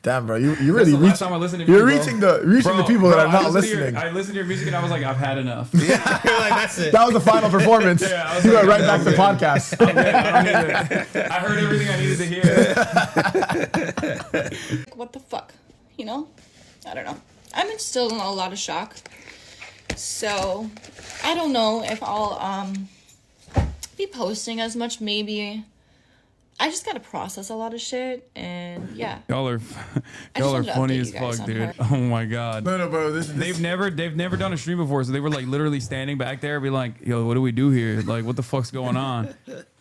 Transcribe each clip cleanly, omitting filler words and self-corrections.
Damn, bro, you really reaching. You're reaching the people that are not listening. I listened to your music and I was like, I've had enough. Yeah, like, that's it. That was the final performance. Yeah, you went right back to the podcast. I heard everything I needed to hear. What the fuck? You know? I don't know. I'm still in a lot of shock. So, I don't know if I'll be posting as much. Maybe I just gotta process a lot of shit, and yeah. Y'all are funny as fuck, dude. Oh my god. No, bro. They've never done a stream before, so they were like literally standing back there, be like, "Yo, what do we do here? Like, what the fuck's going on?"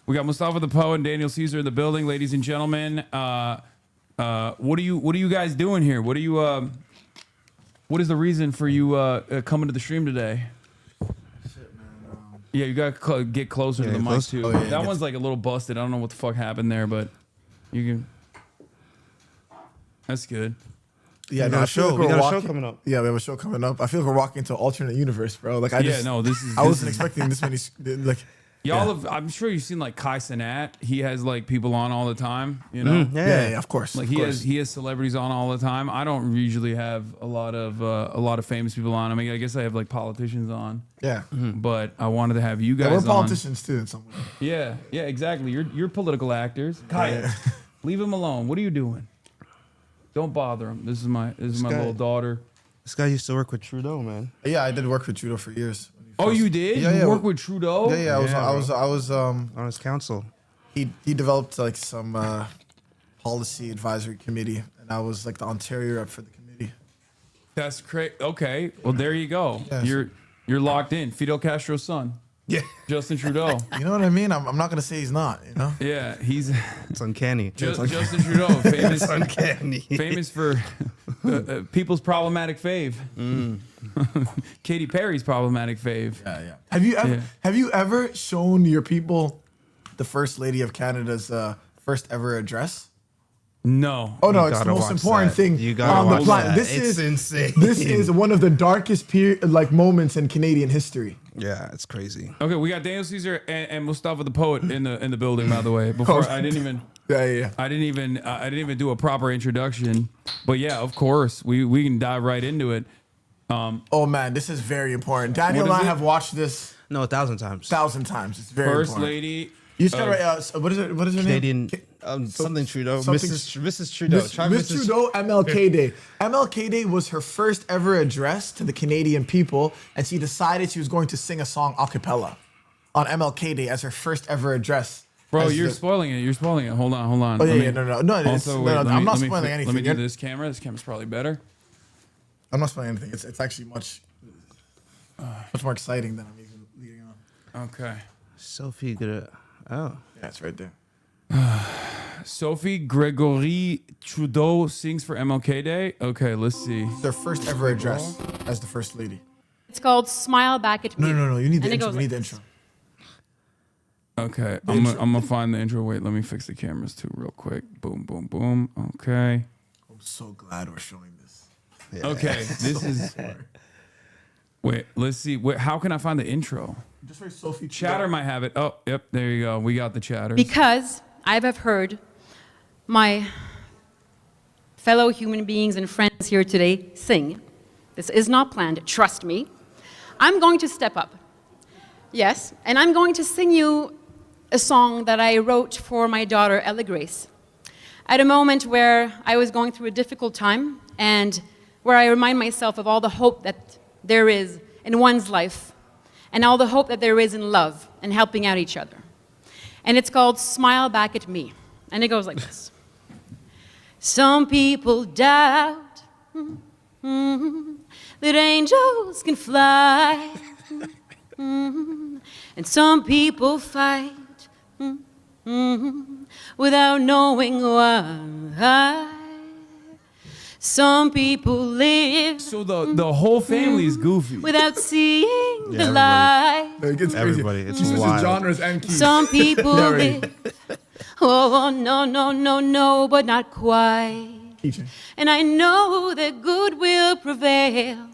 We got Mustafa_the_Poet and Daniel Caesar in the building, ladies and gentlemen. What are you guys doing here? What is the reason for you coming to the stream today? Yeah, you gotta get closer to the mic too. Oh, yeah, that one's like a little busted. I don't know what the fuck happened there, but you can. That's good. Yeah, we got a show coming up. Yeah, we have a show coming up. I feel like we're walking into an alternate universe, bro. Like this is. I wasn't expecting this many. Like, y'all have. I'm sure you've seen like Kai Cenat. He has like people on all the time. You know. Yeah, of course. Like he has celebrities on all the time. I don't usually have a lot of famous people on. I mean, I guess I have like politicians on. Yeah. But I wanted to have you guys. We're politicians too in some way. Yeah, exactly. You're political actors. Kai, leave him alone. What are you doing? Don't bother him. This is my little daughter. This guy used to work with Trudeau, man. Yeah, I did work with Trudeau for years. Oh, you did? Yeah, you worked with Trudeau? Yeah, I was on his council. He developed like some policy advisory committee, and I was like the Ontario rep for the committee. That's crazy. Okay, well there you go. Yeah, you're locked in. Fidel Castro's son. Yeah, Justin Trudeau. You know what I mean? I'm not gonna say he's not. You know? Yeah, he's. It's uncanny. Justin Trudeau, famous. It's uncanny. Famous for people's problematic fave. Katy Perry's problematic fave. Yeah. Have you ever shown your people the First Lady of Canada's first ever address? No. Oh no, it's the most important thing on the planet. This is insane. This is one of the darkest moments in Canadian history. Yeah, it's crazy. Okay, we got Daniel Caesar and Mustafa_the_Poet in the building, by the way. Before I didn't even. Yeah. I didn't even do a proper introduction, but yeah, of course we can dive right into it. Oh man, this is very important. Daniel and I have watched this 1,000 times. 1,000 times. It's very First important. Lady. You just gotta write. What is it? What is her name? Something Trudeau. Mrs. Trudeau. Miss Trudeau. MLK Day. MLK Day was her first ever address to the Canadian people, and she decided she was going to sing a song a cappella on MLK Day as her first ever address. Bro, you're spoiling it. You're spoiling it. Hold on. Oh yeah, no. I'm not spoiling anything. Let me do this camera. This camera's probably better. I'm not spoiling anything. It's actually much more exciting than I'm even leading on. Okay. Sophie gonna. Oh. Yeah, it's right there. Sophie Gregory Trudeau sings for MLK Day. Okay, let's see. Their first ever address as the First Lady. It's called Smile Back at Me. No. You need the intro. We need the intro. Okay, I'm gonna find the intro. Wait, let me fix the cameras too real quick. Boom, boom, boom. Okay. I'm so glad we're showing this. Yeah. Okay, this is... Wait, let's see. Wait, how can I find the intro? Just write Sophie. Chatter might have it. Oh, yep, there you go. We got the chatters. Because I have heard my fellow human beings and friends here today sing. This is not planned, trust me. I'm going to step up. Yes, and I'm going to sing you a song that I wrote for my daughter, Ella Grace, at a moment where I was going through a difficult time and where I remind myself of all the hope that there is in one's life and all the hope that there is in love and helping out each other. And it's called Smile Back at Me. And it goes like this. Some people doubt that angels can fly. And some people fight without knowing why. Some people live. So the whole family is goofy. Without seeing the light. It gets crazy. Everybody, it's switches wild. genres and keys. Some people live. Oh, no, but not quite. Teaching. And I know that good will prevail,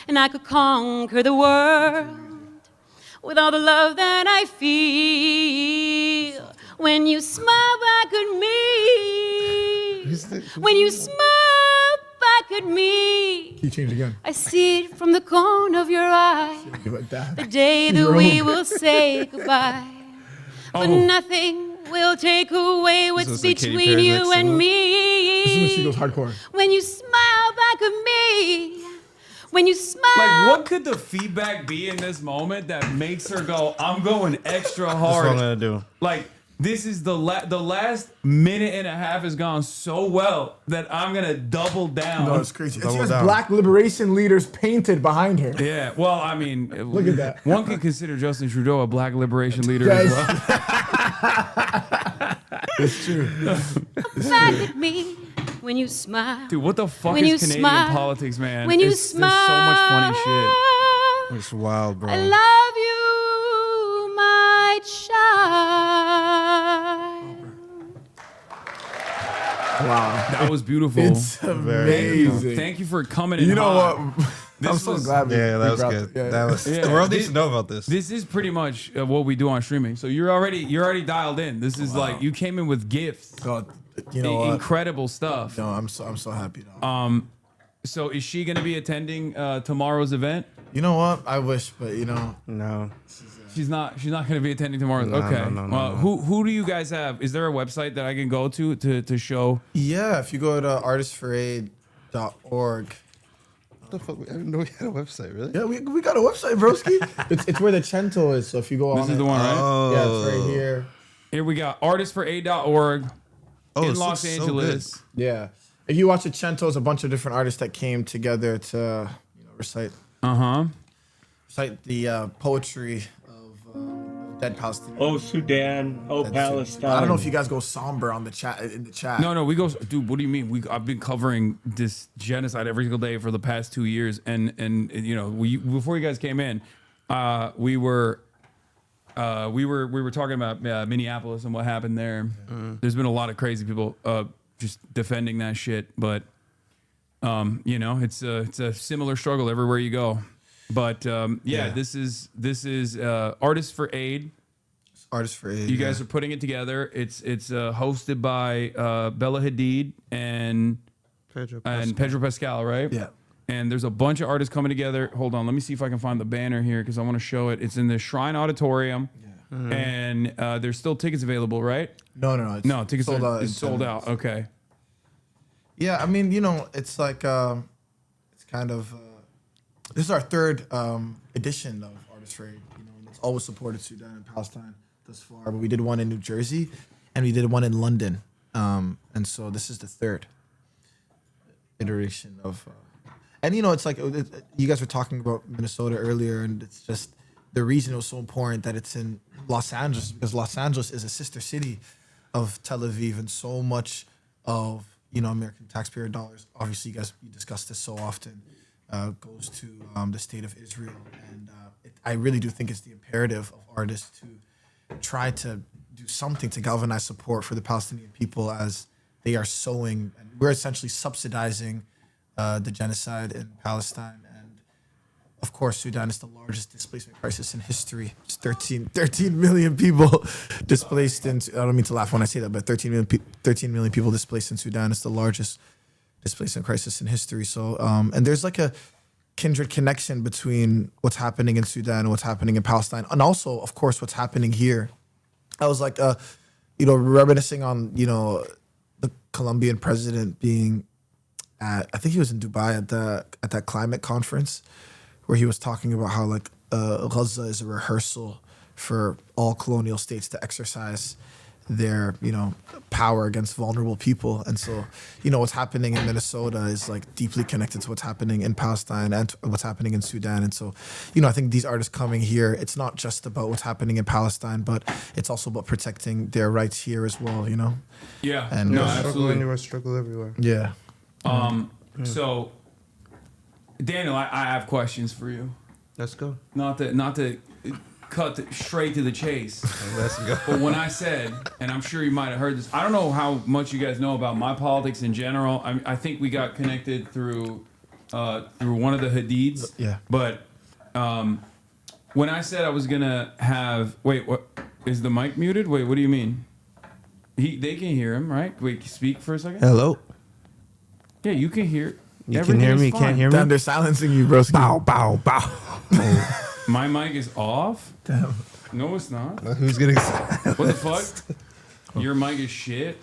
and I could conquer the world with all the love that I feel. When you smile back at me, when you smile He changed again. I see it from the corner of your eye. Like that. The day that we will say goodbye. But nothing will take away what's is like Katy between Perry you next to and it. me. This is when she goes hardcore. When you smile back at me. When you smile. Like, what could the feedback be in this moment that makes her go, I'm going extra That's hard? what I'm gonna do. Like, this is the last minute and a half has gone so well that I'm gonna double down. No, it's crazy. And she Double has down. black liberation leaders painted behind her. Yeah, well, I mean, Look at that. One could consider Justin Trudeau a black liberation leader Guys. as well. It's true. back at me. When you smile. Dude, what the fuck When is you Canadian smile. politics, man? When you There's smile. so much funny shit. It's wild, bro. I love you, my child. Wow. That was beautiful. It's amazing. Thank you for coming in You know hot. what? I'm This so was- glad we Yeah, that was brought good. Yeah. That was. Yeah. The world needs This- to know about this. This is pretty much what we do on streaming. So you're already dialed in. This is like you came in with gifts, So, you know what? incredible stuff. No, I'm so happy. Dog. So is she going to be attending tomorrow's event? You know what? I wish, but you know, No. She's not going to be attending tomorrow's. No, okay. no, Well, no. who do you guys have? Is there a website that I can go to show? yeah. If you go to artistforaid.org. What the fuck? I didn't know we had a website, really? Yeah, we got a website, broski. it's where the Cento is. So if you go on, This is the one, right? Yeah, it's right here. Here we got artistforaid.org Oh, in this Los looks so Angeles. Yeah. If you watch the Cento, it's a bunch of different artists that came together to recite the poetry of dead Palestinians. Oh, Sudan. Oh, Palestine. I don't know if you guys go somber on the chat in the chat. No, we go, dude. What do you mean? I've been covering this genocide every single day for the past 2 years, and you know, before you guys came in, we were talking about Minneapolis and what happened there. There's been a lot of crazy people just defending that shit, but you know, it's a similar struggle everywhere you go. But this is Artists for Aid. Artists for Aid. You guys are putting it together. It's hosted by Bella Hadid and Pedro Pascal, right? Yeah. And there's a bunch of artists coming together. Hold on, let me see if I can find the banner here because I want to show it. It's in the Shrine Auditorium, and there's still tickets available, right? No. No, tickets sold are out in sold 10 out. minutes. Okay. Yeah, I mean, you know, it's like it's kind of this is our third edition of Artists for Aid. You know, and it's always supported Sudan and Palestine thus far. But we did one in New Jersey, and we did one in London, and so this is the third iteration of. And you know, it's like you guys were talking about Minnesota earlier, and it's just the reason it was so important that it's in Los Angeles because Los Angeles is a sister city of Tel Aviv, and so much of American taxpayer dollars. Obviously, you discuss this so often. Goes to the state of Israel, and I really do think it's the imperative of artists to try to do something to galvanize support for the Palestinian people as they are sowing, and we're essentially subsidizing the genocide in Palestine. And of course, Sudan is the largest displacement crisis in history. It's 13 million people displaced in, I don't mean to laugh when I say that, but 13 million people displaced in Sudan is the largest displacement crisis in history. So, and there's like a kindred connection between what's happening in Sudan and what's happening in Palestine. And also, of course, what's happening here. I was like, reminiscing on, the Colombian president being I think he was in Dubai at that climate conference where he was talking about how like Gaza is a rehearsal for all colonial states to exercise their power against vulnerable people. And so what's happening in Minnesota is like deeply connected to what's happening in Palestine and what's happening in Sudan. And so I think these artists coming here, it's not just about what's happening in Palestine, but it's also about protecting their rights here as well. Yeah. And no, Struggle absolutely. anywhere, struggle everywhere. yeah. So, Daniel, I have questions for you. Let's go. Not to cut straight to the chase. Let's go. But when I said, and I'm sure you might have heard this, I don't know how much you guys know about my politics in general. I think we got connected through one of the Hadids. Yeah. But when I said I was gonna have, wait, what is the mic muted? Wait, what do you mean? They can hear him, right? Wait, speak for a second. Hello. Yeah, you can hear. You Everything can hear is me? fine. Can't hear Damn, me? they're silencing you, bro. Bow, bow, bow. My mic is off? Damn. No, it's not. Who's getting... What the fuck? Your mic is shit?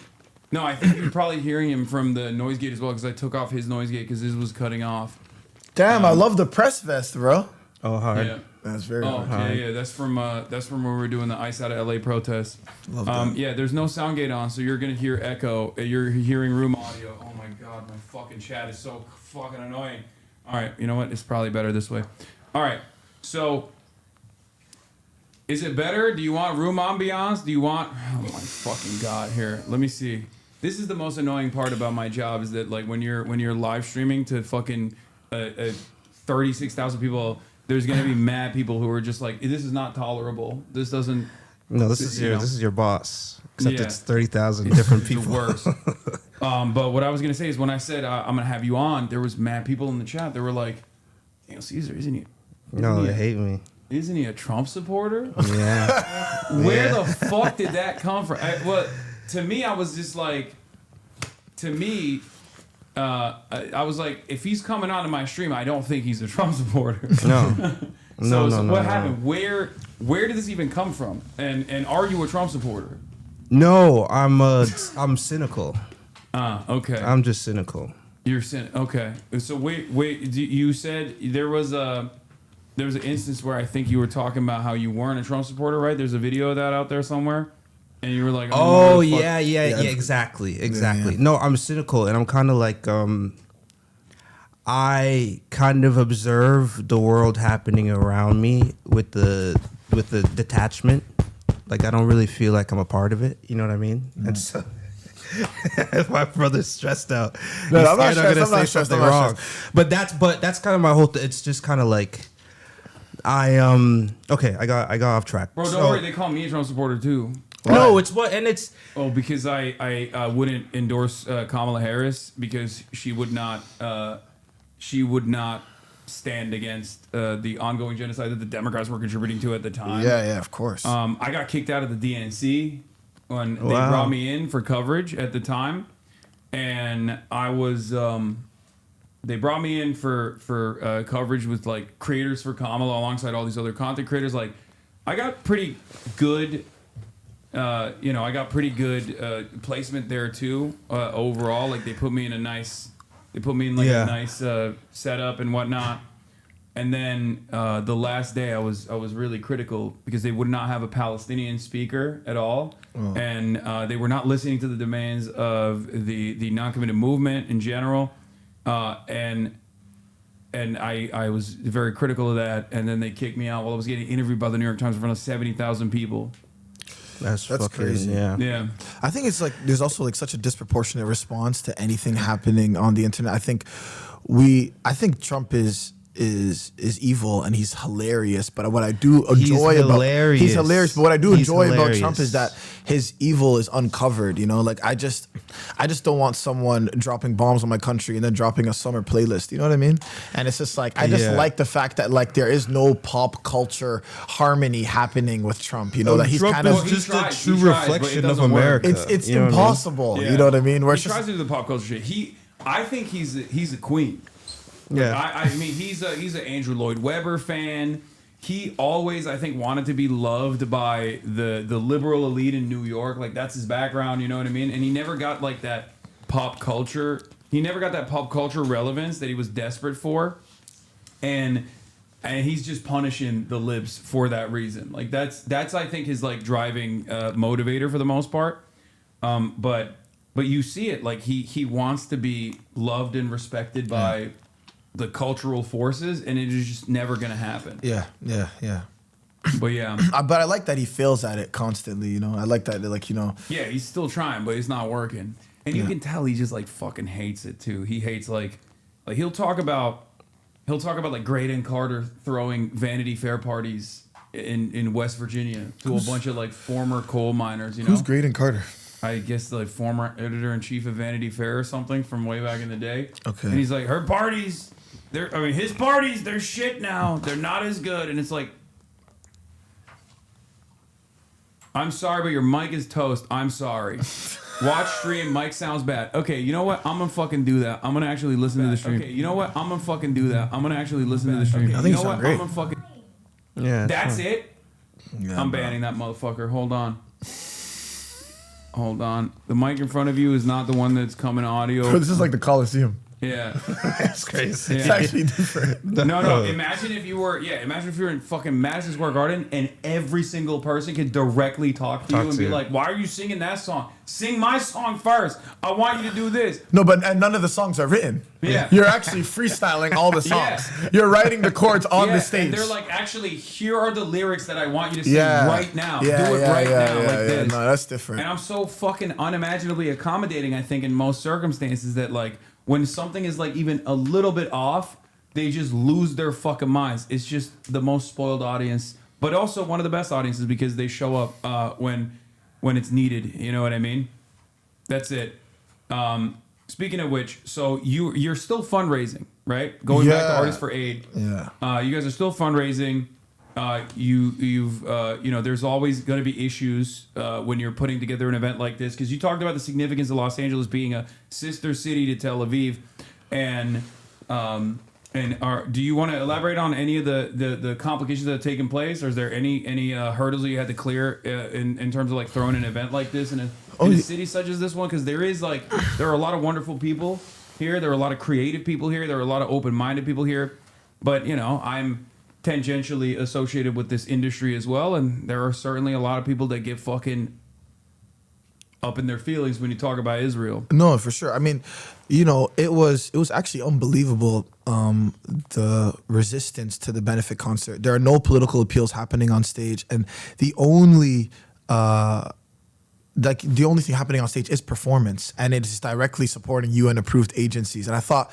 No, I think you're probably hearing him from the noise gate as well because I took off his noise gate because his was cutting off. Damn, I love the press vest, bro. Oh, hard. Yeah. That's very Oh, hard. yeah. That's from when we were doing the Ice Out of LA protest. Love that. Yeah, there's no sound gate on, so you're gonna hear echo. You're hearing room audio. Oh my god, my fucking chat is so fucking annoying. All right, you know what? It's probably better this way. All right, so is it better? Do you want room ambiance? Do you want? Oh my fucking god! Here, let me see. This is the most annoying part about my job is that like when you're live streaming to fucking 36,000 people. There's gonna be mad people who are just like, this is not tolerable. This doesn't. No, this is your boss. Except Yeah. it's 30,000 different people. The worst. But what I was gonna say is when I said I'm gonna have you on, there was mad people in the chat. They were like, Daniel Caesar, isn't he? No, they hate me. Isn't he a Trump supporter? Yeah. Where the fuck did that come from? To me, I was just like, I was like, if he's coming onto my stream, I don't think he's a Trump supporter. No. So no, what happened? Where did this even come from? And are you a Trump supporter? No, I'm cynical. Okay. I'm just cynical. You're okay. So wait. You said there was an instance where I think you were talking about how you weren't a Trump supporter, right? There's a video of that out there somewhere, and you were like, Oh yeah, exactly. Yeah. No, I'm cynical, and I'm kind of like, I kind of observe the world happening around me with the detachment. Like I don't really feel like I'm a part of it. You know what I mean? And so, if my brother's stressed out, No, he's I'm not scared I'm gonna stressed, I'm say not stressed, something I'm not wrong. But that's kind of my whole. It's just kind of like. Okay, I got off track. Bro, don't worry. They call me a Trump supporter too. No, it's what, and it's Because I wouldn't endorse Kamala Harris because she would not stand against the ongoing genocide that the Democrats were contributing to at the time. Yeah, of course. I got kicked out of the DNC when they Wow. brought me in for coverage at the time, and I was. They brought me in for coverage with like creators for Kamala alongside all these other content creators. Like, I got pretty good. I got pretty good placement there too. Overall, like they put me in a nice setup and whatnot. And then the last day, I was really critical because they would not have a Palestinian speaker at all, and they were not listening to the demands of the non-committed movement in general. And I was very critical of that. And then they kicked me out while I was getting interviewed by the New York Times in front of 70,000 people. that's That's fucking, crazy. Yeah. Yeah. I think it's like there's also like such a disproportionate response to anything happening on the internet. I think Trump is evil and he's hilarious. But what I do enjoy he's hilarious. But what I do enjoy about Trump is that his evil is uncovered. You know, like I just don't want someone dropping bombs on my country and then dropping a summer playlist. You know what I mean? And it's just like I just like the fact that like there is no pop culture harmony happening with Trump. You know that he's Trump kind is of just tries, a true he tries, but it reflection of doesn't work. America. it's You know what I mean? impossible. Yeah. You know what I mean? Where He it's just tries to do the pop culture shit. I think he's a queen. Yeah. I mean, he's an Andrew Lloyd Webber fan. He always, I think, wanted to be loved by the liberal elite in New York. Like that's his background, you know what I mean? And he never got like that pop culture. He never got that pop culture relevance that he was desperate for. And he's just punishing the libs for that reason. Like that's I think his like driving motivator for the most part. But you see it like he wants to be loved and respected by the cultural forces, and it is just never gonna happen. yeah. But yeah, But I like that he fails at it constantly. You know, I like that. Like yeah, he's still trying, but it's not working. And you can tell he just like fucking hates it too. He hates like he'll talk about like Graydon Carter throwing Vanity Fair parties in West Virginia to a bunch of like former coal miners. You know, who's Graydon Carter? I guess the former editor-in-chief of Vanity Fair or something from way back in the day. Okay. And he's like, her parties, his parties, they're shit now. They're not as good. And it's like, I'm sorry, but your mic is toast. I'm sorry. Watch stream. Mic sounds bad. Okay, you know what? I'm gonna fucking do that. I'm gonna actually listen to the stream. Okay, you know what? I'm gonna fucking do that. I'm gonna actually listen to the stream. I think you know you what? sound great. I'm gonna fucking. Yeah. That's fine. it. Yeah, I'm bro. banning that motherfucker. Hold on. Hold on. The mic in front of you is not the one that's coming audio. Bro, this is like the Coliseum. Yeah. It's crazy. It's Yeah. actually different. No. Imagine if you were in fucking Madison Square Garden and every single person could directly talk to you and be like, "Why are you singing that song? Sing my song first. I want you to do this." No, but and none of the songs are written. Yeah. You're actually freestyling all the songs. Yeah. You're writing the chords on Yeah, the stage. and they're like, "Actually, here are the lyrics that I want you to sing yeah. right now. Yeah, do it yeah, right yeah, now, yeah, like yeah. this." No, that's different. And I'm so fucking unimaginably accommodating, I think, in most circumstances that, like, when something is, like, even a little bit off, they just lose their fucking minds. It's just the most spoiled audience, but also one of the best audiences because they show up when it's needed. You know what I mean? That's it. Speaking of which, so you're still fundraising, right? Going back to Yeah. Artists for Aid. Yeah. You guys are still fundraising. There's always going to be issues when you're putting together an event like this because you talked about the significance of Los Angeles being a sister city to Tel Aviv, and do you want to elaborate on any of the complications that have taken place, or is there any hurdles that you had to clear in terms of like throwing an event like this in a city such as this one? Because there are a lot of wonderful people here, there are a lot of creative people here, there are a lot of open-minded people here, but I'm tangentially associated with this industry as well, and there are certainly a lot of people that get fucking up in their feelings when you talk about Israel. No, for sure. I mean, it was actually unbelievable, the resistance to the benefit concert. There are no political appeals happening on stage, and the only thing happening on stage is performance, and it is directly supporting UN approved agencies. And I thought,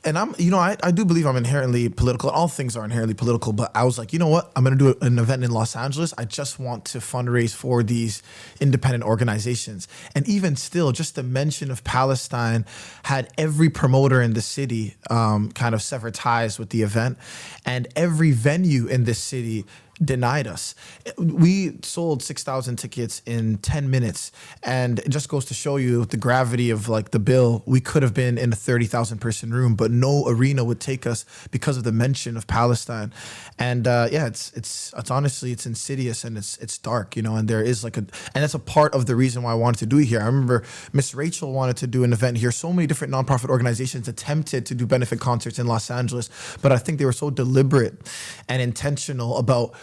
and I do believe I'm inherently political. All things are inherently political, but I was like, you know what? I'm going to do an event in Los Angeles. I just want to fundraise for these independent organizations. And even still, just the mention of Palestine had every promoter in the city kind of sever ties with the event. And every venue in this city denied us. We sold 6,000 tickets in 10 minutes, and it just goes to show you the gravity of like the bill. We could have been in a 30,000 person room, but no arena would take us because of the mention of Palestine. And it's honestly, it's insidious and it's dark, and there is and that's a part of the reason why I wanted to do it here. I remember Miss Rachel wanted to do an event here. So many different nonprofit organizations attempted to do benefit concerts in Los Angeles, but I think they were so deliberate and intentional about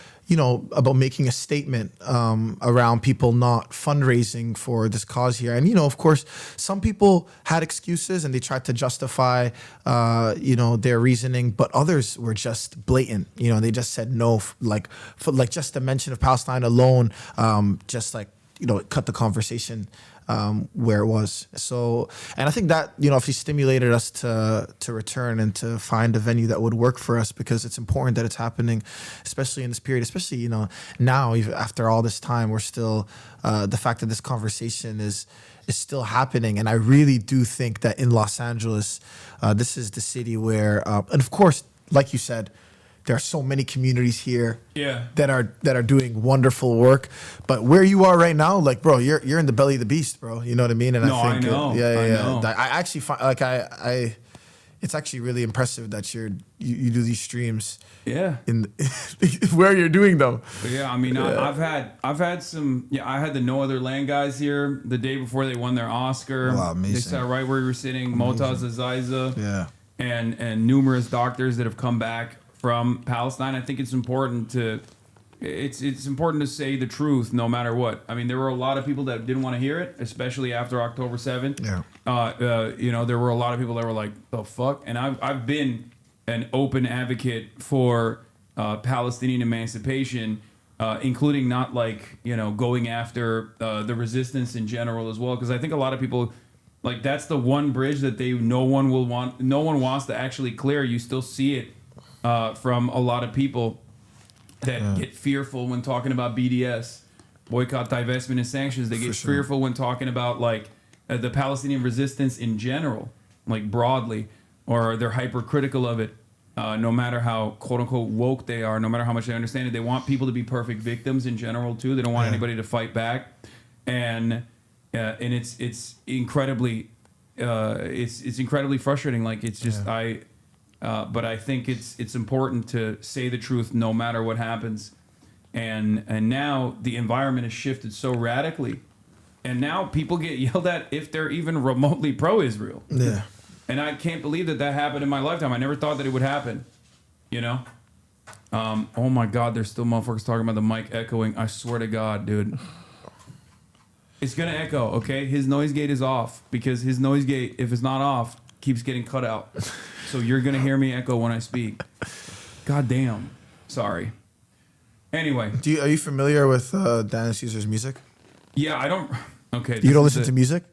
making a statement around people not fundraising for this cause here. And, of course, some people had excuses and they tried to justify, their reasoning, but others were just blatant. They just said no, for just the mention of Palestine alone, it cut the conversation where it was. So, and I think that, if he stimulated us to return and to find a venue that would work for us, because it's important that it's happening, especially in this period, especially, now, even after all this time, we're still, the fact that this conversation is still happening. And I really do think that in Los Angeles, this is the city where, and of course, like you said, there are so many communities here that are doing wonderful work. But where you are right now, bro, you're in the belly of the beast, bro. You know what I mean? And I know. I actually find it's actually really impressive that you do these streams. Yeah. In where you're doing them. Yeah, I mean, I've had some. Yeah, I had the No Other Land guys here the day before they won their Oscar. Wow, amazing. They sat right where we were sitting. Motaz Aziza. Yeah. And numerous doctors that have come back from Palestine. I think it's important to say the truth no matter what. I mean, there were a lot of people that didn't want to hear it, especially after October 7th. Yeah. There were a lot of people that were like, the fuck? And I've been an open advocate for Palestinian emancipation, including not going after the resistance in general as well, because I think a lot of people, that's the one bridge that no one wants to actually clear. You still see it from a lot of people that get fearful when talking about BDS, boycott, divestment, and sanctions. They get fearful when talking about the Palestinian resistance in general, broadly, or they're hypercritical of it. No matter how quote unquote woke they are, no matter how much they understand it, they want people to be perfect victims in general too. They don't want anybody to fight back, and and it's incredibly it's incredibly frustrating. Like it's just but I think it's important to say the truth no matter what happens. And now the environment has shifted so radically, and now people get yelled at if they're even remotely pro-Israel. Yeah. And I can't believe that happened in my lifetime. I never thought that it would happen. You know? Oh my God, there's still motherfuckers talking about the mic echoing. I swear to God, dude. It's gonna echo, okay? His noise gate is off because his noise gate, if it's not off, keeps getting cut out. So you're gonna hear me echo when I speak. God damn. Sorry. Anyway. Are you familiar with Daniel Caesar's music? Yeah, I don't. Okay. You don't listen to music?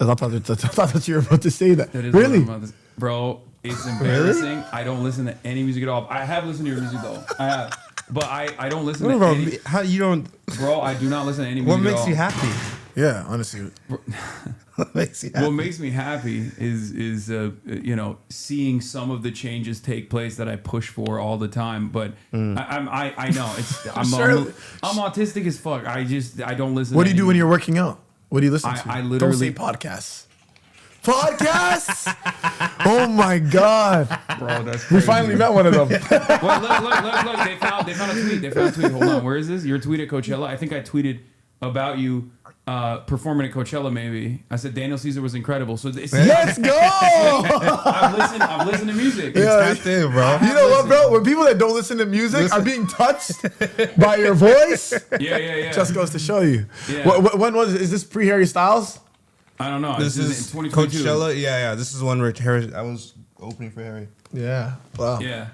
I thought that you were about to say that. That is Really? Bro, it's embarrassing. I don't listen to any music at all. I have listened to your music though. I have. But I don't listen to any. How you don't? Bro, I do not listen to any music What at makes all. you happy? Yeah, honestly. What makes you happy? What makes me happy is you know, seeing some of the changes take place that I push for all the time. But I know I'm autistic as fuck. I don't listen. What do you do when you're working out? What do you listen to? I literally don't say podcasts. Podcasts! Oh my God! Bro, that's crazy. We finally met one of them. Wait, look! They found a tweet. They found a tweet. Hold on, where is this? Your tweet at Coachella. I think I tweeted about you performing at Coachella. Maybe I said Daniel Caesar was incredible. So Let's go! I've listened to music. Yeah. It's that thing, bro. You know what, bro? When people that don't listen to music are being touched by your voice, Yeah. just goes to show you. Yeah. When was it? Is this pre-Harry Styles? I don't know. This is in 2022. Coachella. Yeah. This is one where Harry. I was opening for Harry. Yeah. Wow. Yeah.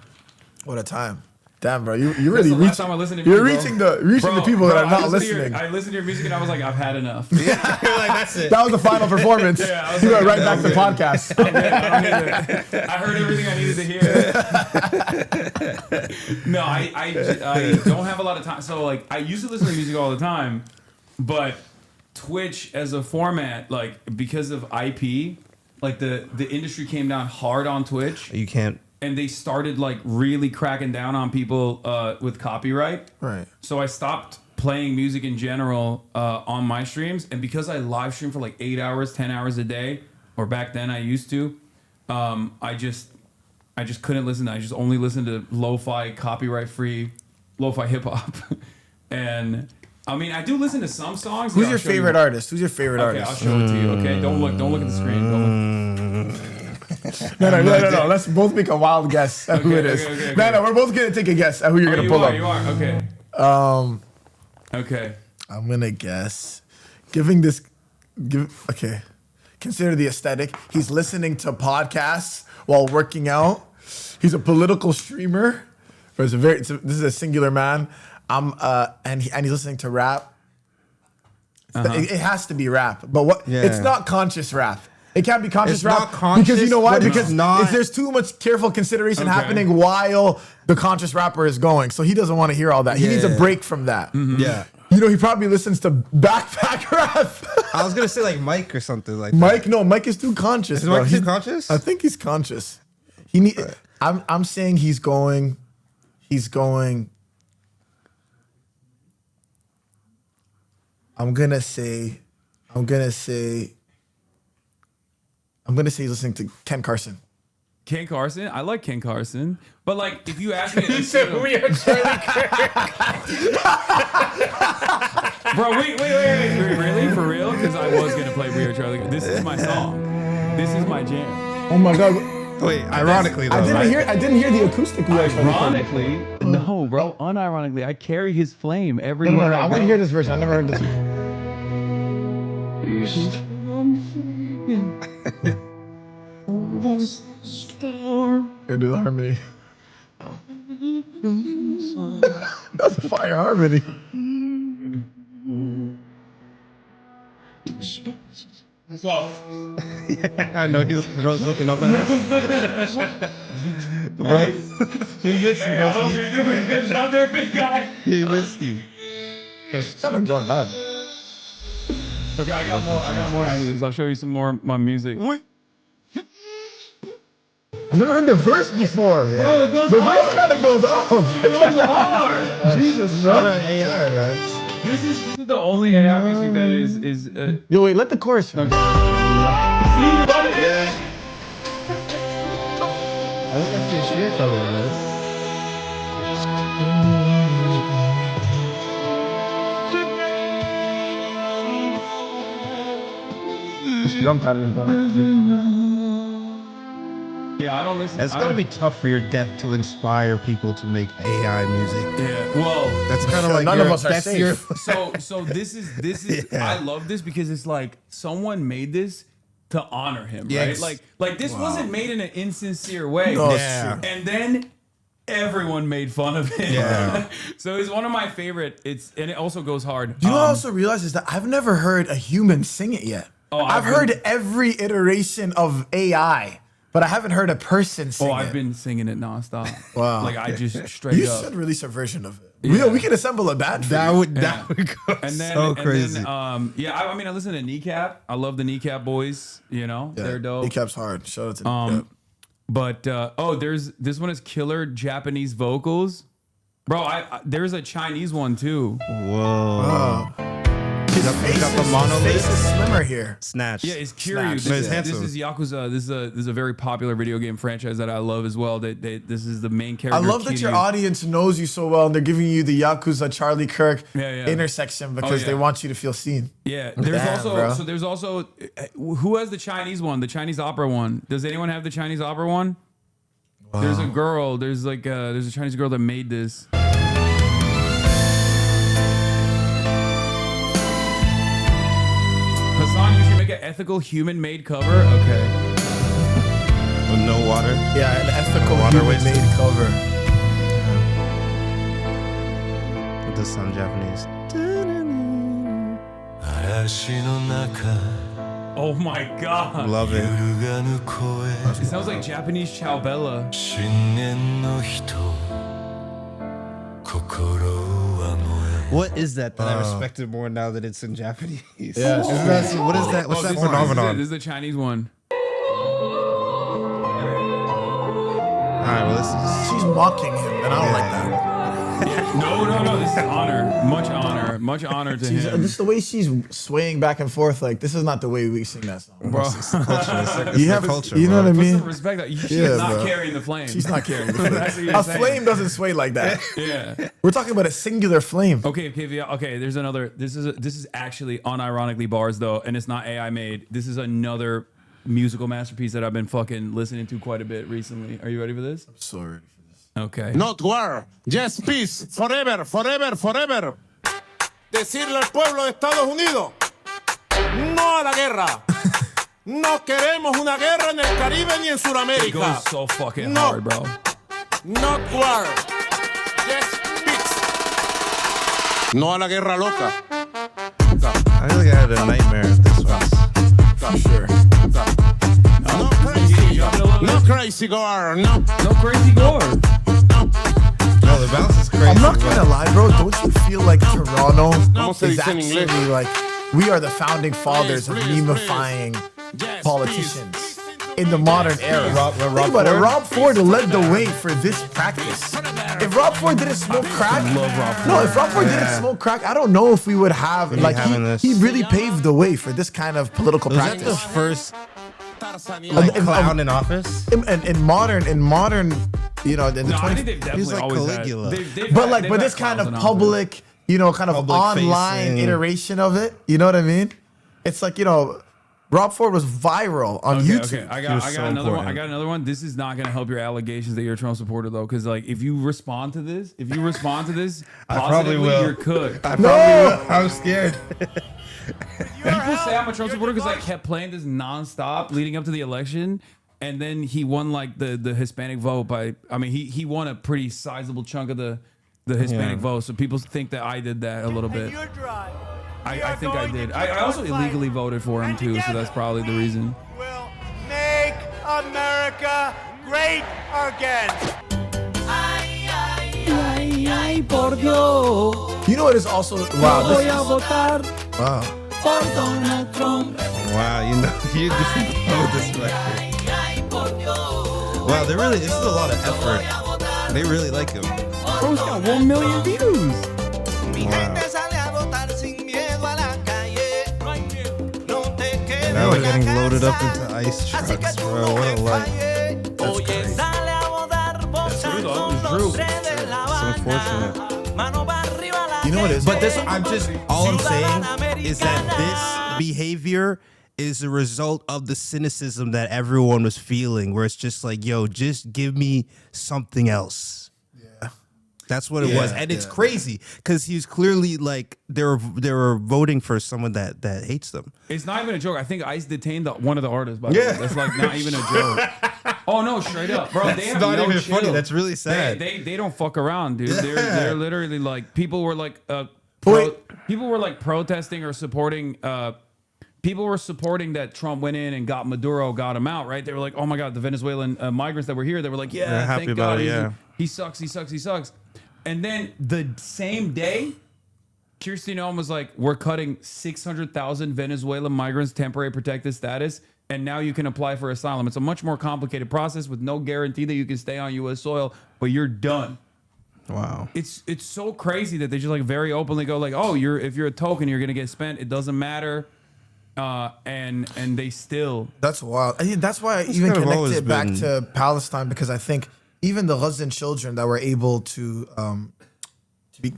What a time. Damn, bro. You That's really the last reached. time I listened to You're music, reaching bro. the people that are not listening. I listened to your music and I was like, I've had enough. You're like, that's it. That was the final performance. Yeah, I was You like, went right that back to was podcast. I don't need it. I heard everything I needed to hear. No, I don't have a lot of time. So like, I used to listen to music all the time, but Twitch as a format, like because of IP, like the industry came down hard on Twitch. You can't. And they started like really cracking down on people with copyright. Right. So I stopped playing music in general on my streams, and because I live stream for like 8 hours, 10 hours a day, or back then I used to, I just couldn't listen. I just only listened to lo-fi, copyright-free, lo-fi hip hop, and I mean I do listen to some songs. Who's Yeah, your I'll show you. favorite artist? Who's your favorite Okay, I'll artist? show it to you. Okay, don't look at the screen. Don't look. No. Let's both make a wild guess at who it is. Okay. No, we're both gonna take a guess at who you're gonna pull up. You are. Okay. Okay. I'm gonna guess. Okay. Consider the aesthetic. He's listening to podcasts while working out. He's a political streamer. This is a singular man. And he's listening to rap. It has to be rap, but what? Yeah. It's not conscious rap. It can't be conscious It's rap not conscious, because you know why? but it's Because not- there's too much careful consideration Okay. happening while the conscious rapper is going. So he doesn't want to hear all that. He needs a Yeah. break from that. Yeah. You know, he probably listens to backpack rap. I was gonna say like Mike or something like Mike is too conscious. Is bro. Mike too conscious? I think he's conscious. I'm saying he's going. I'm gonna say he's listening to Ken Carson. Ken Carson, I like Ken Carson, but like if you ask me, You said we are Charlie bro, wait, really for real? Because I was gonna play We Are Charlie. This is my song. This is my jam. Oh my god! Wait, ironically though. I didn't hear the acoustic. Ironically, no, bro. Unironically, I carry his flame everywhere. I want to hear this version. I never heard this. Yeah, do the harmony. That's a fire harmony. I know he's looking up at us. He missed you. I hope you're doing good out there, big guy. He missed you. Okay, I got more ideas. I'll show you some more of my music. I've never heard the verse before. Oh, it goes The hard. verse kind of goes off. It goes hard. Jesus, bro. AI, man. This is the only AI music that is. Yo, wait, let the chorus. Okay. I think that's the shit cover, man. Yeah, I don't listen. It's gonna be tough for your death to inspire people to make AI music. Yeah, well, That's kind of like none of us are that's safe. your so this is. Yeah. I love this because it's like someone made this to honor him, Yes. right? Like this wasn't made in an insincere way. No, it's Yeah. true. And then everyone made fun of him. Yeah. So it's one of my favorite. And it also goes hard. Do you know what I also realized is that I've never heard a human sing it yet. Oh, I've heard every iteration of AI, but I haven't heard a person sing I've it. been singing it nonstop. Wow. Like I just straight You up. should release a version of it. Yeah. We can assemble a band. that would go And then, so crazy. yeah, I mean, I listen to Kneecap. I love the Kneecap boys. You know, they're dope. Kneecap's hard. Shout out to Kneecap. But there's this one is killer Japanese vocals, bro. There's a Chinese one too. Whoa. His He's got the monolith. face is slimmer here. Snatch. Yeah, it's Kiryu. Snatch. But This, it's this handsome. is Yakuza. This is a very popular video game franchise that I love as well. This is the main I character. love that your Kiryu. audience knows you so well and they're giving you the Yakuza Charlie Kirk Yeah. intersection because yeah. they want you to feel seen. Yeah, there's Damn, there's also who has the Chinese one, the Chinese opera one? Does anyone have the Chinese opera one? There's a girl. There's a Chinese girl that made this. Hasan, you should make an ethical human-made cover. Okay. With no water. Yeah, an ethical Water human made cover. With this on Japanese. Oh my God. Love it. It sounds like Japanese Ciao Bella. What is that I respect it more now that it's in Japanese? Yeah. What is that? What's that This phenomenon? is the Chinese one. All right, well, this is. She's mocking him, and I don't like that. No. This is honor. Much honor to him. Just the way she's swaying back and forth, like this is not the way we sing that song. Bro, You have, culture, you know what I put mean? some respect. She's Yeah, not bro. carrying the flame. She's not carrying the That's what flame. you're A saying. flame doesn't sway like that. Yeah. We're talking about a singular flame. Okay. There's another. This is actually unironically bars though, and it's not AI made. This is another musical masterpiece that I've been fucking listening to quite a bit recently. Are you ready for this? Sorry. Okay. Not war, just peace, forever, forever, forever. Decirle al pueblo de Estados Unidos, no a la guerra. No queremos una guerra en el Caribe ni en It Sudamérica. goes so fucking No. hard, bro. Not war, just peace. No a la guerra loca. I feel like I had a nightmare of this one. Sure. No crazy, no crazy war, no. No crazy gore. No, the bounce is crazy. I'm not gonna lie, bro. Don't you feel like Toronto ¿Cómo se is dice en actually inglés? like we are the founding fathers of Please, memifying Yes, politicians in the modern era? Rob Think about it. Ford? Rob Ford led the way for this practice. If Rob Ford didn't smoke crack, if Rob Ford didn't smoke crack, I don't know if we would have like having this. he really paved the way for this kind of political Was that the practice. first Tarzania. like clown in office? In modern, you know, in the No, I 20, think they've definitely He's like always Caligula. had. but this kind of public, you know, kind of Public online facing. iteration of it. You know what I mean? It's like, you know, Rob Ford was viral on YouTube. Okay, I He got was so another one. I important. got another one. This is not gonna help your allegations that you're a Trump supporter though, because like if you respond to this, I probably positively, will. you could. I probably will. I'm scared. People say I'm a Trump supporter because I kept playing this nonstop leading up to the election, and then he won like the Hispanic vote by. I mean, he won a pretty sizable chunk of the Hispanic Yeah. vote. So people think that I did that a little bit. I think I did. I also illegally voted for him too, so that's probably the reason. Will make America great again. You know what is also wow. This is, wow. Wow, you know, you just know this record. Wow, they really, this is a lot of effort. They really like him. Bro's got 1 million views. Wow. Now we're getting loaded up into ice trucks, bro. What a life. That's crazy. It's unfortunate. You know what it is? But this, all I'm saying is that this behavior is a result of the cynicism that everyone was feeling, where it's just like, yo, just give me something else. Yeah. That's what it was. And it's crazy because he's clearly like, they were voting for someone that hates them. It's not even a joke. I think ICE detained one of the artists, by the way. That's like not even a joke. Oh no, straight up, bro. That's they have not no even chill. funny. That's really sad. They don't fuck around, dude. They're literally like, people were like people were like protesting or supporting people were supporting that Trump went in and got Maduro, got him out, right? They were like, oh my God, the Venezuelan migrants that were here, they were like, yeah, They're happy thank about God. it, yeah. He sucks. And then the same day, Kirsten Noem was like, we're cutting 600,000 Venezuelan migrants temporary protected status, and now you can apply for asylum. It's a much more complicated process with no guarantee that you can stay on U.S. soil, but you're done. Wow. It's so crazy that they just like very openly go like, oh, if you're a token, you're gonna get spent. It doesn't matter. And they still. That's wild. I think that's why I even kind of connected it back been- to Palestine, because I think even the Gazan children that were able to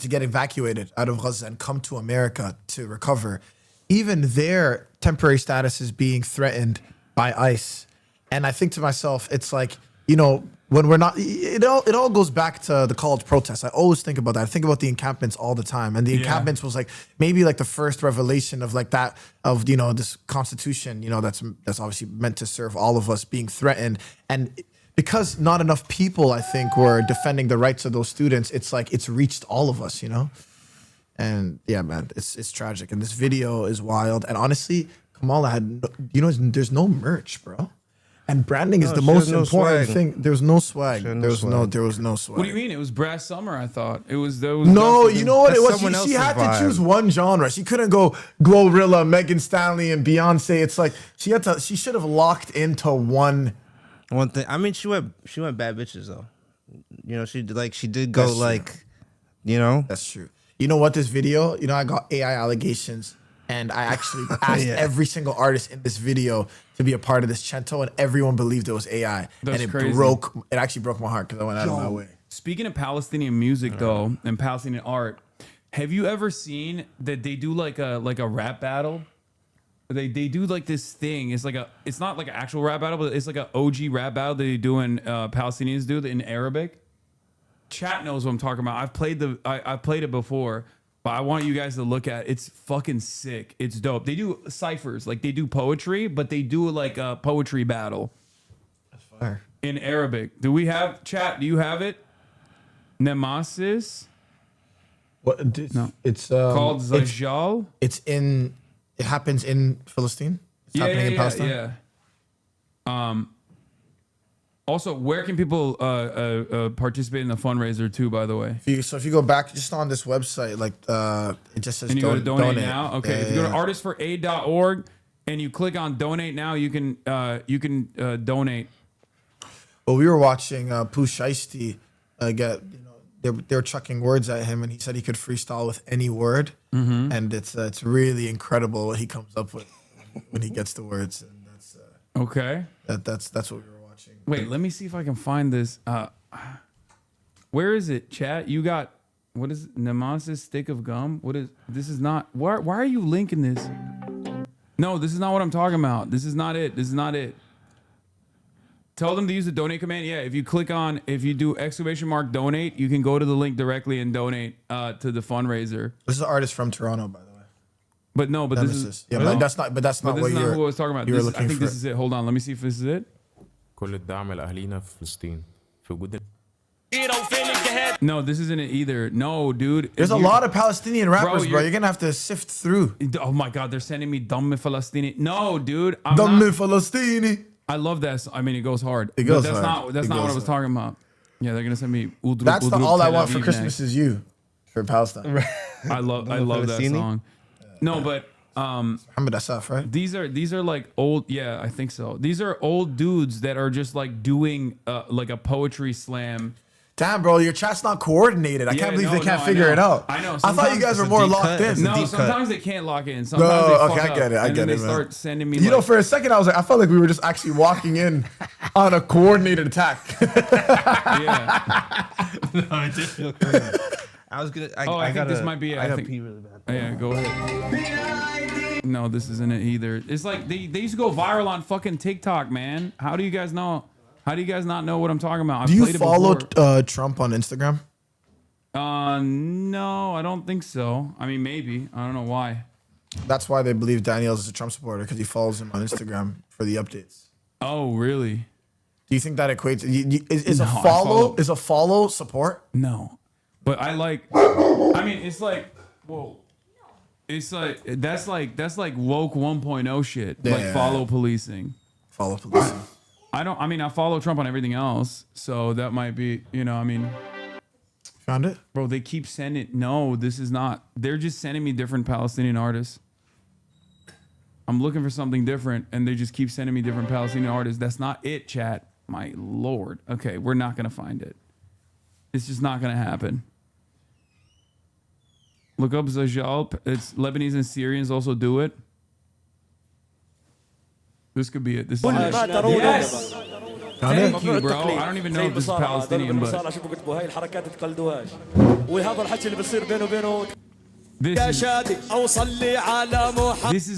get evacuated out of Gaza and come to America to recover, even their temporary status is being threatened by ICE. And I think to myself, it's like, you know, when we're not, it all goes back to the college protests. I always think about that. I think about the encampments all the time. And the encampments was like maybe like the first revelation of like that, of, you know, this constitution, you know, that's obviously meant to serve all of us, being threatened. And because not enough people, I think, were defending the rights of those students, it's like it's reached all of us, you know? And yeah, man, it's tragic. And this video is wild. And honestly, Kamala had, there's no merch, bro. And branding is the she most has no important swag. thing. There's no swag. She had no There was swag. no swag. What do you mean? It was Brass Summer, I thought. It was those. No, you know what it That's was? someone She had else's to choose vibe. one genre. She couldn't go Glorilla, Megan Stanley, and Beyonce. It's like she should have locked into one. One thing. I mean, she went bad bitches though. You know, she did go That's true. like, you know. That's true. You know what? This video, you know, I got AI allegations, and I actually asked every single artist in this video to be a part of this Cento, and everyone believed it was AI. That's and crazy. It actually broke my heart because I went out of my way. Speaking of Palestinian music though, and Palestinian art, have you ever seen that they do like a rap battle? They do like this thing. It's not like an actual rap battle, but it's like an OG rap battle that they do in Palestinians do in Arabic. Chat knows what I'm talking about. I've played it before, but I want you guys to look at it. It's fucking sick. It's dope. They do ciphers, like they do poetry, but they do like a poetry battle. That's fire. In Arabic. Do we have chat? Do you have it? Nemesis What? No. It's called Zajal. It happens in Philistine. It's happening in Palestine. Yeah. Also, where can people participate in the fundraiser too? By the way, If you go back just on this website, like it just says and you go to donate donate now. Okay, Yeah, if you go to yeah. artistforaid.org and you click on donate now, you can donate. Well, we were watching Pooh Shiesty get, they were chucking words at him, and he said he could freestyle with any word, and it's really incredible what he comes up with when he gets the words, and that's Okay. that's what we were watching. Wait, let me see if I can find this. Where is it, chat? You got, what is it? Nemesis stick of gum? What is, this is not, why are you linking this? No, this is not what I'm talking about. This is not it. This is not it. Tell them to use the donate command. Yeah, if you do !donate, you can go to the link directly and donate to the fundraiser. This is an artist from Toronto, by the way. But no, but Nemesis. this is, Yeah, no, but that's not but this what is not you're who I was talking about. you were This, looking I think for. this is it. Hold on, let me see if this is it. كل الدعم لأهلينا في فلسطين في وجود No, this isn't it either. No, dude. There's a lot of Palestinian rappers, bro. you're- You're gonna have to sift through. Oh my God, they're sending me Damme Falastini. No, dude. I'm Damme not, Falastini. I love that. I mean, it goes hard. It goes but that's hard. not. That's It not what I goes was hard. talking about. Yeah, they're gonna send me. Udruk, That's the Udruk, all I Tel want for Aviv Christmas next. is you for Palestine. I love that Falastini? song. No, but Muhammad Asaf, right? these are like old. Yeah, I think so. These are old dudes that are just like doing like a poetry slam. Damn, bro, your chat's not coordinated. I can't believe they can't figure it out. I know. I thought you guys were more locked in. No, sometimes they can't lock in. Sometimes they fuck I get it. up, I and get then it, they man. start sending me. You know, for a second, I felt like we were just actually walking in on a coordinated attack. Yeah. No, I did feel crazy. I was gonna. I think this might be it. I gotta think, pee really bad. Yeah, go ahead. No, this isn't it either. It's like they used to go viral on fucking TikTok, man. How do you guys know? How do you guys not know what I'm talking about? Do you follow Trump on Instagram? No, I don't think so. I mean, maybe. I don't know why. That's why they believe Daniels is a Trump supporter, because he follows him on Instagram for the updates. Oh, really? Do you think that equates? Is No, a I follow? Is a follow support? No, but I like. I mean, it's like, whoa. It's like that's like woke 1.0 shit. Yeah. Like follow policing. Follow policing. I mean, I follow Trump on everything else, so that might be, I mean. Found it? Bro, they keep sending. No, this is not. They're just sending me different Palestinian artists. I'm looking for something different, and they just keep sending me different Palestinian artists. That's not it, chat. My lord. Okay, we're not gonna find it. It's just not gonna happen. Look up Zajal. It's Lebanese and Syrians also do it. This could be it. This is it. Yes. Thank you, bro. I don't even know if this is Palestinian, but this is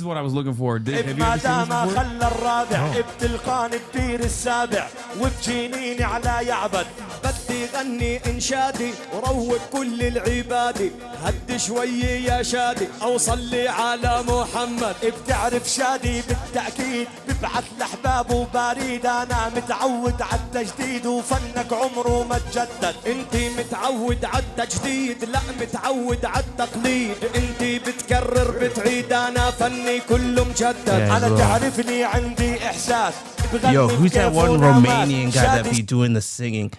what I was looking for. Have you ever seen this before? بدي غني انشادي وروق كل العبادي هد شوي يا شادي اوصل لي على محمد بتعرف شادي بالتاكيد ببعث لاحبابه بريد انا متعود على التجديد وفنك عمره ما تجدد انت متعود على التجديد لا متعود على التقليد انت بتكرر بتعيد انا فني كله مجدد انا تعرفني عندي احساس. Yo, who's that one Romanian guy that be doing the singing?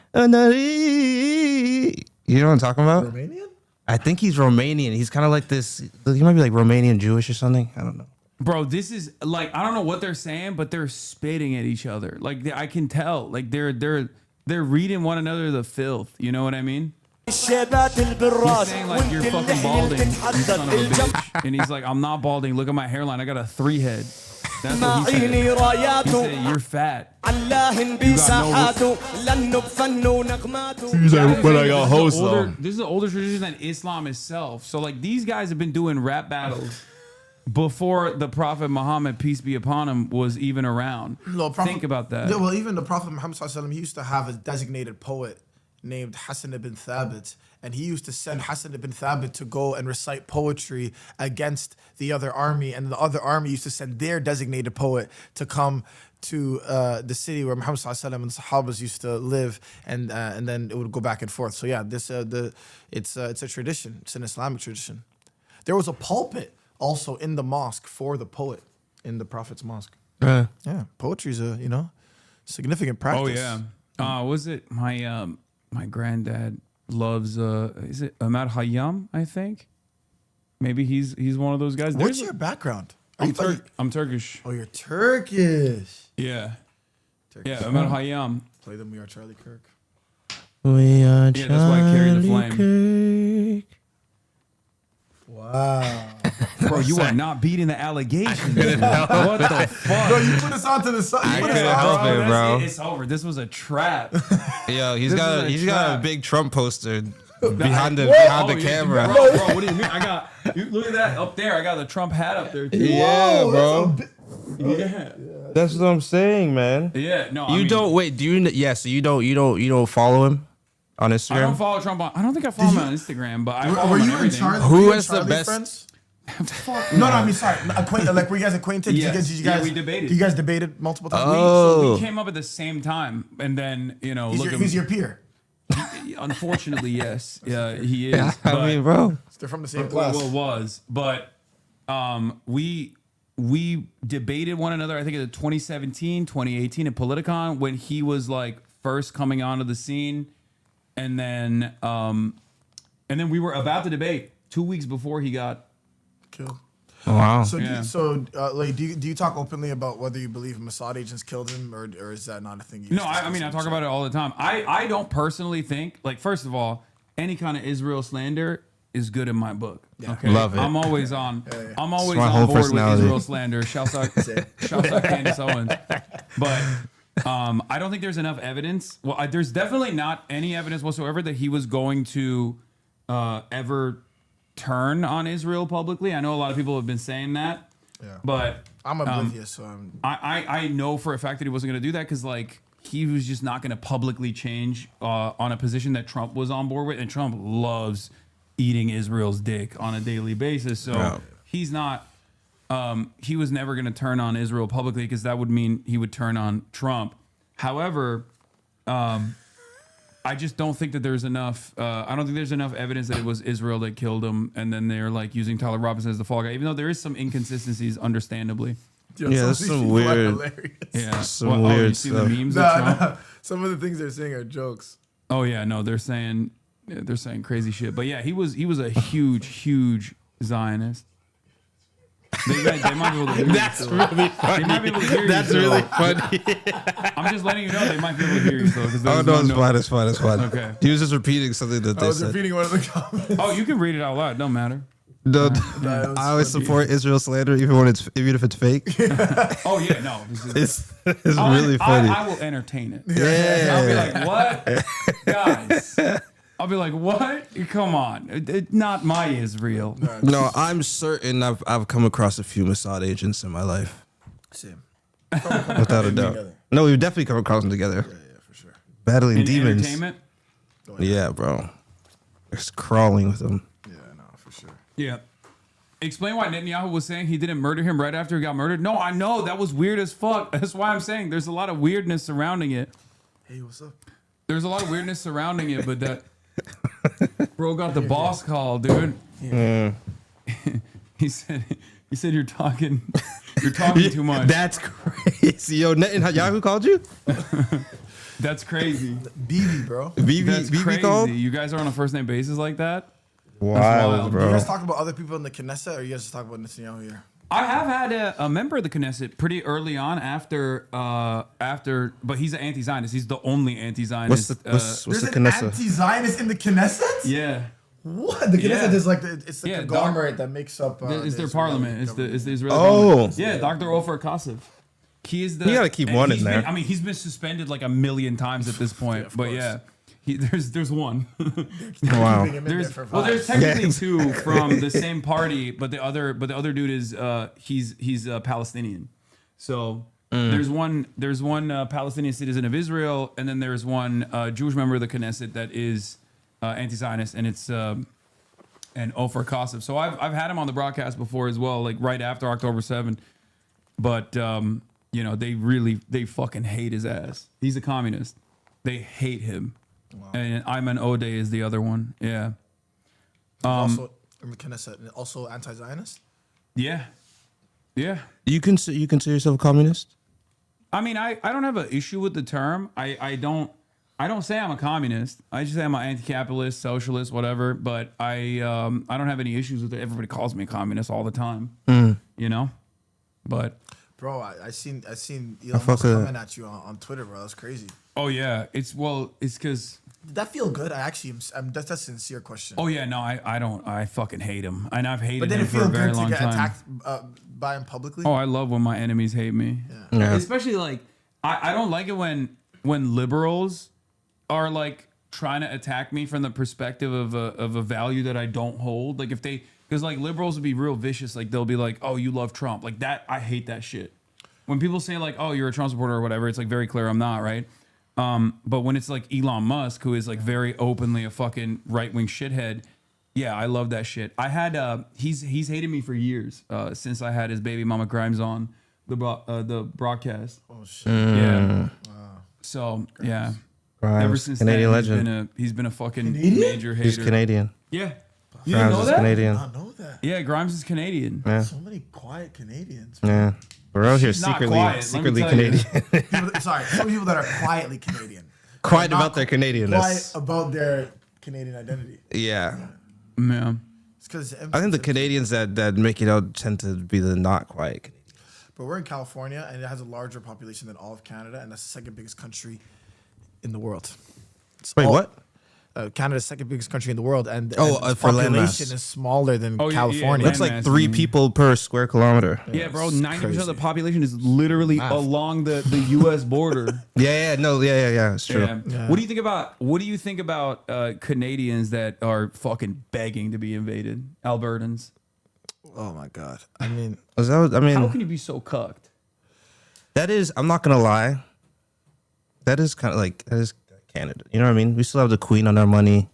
You know what I'm talking about? Romanian? I think he's Romanian. He's kind of like this. He might be like Romanian Jewish or something. I don't know. Bro, this is like, I don't know what they're saying, but they're spitting at each other. Like I can tell. Like they're reading one another the filth. You know what I mean? He's saying like, you're fucking balding, you son of a bitch. And he's like, I'm not balding. Look at my hairline. I got a 3 head. That's what he said. He said, you're fat. You got no. He's like, but I got hoes though. This is an older tradition than Islam itself. So like these guys have been doing rap battles before the Prophet Muhammad, peace be upon him, was even around. No, Think about that. Yeah, well, even the Prophet Muhammad ﷺ, he used to have a designated poet named Hasan ibn Thabit, and he used to send Hasan ibn Thabit to go and recite poetry against the other army, and the other army used to send their designated poet to come to the city where Muhammad ﷺ and the Sahabas used to live, and then it would go back and forth. So yeah, this it's a tradition. It's an Islamic tradition. There was a pulpit also in the mosque for the poet in the Prophet's mosque. Yeah, poetry is a significant practice. Oh yeah. Was it my granddad loves is it Ahmad Khayyam, I think? Maybe he's one of those guys. What's your background? I'm Turkish. Oh, you're Turkish. Yeah. Turkish. Yeah, Ahmad Khayyam. Play them. We Are Charlie Kirk. We are Yeah, that's why I carry the flame. Kirk. Wow. Bro, you are not beating the allegations. What the fuck? Bro, you put us onto the side. I couldn't help it, bro. It's over. This was a trap. Yo, he's This got is a a trap. big Trump poster behind the Yeah, camera. Bro, what do you mean? Look at that up there. I got the Trump hat up there too. Yeah, bro. Yeah. That's what I'm saying, man. Yeah. No. You don't wait. Do you? Yeah. So you don't follow him on Instagram? I don't follow Trump I don't think I follow him on Instagram, but I follow Were him you on in everything. Charlie? Who were you has and the Charlie best- friends? Fuck No, I mean, sorry. Like, were you guys acquainted? Yes. Did you guys? Yeah, we debated. You guys debated multiple times. Oh. We came up at the same time, and then He's your peer. Unfortunately, yes. Yeah, he is. Yeah, I but- mean, bro. They're from the same class. Well, was, but we debated one another. I think in 2017, 2018 at Politicon when he was like first coming onto the scene, and then we were about to debate 2 weeks before he got Killed. Oh, wow. So, Yeah. do you talk openly about whether you believe Mossad agents killed him, or is that not a thing? No, I mean I talk about it all the time. I don't personally think, like, first of all, any kind of Israel slander is good in my book. Yeah. Okay, Love it. I'm always on. I'm always my on whole board with personality. Israel slander. Shouts out Candace Owens. But I don't think there's enough evidence. Well, there's definitely not any evidence whatsoever that he was going to ever turn on Israel publicly. I know a lot of people have been saying that. Yeah. But I'm oblivious, so I know for a fact that he wasn't going to do that because, like, he was just not going to publicly change on a position that Trump was on board with. And Trump loves eating Israel's dick on a daily basis. So he's not, he was never going to turn on Israel publicly because that would mean he would turn on Trump. However, I just don't think that there's enough, I don't think there's enough evidence that it was Israel that killed him. And then they're like using Tyler Robinson as the fall guy, even though there is some inconsistencies, understandably. Yeah, that's some weird. Yeah. Some weird you see stuff. the memes of Trump? no. Some of the things they're saying are jokes. Oh yeah, no, they're saying crazy shit. But yeah, he was a huge Zionist. They might be able to hear That's you. really funny. They might be able to hear That's you. really funny. I'm just letting you know they might be able to hear you still. Oh no, it's fine. It's fine. It's fine. Okay. He was just repeating something that I they was said. repeating one of the comments. Oh, you can read it out loud. Don't matter. No, That was I always funny. support Israel slander, even if it's fake. Oh yeah, no. It's really funny. I will entertain it. Yeah. I'll be like, what, guys? I'll be like, what? Come on, not my Israel. No, I'm certain I've come across a few Mossad agents in my life, Same. without a doubt. Together. No, we've definitely come across them together, Yeah, for sure. battling In demons. entertainment. Yeah, bro, it's crawling with them. Yeah, no, for sure. Yeah. Explain why Netanyahu was saying he didn't murder him right after he got murdered. No, I know that was weird as fuck. That's why I'm saying there's a lot of weirdness surrounding it. Hey, what's up? There's a lot of weirdness surrounding it, but that bro got the boss call, dude. He said you're talking too much. That's crazy. Yo, Netanyahu called you? That's crazy. BB, bro. That's BB crazy. called? You guys are on a first name basis like that? Wild, wild. Do you bro. guys talk about other people in the Knesset, or you guys just talk about Netanyahu here? I have had a member of the Knesset pretty early on after, but he's an anti-Zionist. He's the only anti-Zionist. What's There's the an Knesset? anti-Zionist in the Knesset? Yeah. What? The Knesset Yeah. is like it's the Yeah, conglomerate that makes up. It's their Israeli parliament. It's government. the Israeli Oh. parliament. Yeah, Dr. Ofer Kasif. He is the. You gotta keep and one he's in there. I mean, he's been suspended like a million times at this point. of but course. yeah, there's one. Wow. Keeping him in there for There's vibes. technically two from the same party, but the other dude is he's Palestinian. So there's one Palestinian citizen of Israel, and then there's one Jewish member of the Knesset that is anti-Zionist, and it's and Ofer Kasif. So I've had him on the broadcast before as well, like right after October 7th. But you know, they fucking hate his ass. He's a communist. They hate him. Wow. And Ayman Odeh is the other one. Yeah. Also in the Knesset, and also anti-Zionist. Yeah. Yeah. You consider yourself a communist? I mean, I don't have an issue with the term. I don't say I'm a communist. I just say I'm an anti-capitalist, socialist, whatever. But I don't have any issues with it. Everybody calls me a communist all the time. You know? But Bro, I seen Elon Musk comment at you on Twitter, bro. That's crazy. oh yeah, it's because. Did that feel good? I actually that's a sincere question. Oh yeah, no, I fucking hate him, and I've hated But did him it for feel a very good to long get time. attacked by him publicly? Oh, I love when my enemies hate me. Yeah. Especially like I don't like it when liberals are like trying to attack me from the perspective of a value that I don't hold. Like because like liberals would be real vicious. Like they'll be like, oh, you love Trump. Like that, I hate that shit. When people say like, oh, you're a Trump supporter or whatever, it's like very clear I'm not, right? But when it's like Elon Musk, who is like very openly a fucking right-wing shithead, yeah, I love that shit. I had he's hated me for years since I had his baby mama Grimes on the broadcast. Oh shit. Yeah. Wow. So yeah, Grimes, ever since Canadian then, legend. he's been a fucking Canadian? major hater. He's Canadian. Yeah. You Grimes didn't know is that? Canadian. I know that. Yeah, Grimes is Canadian. Yeah. So many quiet Canadians. Yeah. We're out here She's not secretly quiet, let me tell you. Canadian. Sorry, some people that are quietly Canadian. Quiet Not about their Canadianness. Quiet about their Canadian identity. Yeah. Yeah. because I think the Canadians that make it out tend to be the not quiet Canadians. But we're in California, and it has a larger population than all of Canada, and that's the second biggest country in the world. Wait, what? Canada's second biggest country in the world, and for population landmass. is smaller than Oh, yeah, California. yeah, That's like landmass, 3 mhm. people per square kilometer. Yeah, bro. it's 90% of the crazy. population is literally along the U.S. border. Yeah, it's true. Yeah. What do you think about Canadians that are fucking begging to be invaded? Albertans. Oh my god! I mean, How can you be so cucked? that is. I'm not gonna lie. That is kind of like Canada. You know what I mean? We still have the Queen on our money.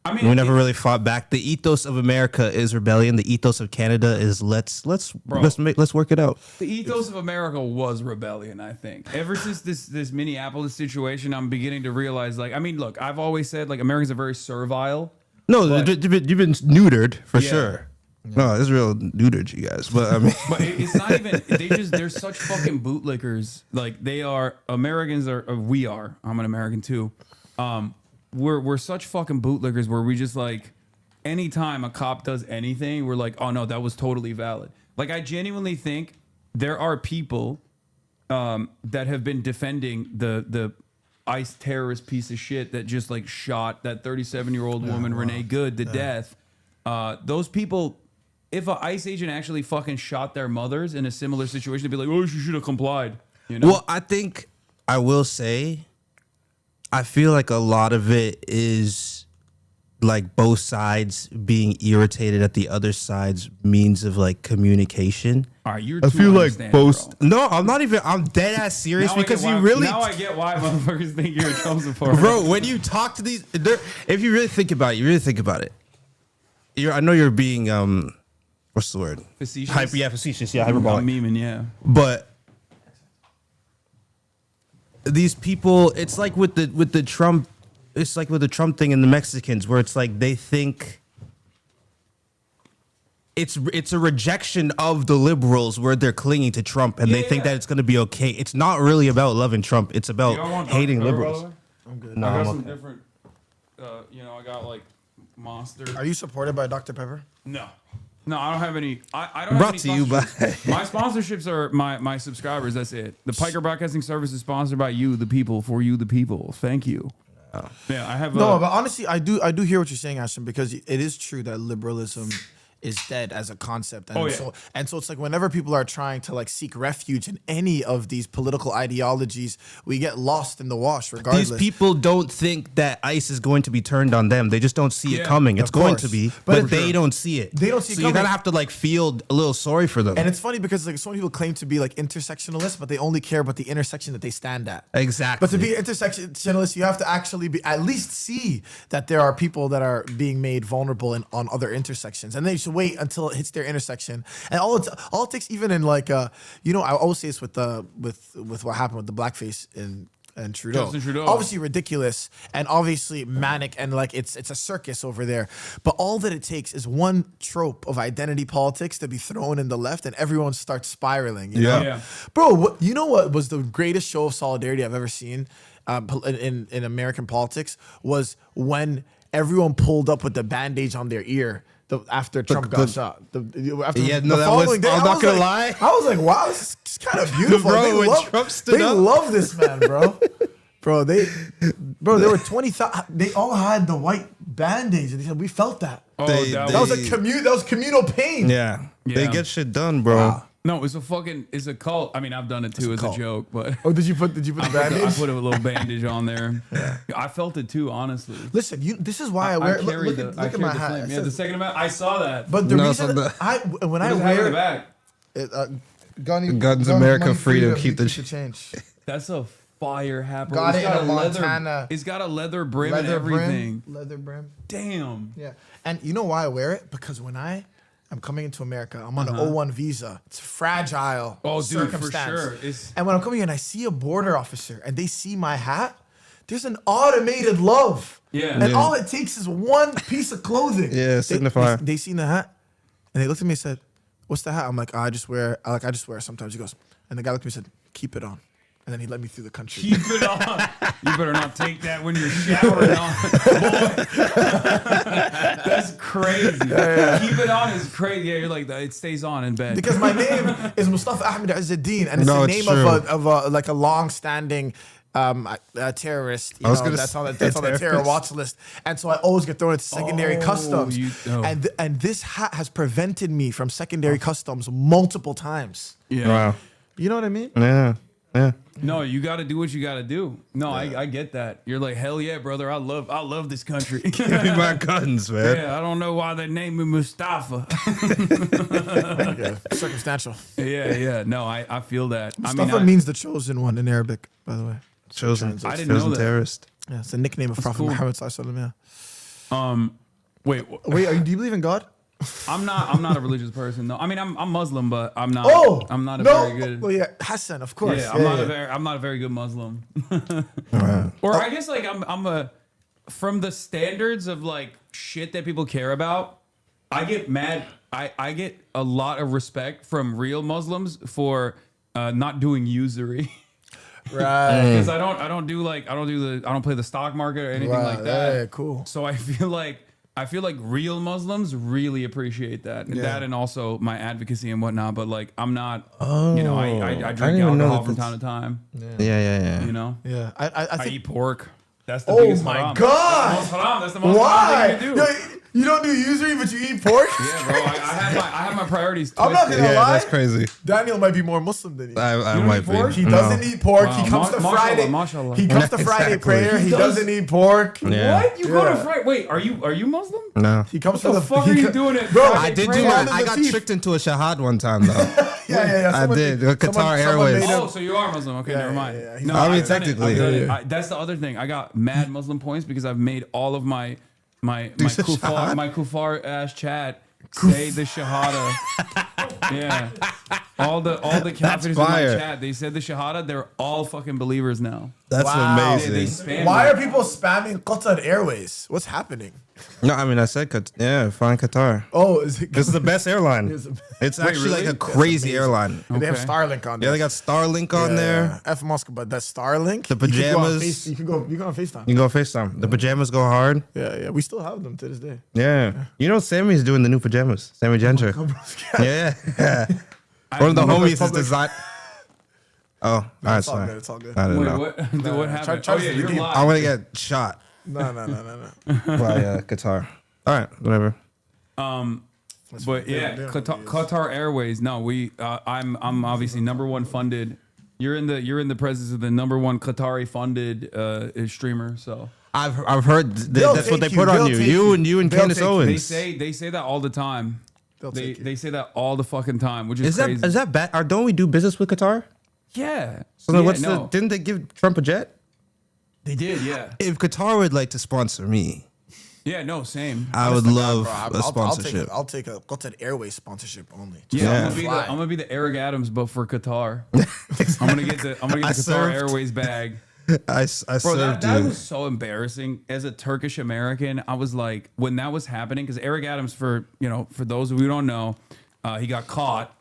I mean, We never really fought back. The ethos of America is rebellion. The ethos of Canada is let's work it out. The ethos of America was rebellion, I think. Ever since this Minneapolis situation, I'm beginning to realize, like, I mean, look, I've always said, like, Americans are very servile. No, But- you've been neutered for Yeah. sure. No, it's real neutered, you guys. But I mean, But it's not even, they're such fucking bootlickers. Like, they are, Americans are, we are, I'm an American too. We're such fucking bootlickers where we just like, anytime a cop does anything, we're like, oh no, that was totally valid. Like, I genuinely think there are people that have been defending the ICE terrorist piece of shit that just like shot that 37-year-old woman, Renee Good, to death. Those people, if an ICE agent actually fucking shot their mothers in a similar situation, they'd be like, oh, you should have complied. You know? well, I think I will say, I feel like a lot of it is like both sides being irritated at the other side's means of like communication. All right, you're I too feel like understanding, both. bro. No, I'm not even. I'm dead ass serious Now I because get you why- really. Now I get why motherfuckers think you're a Trump supporter. Bro, when you talk to these, if you really think about it, I know you're being what's the word? Facetious? Facetious. Yeah, hyperbolic. I'm memeing, yeah. But these people, it's like with the Trump, it's like with the Trump thing and the Mexicans, where it's like they think it's a rejection of the liberals where they're clinging to Trump and they think that it's going to be okay. It's not really about loving Trump. It's about hating liberals. I'm good. No, I got I'm some okay. different, I got like Monster. Are you supported by Dr. Pepper? No, I don't have any. I don't Brought have to any you by- sponsorships. My sponsorships are my subscribers. That's it. The Piker Broadcasting Service is sponsored by you, the people, for you, the people. Thank you. Yeah, I have. No, but honestly, I do hear what you're saying, Ashton, because it is true that liberalism is dead as a concept. And so it's like whenever people are trying to like seek refuge in any of these political ideologies, we get lost in the wash regardless. These people don't think that ICE is going to be turned on them. They just don't see it Yeah, coming. It's of going course. to be, But but they don't see it. They don't see it So you're coming. gonna have to like feel a little sorry for them. And it's funny because like so many people claim to be like intersectionalists, but they only care about the intersection that they stand at. Exactly. But to be intersectionalist, you have to actually be at least see that there are people that are being made vulnerable on other intersections, and then you should wait until it hits their intersection. And all it takes, even in like I always say this with what happened with the blackface and Trudeau. Justin Trudeau. Obviously ridiculous and obviously manic and like it's a circus over there. But all that it takes is one trope of identity politics to be thrown in the left and everyone starts spiraling. You know? Yeah. Bro, you know what was the greatest show of solidarity I've ever seen in American politics was when everyone pulled up with the bandage on their ear after Trump got shot. I'm not gonna lie. I was like, wow, this is kind of beautiful. Bro, when Trump stood they up. love this man, bro. There were 20,000. They all had the white bandage, and they said we felt that. Oh, That was communal pain. Yeah. They Yeah. get shit done, bro. Wow. No, it's a cult. I mean, I've done it too as a joke, but Oh, did you put the I bandage? put a little bandage on there. I felt it too, honestly. Listen, this is why I wear. Look at my hat. It Yeah, says- the second amount. I saw that. But the No, reason so the- when I What does it have in the wear back? Guns, America, money, freedom, keep the change. That's a fire hat, bro. Got It's it got in a leather. Montana. It's got a leather brim and everything. Leather brim. Damn. Yeah, and you know why I wear it? Because when I'm coming into America, I'm on an O1 visa. It's fragile. Oh, dude, for circumstance. sure. It's And when I'm coming in, I see a border officer, and they see my hat. There's an automated love. Yeah. And all it takes is one piece of clothing. Yeah, signifier. They seen the hat, and they looked at me and said, "What's the hat?" I'm like, I just wear it sometimes. He goes, and the guy looked at me and said, "Keep it on." and then he let me through the country. Keep it on. You better not take that when you're showering on. Boy. That's crazy. Keep it on is crazy. Yeah, you're like, it stays on in bed. Because my name is Mustafa Ahmed Izzuddin, and it's the name of a long-standing terrorist. You know, that's on the terror watch list. And so I always get thrown into secondary customs. And this hat has prevented me from secondary customs multiple times. Yeah. Wow. You know what I mean? Yeah. Yeah. No, you got to do what you got to do. No, I get that. You're like, hell yeah, brother. I love this country. Give me my guns, man. Yeah, I don't know why they named me Mustafa. Circumstantial. Yeah. No, I feel that. Mustafa means the chosen one in Arabic, by the way. Chosen. I didn't know that. Terrorist. Yeah, it's a nickname of Prophet Muhammad sallallahu alaihi wasallam. Wait, do you believe in God? I'm not a religious person. No, I mean I'm Muslim, but I'm not. I'm not a very good. Well, yeah, Hassan, of course. Yeah, I'm not a very good Muslim. Or I guess like I'm from the standards of like shit that people care about. I get mad. I get a lot of respect from real Muslims for not doing usury. Right. Because I don't play the stock market or anything like that. Yeah, cool. So I feel like real Muslims really appreciate that. And also my advocacy and whatnot. But like I'm not I drink alcohol from time to time. Yeah. You know? Yeah. I think I eat pork. That's the biggest haram. God. That's the most haram. That's the most Why? haram thing to do. You don't do usury, but you eat pork? Yeah, bro. I have my priorities twisted. I'm not gonna lie. That's crazy. Daniel might be more Muslim than you. I might be. He doesn't eat pork. Wow. He comes to Friday. Mashallah. He comes to Friday prayer. He doesn't eat pork. Yeah. What? You go to Friday? Wait, are you Muslim? No. He comes What the fuck are you doing at Bro, Friday I did prayer? do that. I got tricked into a shahad one time though. Yeah. I did. Qatar Airways. Oh, so you are Muslim? Okay, never mind. yeah. No, I mean, I've done it. technically. I've done it. That's the other thing. I got mad Muslim points because I've made all of my kufar ass chat say the shahada. Yeah, all the kafirs in my chat, they said the shahada. They're all fucking believers now. That's amazing. They spam Why it. are people spamming Qatar Airways? What's happening? No, I mean I said fine Qatar. Oh, is it? This is the best airline. It's actually really? like a crazy airline. They have Starlink on there. Yeah, they got Starlink on there. F Moscow, but that's Starlink. The pajamas. You can go on FaceTime. You can go FaceTime. The pajamas go hard. Yeah. We still have them to this day. Yeah. You know Sammy's doing the new pajamas. Sammy Gentry. Yeah. One of the homies is designed. Oh, all right, It's all sorry. good. It's all good. I don't Wait, know. what happened? try Oh to yeah, you're redeem. live. I want to get shot No. by Qatar. All right, whatever. But yeah, Qatar Airways. No, I'm obviously #1 funded. You're in the presence of the #1 Qatari funded streamer. So I've heard that's what they put on you. You and Candace Owens. they say that all the time. They say that all the fucking time, which is Is crazy. that bad? Or don't we do business with Qatar? Yeah. So then Yeah, didn't they give Trump a jet? They did, yeah. If Qatar would like to sponsor me, Yeah, no, same. I would love Bro, a sponsorship. I'll take a Qatar Airways sponsorship only. Yeah, Yeah. I'm gonna be the Eric Adams, but for Qatar. I'm gonna get the Qatar served. Airways bag. I Bro, served that you. was so embarrassing. As a Turkish American, I was like, when that was happening, because Eric Adams, for those of you who don't know, he got caught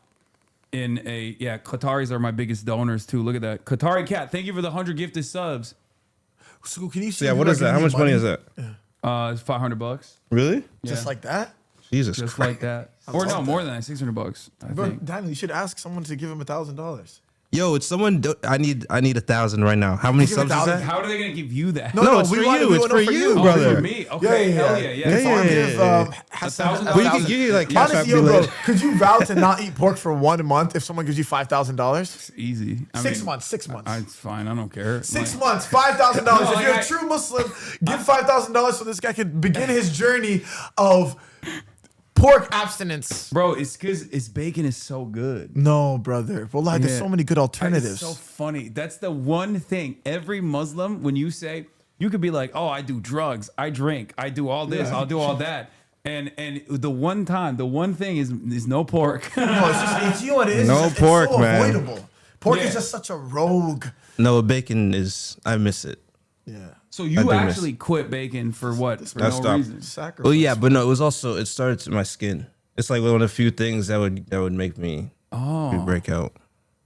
in Qataris are my biggest donors too. Look at that. Qatari Cat, thank you for the 100 gifted subs. So can you see? Yeah, what is that? How much money is that? It's $500. Really? Just like that? Jesus Just Christ. like that. Or no, more than that, $600. I Bro, think. Daniel, you should ask someone to give him $1,000. Yo, it's someone. I need 1,000 right now. How many Give subs is 1,000. that? How are they gonna give you that? No, it's for you. It's for you, brother. For me? Okay, hell yeah. If someone give $1,000. Well, you can like cash Honestly, out yo, me bro, later. could you vow to not eat pork for 1 month if someone gives you $5,000? Easy. I 6 mean, months. 6 months. It's fine. I don't care. 6 Like, months, $5,000. No, If you're like a true Muslim, give $5,000 so this guy can begin his journey of pork abstinence. Bro, it's because bacon is so good. No, brother. Well, like, there's so many good alternatives. It's so funny. That's the one thing. Every Muslim, when you say, you could be like, oh, I do drugs, I drink, I do all this, I'll do all that. And the one thing is no pork. No, it's you know what it is? No it's pork, so man. avoidable. Pork is just such a rogue. No, bacon is. I miss it. Yeah. So you actually quit bacon for what? For no reason. Sacrifice. Well, yeah, but no, it was also it started to my skin. It's like one of the few things that would make me break out.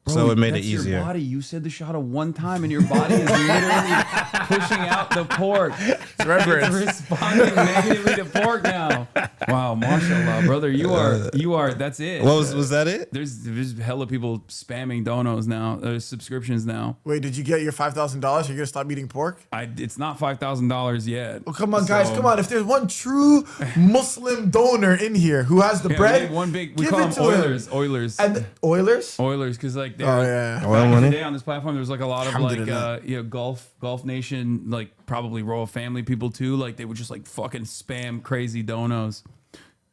Bro, So it made it that's easier. Your body. You said the shahada one time, and your body is literally pushing out the pork. It's responding negatively to pork now. Wow, mashallah, brother. You are. That's it. What was that? It? There's hella people spamming donos now. There's subscriptions now. Wait, did you get your $5,000? You're gonna stop eating pork? It's not $5,000 yet. Oh, come on, guys, come on. If there's one true Muslim donor in here who has the bread, we give call it them to Oilers. him. Oilers. And Oilers, because like oh yeah, Oil money. today on this platform, there's like a lot of like Alhamdulillah. Gulf Nation, like probably Royal Family people too. Like they would just like fucking spam crazy donos,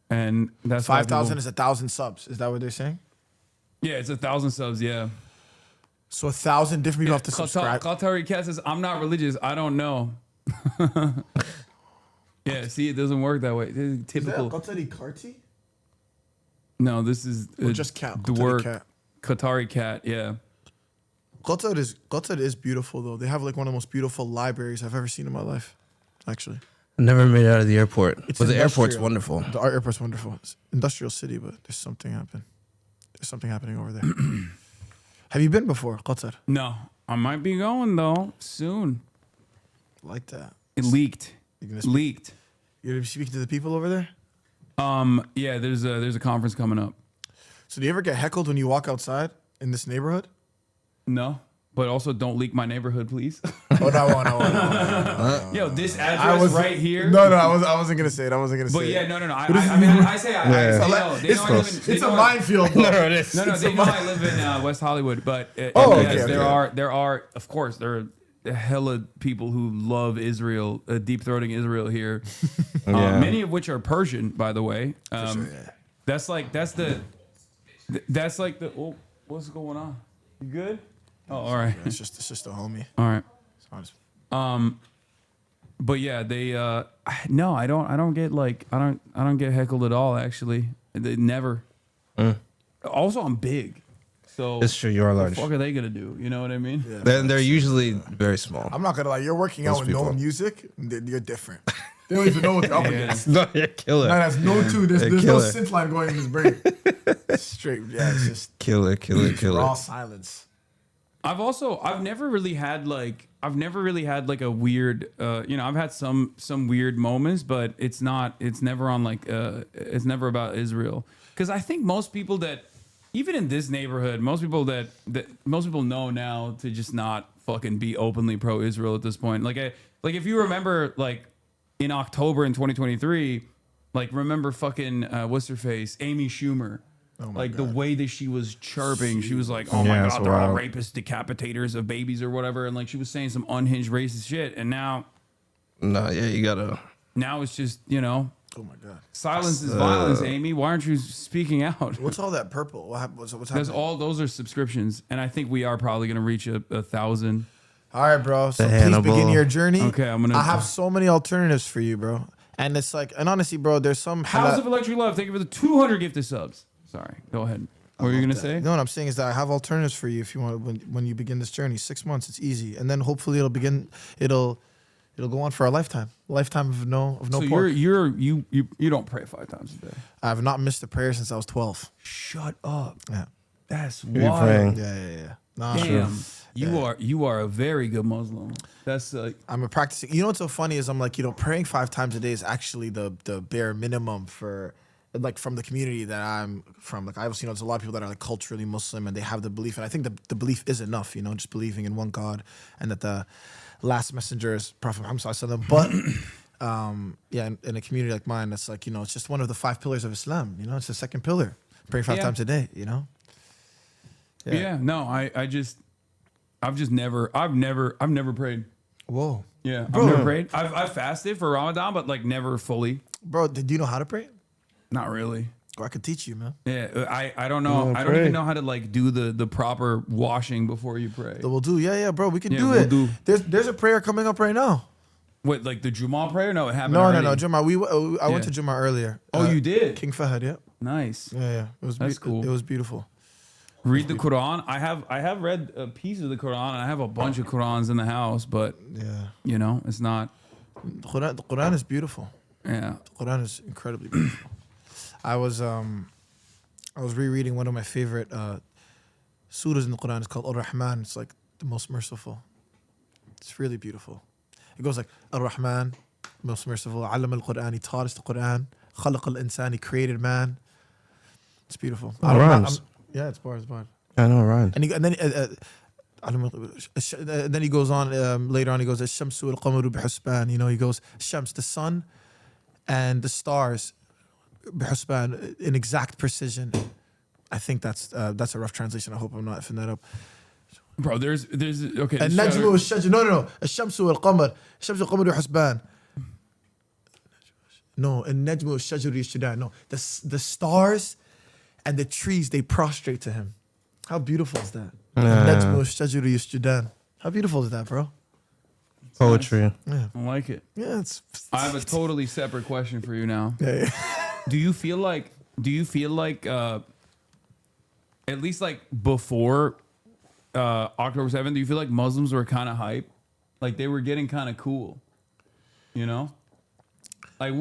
and that's 5,000 is 1,000 subs. Is that what they're saying? Yeah, it's 1,000 subs. Yeah. So 1,000 different people have to subscribe. Qatari Cat says, "I'm not religious. I don't know." Yeah, see, it doesn't work that way. This is typical. Is that Qatari Karti? No, this is Or just cat? The Qatari word cat. Qatari Cat. Yeah. Qatar is beautiful though. They have like one of the most beautiful libraries I've ever seen in my life. Actually, I never made it out of the airport. It's But the airport's industrial. wonderful. The airport's wonderful. It's industrial city, but there's something happening. There's something happening over there. Have you been before, Qatar? No, I might be going though soon. Like that. It leaked. You're gonna speak, Leaked. You're gonna be speaking to the people over there. Yeah, there's a conference coming up. So do you ever get heckled when you walk outside in this neighborhood? No, but also don't leak my neighborhood, please. Oh no. Yo, this address right here. No, I wasn't gonna say it. I wasn't gonna say But it. yeah, no. I mean, I say they know. They know I live in, It's a minefield. Though. No, it is. No, they know I live in West Hollywood. But okay. there are, of course, there are hella people who love Israel, deep throating Israel here. Many of which are Persian, by the way. That's like the. Oh, what's going on? You good? Oh, all right. It's just a homie. All right. But yeah, they no, I don't get heckled at all. Actually, they never. Also, I'm big, so It's true, you are What large. the fuck are they gonna do? You know what I mean? Yeah. They're usually very small. I'm not gonna lie. You're working out Those with no people. music. You're different. They don't even know what they're up against. No, you're killer. No, that's no two. There's no killer. synth line going in his brain. Straight, yeah, it's just Killer. raw silence. I've never really had like a weird I've had some weird moments, but it's never on like it's never about Israel, because I think most people that even in this neighborhood, most people know now to just not fucking be openly pro-Israel at this point. Like if you remember, like in October in 2023, like remember fucking what's her face, Amy Schumer. Like the way that she was chirping, she was like, "Oh my god, they're all rapists, decapitators of babies or whatever," and like she was saying some unhinged racist shit. And now you gotta. now it's just Oh my god. silence is violence. Amy, why aren't you speaking out? What's all that purple? What's happening? Those are subscriptions, and I think we are probably gonna reach a 1,000. All right, bro. So please Hannibal. begin your journey. Okay, I have so many alternatives for you, bro. And it's like, and honestly, bro, there's some. House of Electric Love, thank you for the 200 gifted subs. Sorry, go ahead. What were you gonna say? No, what I'm saying is that I have alternatives for you if you want when you begin this journey. 6 months, it's easy, and then hopefully it'll go on for a lifetime of no So pork. you don't pray 5 times a day. I have not missed a prayer since I was 12. Shut up. Yeah. That's You're wild. praying. Yeah. Nah, Damn. You are a very good Muslim. That's I'm a practicing. You know what's so funny is I'm like, praying 5 times a day is actually the bare minimum for like from the community that I'm from. Like I obviously know there's a lot of people that are like culturally Muslim and they have the belief, and I think the belief is enough, just believing in one God and that the last messenger is Prophet Muhammad Sallallahu Alaihi Wasallam. But in a community like mine, it's like, it's just one of the 5 pillars of Islam. It's the second pillar. Praying 5 times a day, Yeah, no, I've never prayed. Whoa. Yeah, I've never prayed. I've fasted for Ramadan, but like never fully. Bro, do you know how to pray? Not really. Or I could teach you, man. Yeah, I don't know. I don't even know how to like do the proper washing before you pray. We'll do. Yeah, bro. We can do we'll it. do. There's a prayer coming up right now. What, like the Jummah prayer? No, it happened No, already. Jummah. I went to Jummah earlier. Oh, you did? King Fahad, yeah. Nice. Yeah. That's cool. It was beautiful. Read the Quran. I have read a piece of the Quran, and I have a bunch of Qurans in the house, but it's not. The Quran is beautiful. Yeah. The Quran is incredibly beautiful. I was rereading one of my favorite surahs in the Quran is called Ar-Rahman. It's like the most merciful. It's really beautiful. It goes like Ar-Rahman, most merciful. Alam al-Quran, he taught us the Quran. Khalaq al-Insan, he created man. It's beautiful. Yeah, it's bars. I know, right. And then he goes on later on. He goes, "Ash-shamsu al-qamaru bihusban." You know, he goes, "Shams, the sun, and the stars, bihusban, in exact precision." I think that's a rough translation. I hope I'm not effing that up. Bro, there's okay. And najmu al-shajar. No. Ash-shamsu al-qamar. Ash-shamsu al-qamaru bihusban. No, and najmu al-shajar yashjudan. No, the stars and the trees, they prostrate to him. How beautiful is that? How beautiful is that, bro? Poetry. Yeah. I like it. Yeah, I have a totally separate question for you now. Yeah. Do you feel like at least like before October 7th, do you feel like Muslims were kind of hype? Like they were getting kind of cool, you know? Like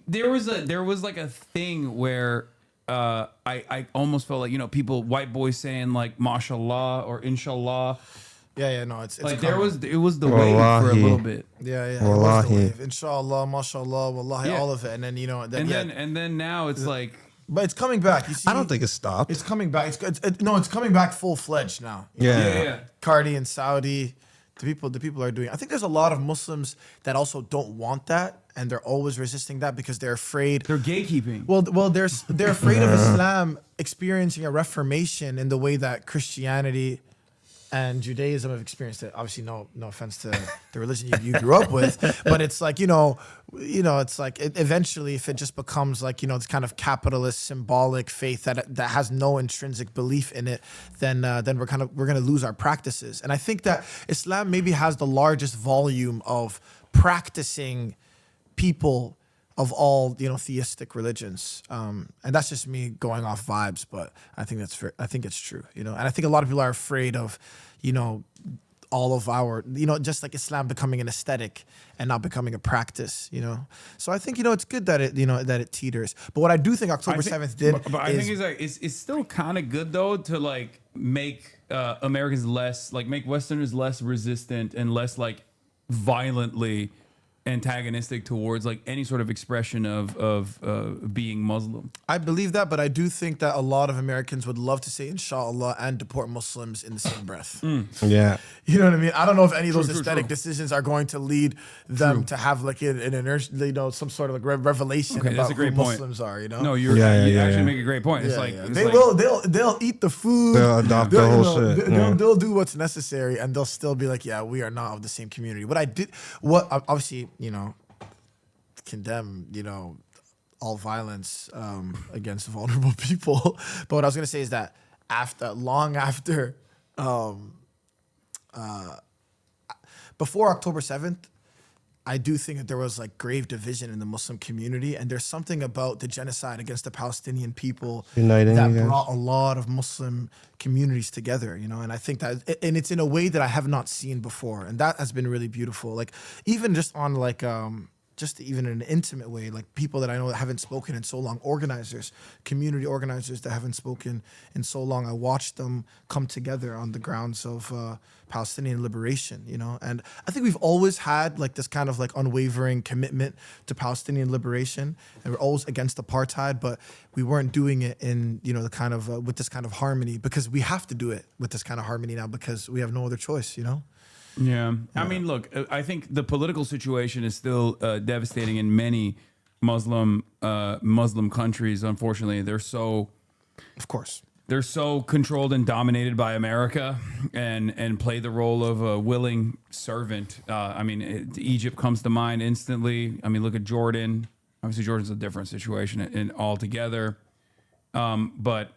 there was like a thing where I almost felt like, you know, white boys saying like mashallah or inshallah. Yeah, no, it's like it was the wave for a little bit. Yeah, it was the wave. Inshallah, mashallah, wallahi, all of it, and then you know, and then now it's like, but it's coming back. You see, I don't think it stopped. It's coming back. It's coming back full fledged now. Yeah. Cardi and Saudi, the people are doing. I think there's a lot of Muslims that also don't want that, and they're always resisting that because they're afraid. They're gatekeeping. Well, they're afraid of Islam experiencing a reformation in the way that Christianity and Judaism have experienced it. Obviously, no offense to the religion you grew up with, but it's like, it's like eventually if it just becomes like, this kind of capitalist symbolic faith that has no intrinsic belief in it, then we're going to lose our practices. And I think that Islam maybe has the largest volume of practicing people of all theistic religions, and that's just me going off vibes, but I think it's true, and I think a lot of people are afraid of, all of our, just like Islam becoming an aesthetic and not becoming a practice, So I think it's good that it teeters. But what I do think October 7th did, but I think it's still kind of good though to like make Americans less, like make Westerners less resistant and less like violently antagonistic towards like any sort of expression of being Muslim. I believe that, but I do think that a lot of Americans would love to say inshallah and deport Muslims in the same breath. Yeah. You know what I mean? I don't know if any of those aesthetic decisions are going to lead them to have like an inertia, some sort of like revelation about who Muslims are, No, you actually make a great point. It's they'll eat the food. They'll adopt the whole shit. They'll do what's necessary, and they'll still be like, yeah, we are not of the same community. Obviously, condemn, all violence against vulnerable people. But what I was going to say is that long after, before October 7th, I do think that there was like grave division in the Muslim community, and there's something about the genocide against the Palestinian people that brought a lot of Muslim communities together, and I think that, and it's in a way that I have not seen before, and that has been really beautiful. Like even just on like just even in an intimate way, like people that I know that haven't spoken in so long, community organizers that haven't spoken in so long, I watched them come together on the grounds of Palestinian liberation, and I think we've always had like this kind of like unwavering commitment to Palestinian liberation, and we're always against apartheid, but we weren't doing it in, the kind of, with this kind of harmony, because we have to do it with this kind of harmony now because we have no other choice, Yeah. I mean, look, I think the political situation is still devastating in many Muslim countries. Unfortunately, they're so controlled and dominated by America and play the role of a willing servant. Egypt comes to mind instantly. I mean, look at Jordan. Obviously, Jordan's a different situation in altogether. But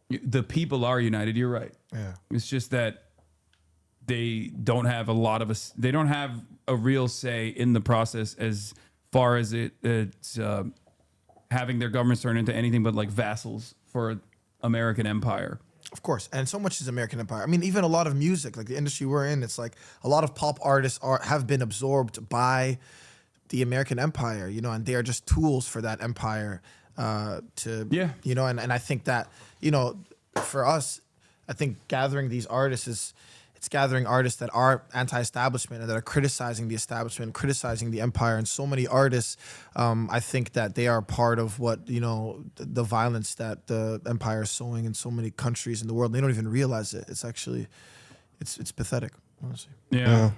the people are united. You're right. Yeah. It's just that they don't have they don't have a real say in the process as far as it's having their governments turn into anything but like vassals for American empire. Of course, and so much is American empire. I mean, even a lot of music, like the industry we're in, it's like a lot of pop artists have been absorbed by the American empire, and they are just tools for that empire and I think that, for us, I think gathering these artists it's gathering artists that are anti-establishment and that are criticizing the establishment, criticizing the empire. And so many artists, I think that they are part of what, the violence that the empire is sowing in so many countries in the world. They don't even realize it. It's actually, it's pathetic, honestly. Yeah.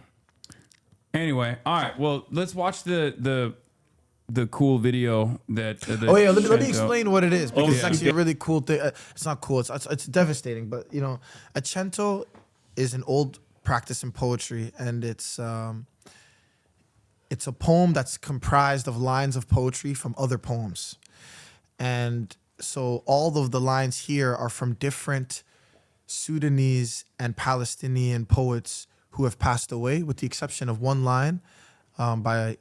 Anyway, all right. Well, let's watch the cool video that. Let me explain what it is, because it's actually a really cool thing. It's not cool. It's devastating. But acento is an old practice in poetry, and it's a poem that's comprised of lines of poetry from other poems, and so all of the lines here are from different Sudanese and Palestinian poets who have passed away, with the exception of one line by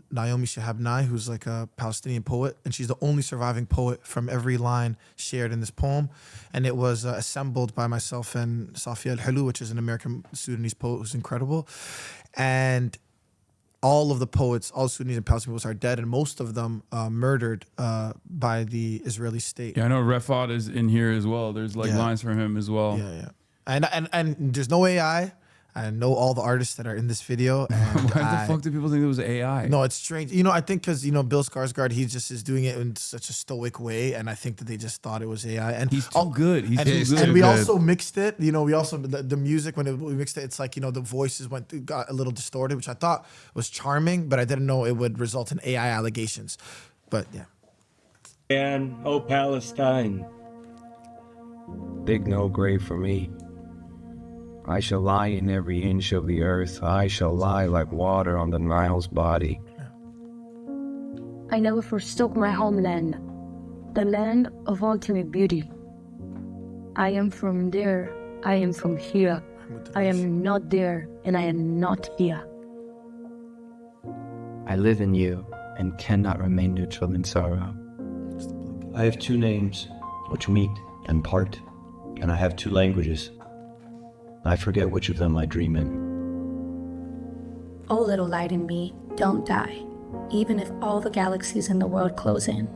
Naomi Shihab Nye, who's like a Palestinian poet, and she's the only surviving poet from every line shared in this poem. And it was assembled by myself and Safia Al-Halu, which is an American Sudanese poet who's incredible. And all of the poets, all Sudanese and Palestinian poets, are dead, and most of them murdered by the Israeli state. Yeah, I know Refat is in here as well. There's lines from him as well. Yeah. And there's no AI. I know all the artists that are in this video. And Why the fuck do people think it was AI? No, it's strange. I think because, Bill Skarsgård, he just is doing it in such a stoic way. And I think that they just thought it was AI. And he's too good. He's too good. And we also mixed it. We also, the music, when we mixed it, it's like, the voices got a little distorted, which I thought was charming, but I didn't know it would result in AI allegations. But yeah. And, oh, Palestine. Dig no grave for me. I shall lie in every inch of the earth. I shall lie like water on the Nile's body. I never forsook my homeland, the land of ultimate beauty. I am from there, I am from here. I am not there, and I am not here. I live in you and cannot remain neutral in sorrow. I have two names, which meet and part, and I have two languages. I forget which of them I dream in. Oh, little light in me, don't die, even if all the galaxies in the world close in.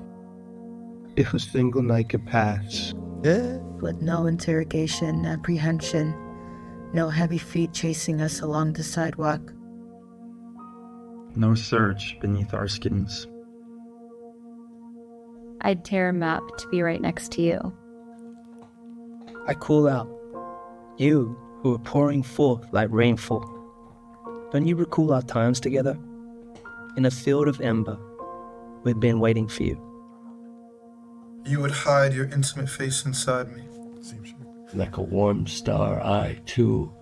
If a single night could pass. With no interrogation, apprehension, no heavy feet chasing us along the sidewalk. No search beneath our skins. I'd tear a map to be right next to you. I call out, you who are pouring forth like rainfall. Don't you recall our times together? In a field of ember, we've been waiting for you. You would hide your intimate face inside me. Like a warm star, I, too,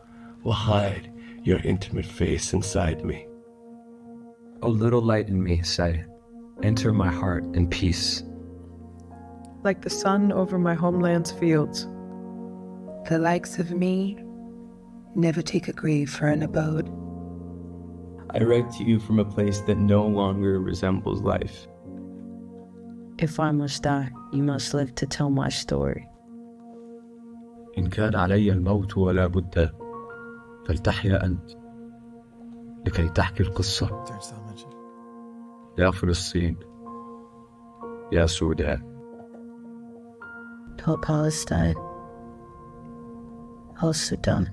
will hide your intimate face inside me. O little light in me, say, enter my heart in peace. Like the sun over my homeland's fields. The likes of me never take a grave for an abode. I write to you from a place that no longer resembles life. If I must die, you must live to tell my story. إن كان علي الموت ولا بد فلتحيا أنت لكي تحكي القصة. يا فلسطين يا سودان. Tell Palestine. Oh, Sudan.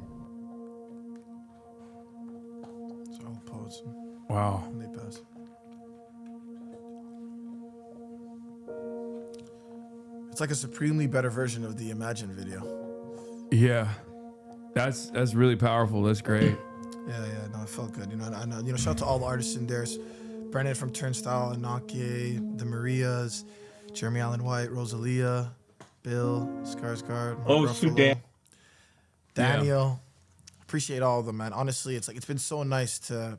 Wow. They pass. It's like a supremely better version of the Imagine video. Yeah. That's really powerful. That's great. Yeah, no, it felt good. Shout out to all the artists in there. Brennan from Turnstile, Anake, the Marias, Jeremy Allen White, Rosalia, Bill, Skarsgård, Sudan. Daniel. Appreciate all of them, man. Honestly, it's been so nice to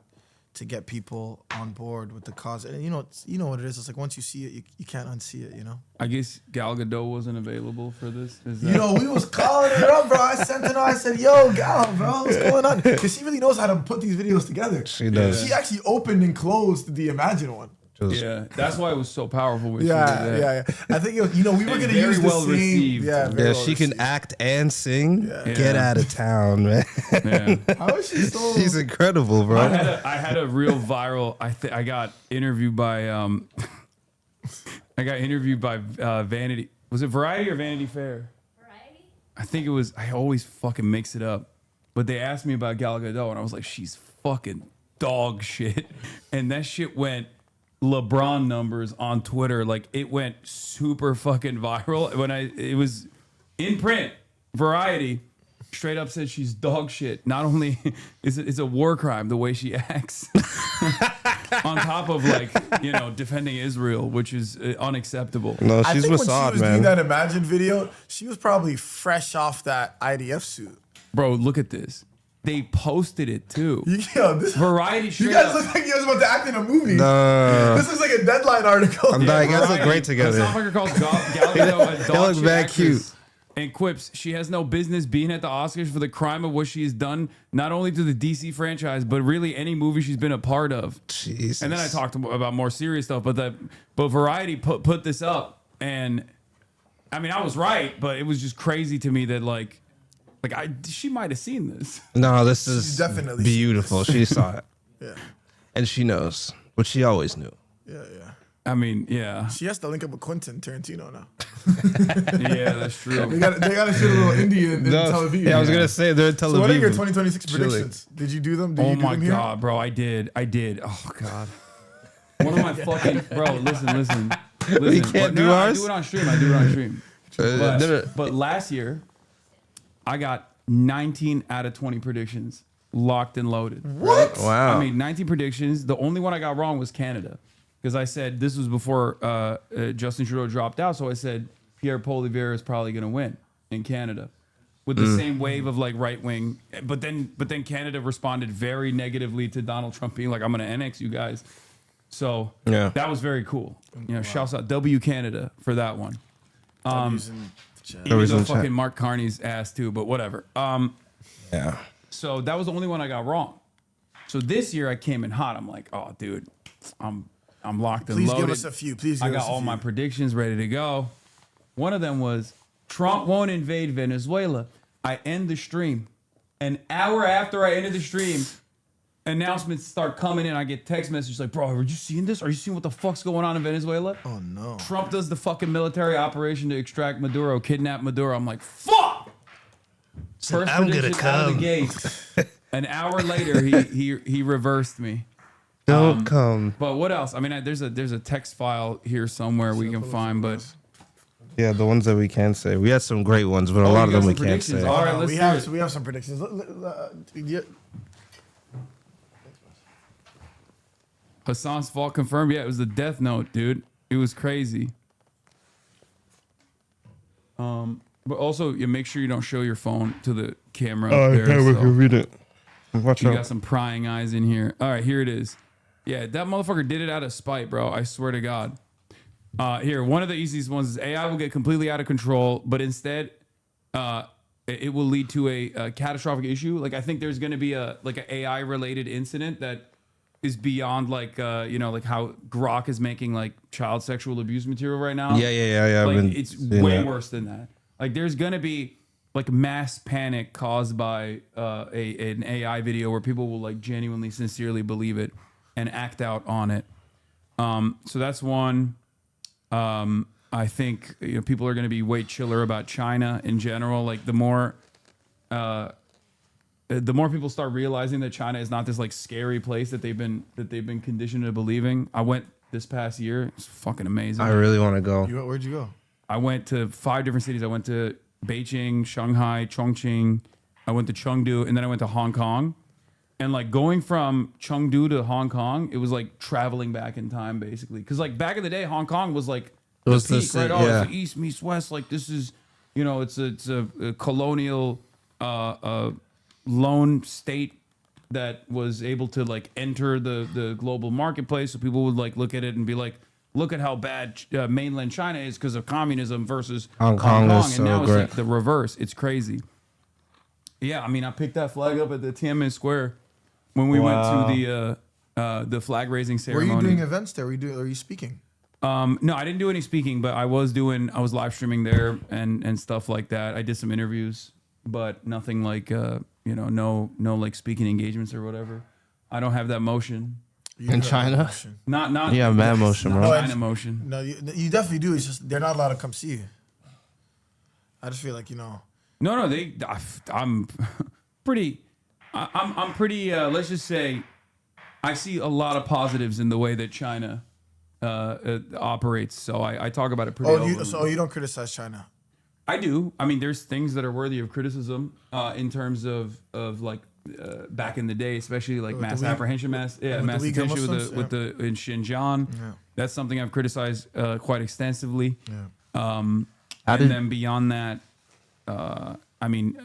get people on board with the cause. And you know what it is. It's like once you see it, you can't unsee it, I guess Gal Gadot wasn't available for this. We was calling her up, bro. I sent her, I said, yo, Gal, bro, what's going on? Because she really knows how to put these videos together. She does. She actually opened and closed the Imagine one. Yeah, that's why it was so powerful. When Yeah. I think we were gonna very use the well same. received. Yeah, she can act and sing. Get out of town, man. Yeah. How is she so? She's incredible, bro. I had a real viral. I got interviewed by Vanity. Was it Variety or Vanity Fair? I think it was, I always fucking mix it up, but they asked me about Gal Gadot and I was like, she's fucking dog shit. And that shit went LeBron numbers on Twitter. Like it went super fucking viral when it was in print. Variety straight up said she's dog shit. Not only is it's a war crime the way she acts, on top of like, you know, defending Israel, which is unacceptable. No, I she's think when she Mossad, was man. doing that Imagine video, she was probably fresh off that IDF suit. Bro, look at this. They posted it too. Yo, this, Variety you straight guys up. look like you guys about to act in a movie. No. This is like a Deadline article. I'm dying. You guys look great together. Hasan Piker calls Gal Gadot a They dog look shit bad actress cute. and quips she has no business being at the Oscars for the crime of what she has done, not only to the DC franchise, but really any movie she's been a part of. Jesus. And then I talked about more serious stuff, but Variety put this up, and I mean I was right, but it was just crazy to me that like she might have seen this. No, this is definitely beautiful. She saw it. Yeah. And she knows, what she always knew. Yeah, yeah. I mean, yeah. She has to link up with Quentin Tarantino now. Yeah, that's true. They got to shoot a little indie in Tel Aviv. Yeah, I was going to say, they're in Tel Aviv. So what are your 2026 Chilling. predictions? Did you do them? Did Oh you do my them here? God, bro. I did. Oh God. One of my fucking bro. Listen. You can't do I ours? do it on stream. No. But last year, I got 19 out of 20 predictions locked and loaded. What? Wow. I made 19 predictions. The only one I got wrong was Canada, because I said this was before Justin Trudeau dropped out. So I said Pierre Poilievre is probably going to win in Canada with the same wave of like right wing. But then Canada responded very negatively to Donald Trump being like, I'm going to annex you guys. So Yeah. that was very cool. You know, shouts out W Canada for that one. Even though fucking Mark Carney's ass too, but whatever. Yeah. So that was the only one I got wrong. So this year I came in hot. I'm like, oh, dude, I'm locked and Please loaded. give us a few. Please I give got us a all few. my predictions ready to go. One of them was Trump won't invade Venezuela. I end the stream. An hour after I ended the stream, announcements start coming in. I get text messages like, bro, are you seeing this? Are you seeing what the fuck's going on in Venezuela? Oh, no. Trump does the fucking military operation to extract Maduro, kidnap Maduro. I'm like, fuck! First I'm gonna prediction out of the come. gate. An hour later, he reversed me. Don't come. But what else? I mean, there's a text file here somewhere we can find, but Yeah, the ones that we can say. We had some great ones, but a lot of them we can't say. All right, let's do it. We have some predictions. Yeah. Hassan's fault confirmed. Yeah, it was the Death Note, dude. It was crazy. But also, you make sure you don't show your phone to the camera. Oh, up there, okay, we so can read it. Watch you out. got some prying eyes in here. All right, here it is. Yeah, that motherfucker did it out of spite, bro. I swear to God. Here, one of the easiest ones is AI will get completely out of control, but instead, it will lead to a catastrophic issue. Like, I think there's going to be an AI related incident that is beyond like like how Grok is making like child sexual abuse material right now. Yeah. Like, I've been it's seeing way that. worse than that. Like, there's going to be like mass panic caused by an AI video where people will like genuinely, sincerely believe it and act out on it. So that's one. I think people are going to be way chiller about China in general. Like the more people start realizing that China is not this like scary place that they've been conditioned to believing. I went this past year. It's fucking amazing. I really want to go. Where'd you go? I went to 5 different cities. I went to Beijing, Shanghai, Chongqing. I went to Chengdu, and then I went to Hong Kong. And like going from Chengdu to Hong Kong, it was like traveling back in time, basically. Because like back in the day, Hong Kong was like It was the the peak, ci- right? Oh, yeah. it's the East meets West. Like this is, it's a colonial lone state that was able to like enter the global marketplace. So people would like look at it and be like, look at how bad mainland China is because of communism versus Hong Kong is so and now great. it's like the reverse. It's crazy. Yeah, I mean, I picked that flag up at the Tiananmen Square when we went to the flag raising Were ceremony. you doing events there? Are you speaking? No, I didn't do any speaking, but I was live streaming there and stuff like that. I did some interviews, but nothing like no like speaking engagements or whatever. I don't have that motion. In China? Not Yeah, mad motion, bro. China motion. No, you definitely do. It's just they're not allowed to come see you. I just feel like No, I'm pretty. I'm pretty. Let's just say, I see a lot of positives in the way that China operates. So I talk about it pretty. So you don't criticize China? I do. I mean, there's things that are worthy of criticism in terms of like back in the day, especially like mass detention with in Xinjiang. Yeah. That's something I've criticized quite extensively. Yeah. And then beyond that, I mean,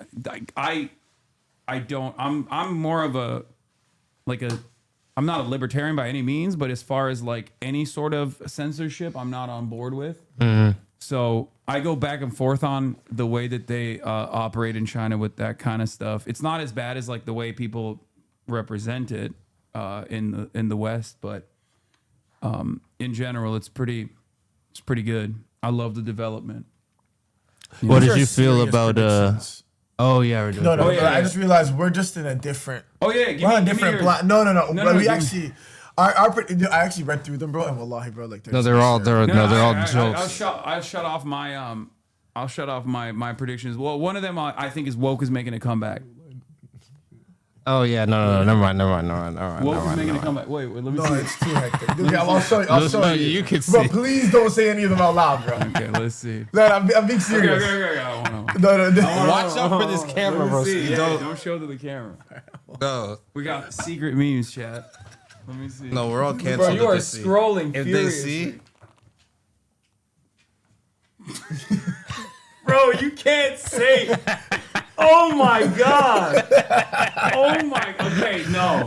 I don't. I'm more of a I'm not a libertarian by any means, but as far as like any sort of censorship, I'm not on board with. Mm-hmm. So I go back and forth on the way that they operate in China with that kind of stuff. It's not as bad as like the way people represent it in the West, but in general, it's pretty good. I love the development. What did you feel about? Oh yeah, we're doing. No. I just realized we're just in a different. Oh yeah, we're on a different. No. We actually. I actually read through them, bro, and wallahi, bro, like they're all jokes. I'll shut off my predictions. Well, one of them I think is woke is making a comeback. Oh yeah, no, never mind. Woke is making a comeback. Wait, let me see. No, it's too hectic. Okay, I'll show you. You can see. Bro, please don't say any of them out loud, bro. Okay, let's see. No, I'm being serious. Okay. No. Watch out for this camera, bro. Don't show to the camera. No. We got secret memes, chat. Let me see. No, we're all canceled. Bro, you are scrolling if furiously. They see. Bro, you can't say. Oh my god. Oh my. Okay, no.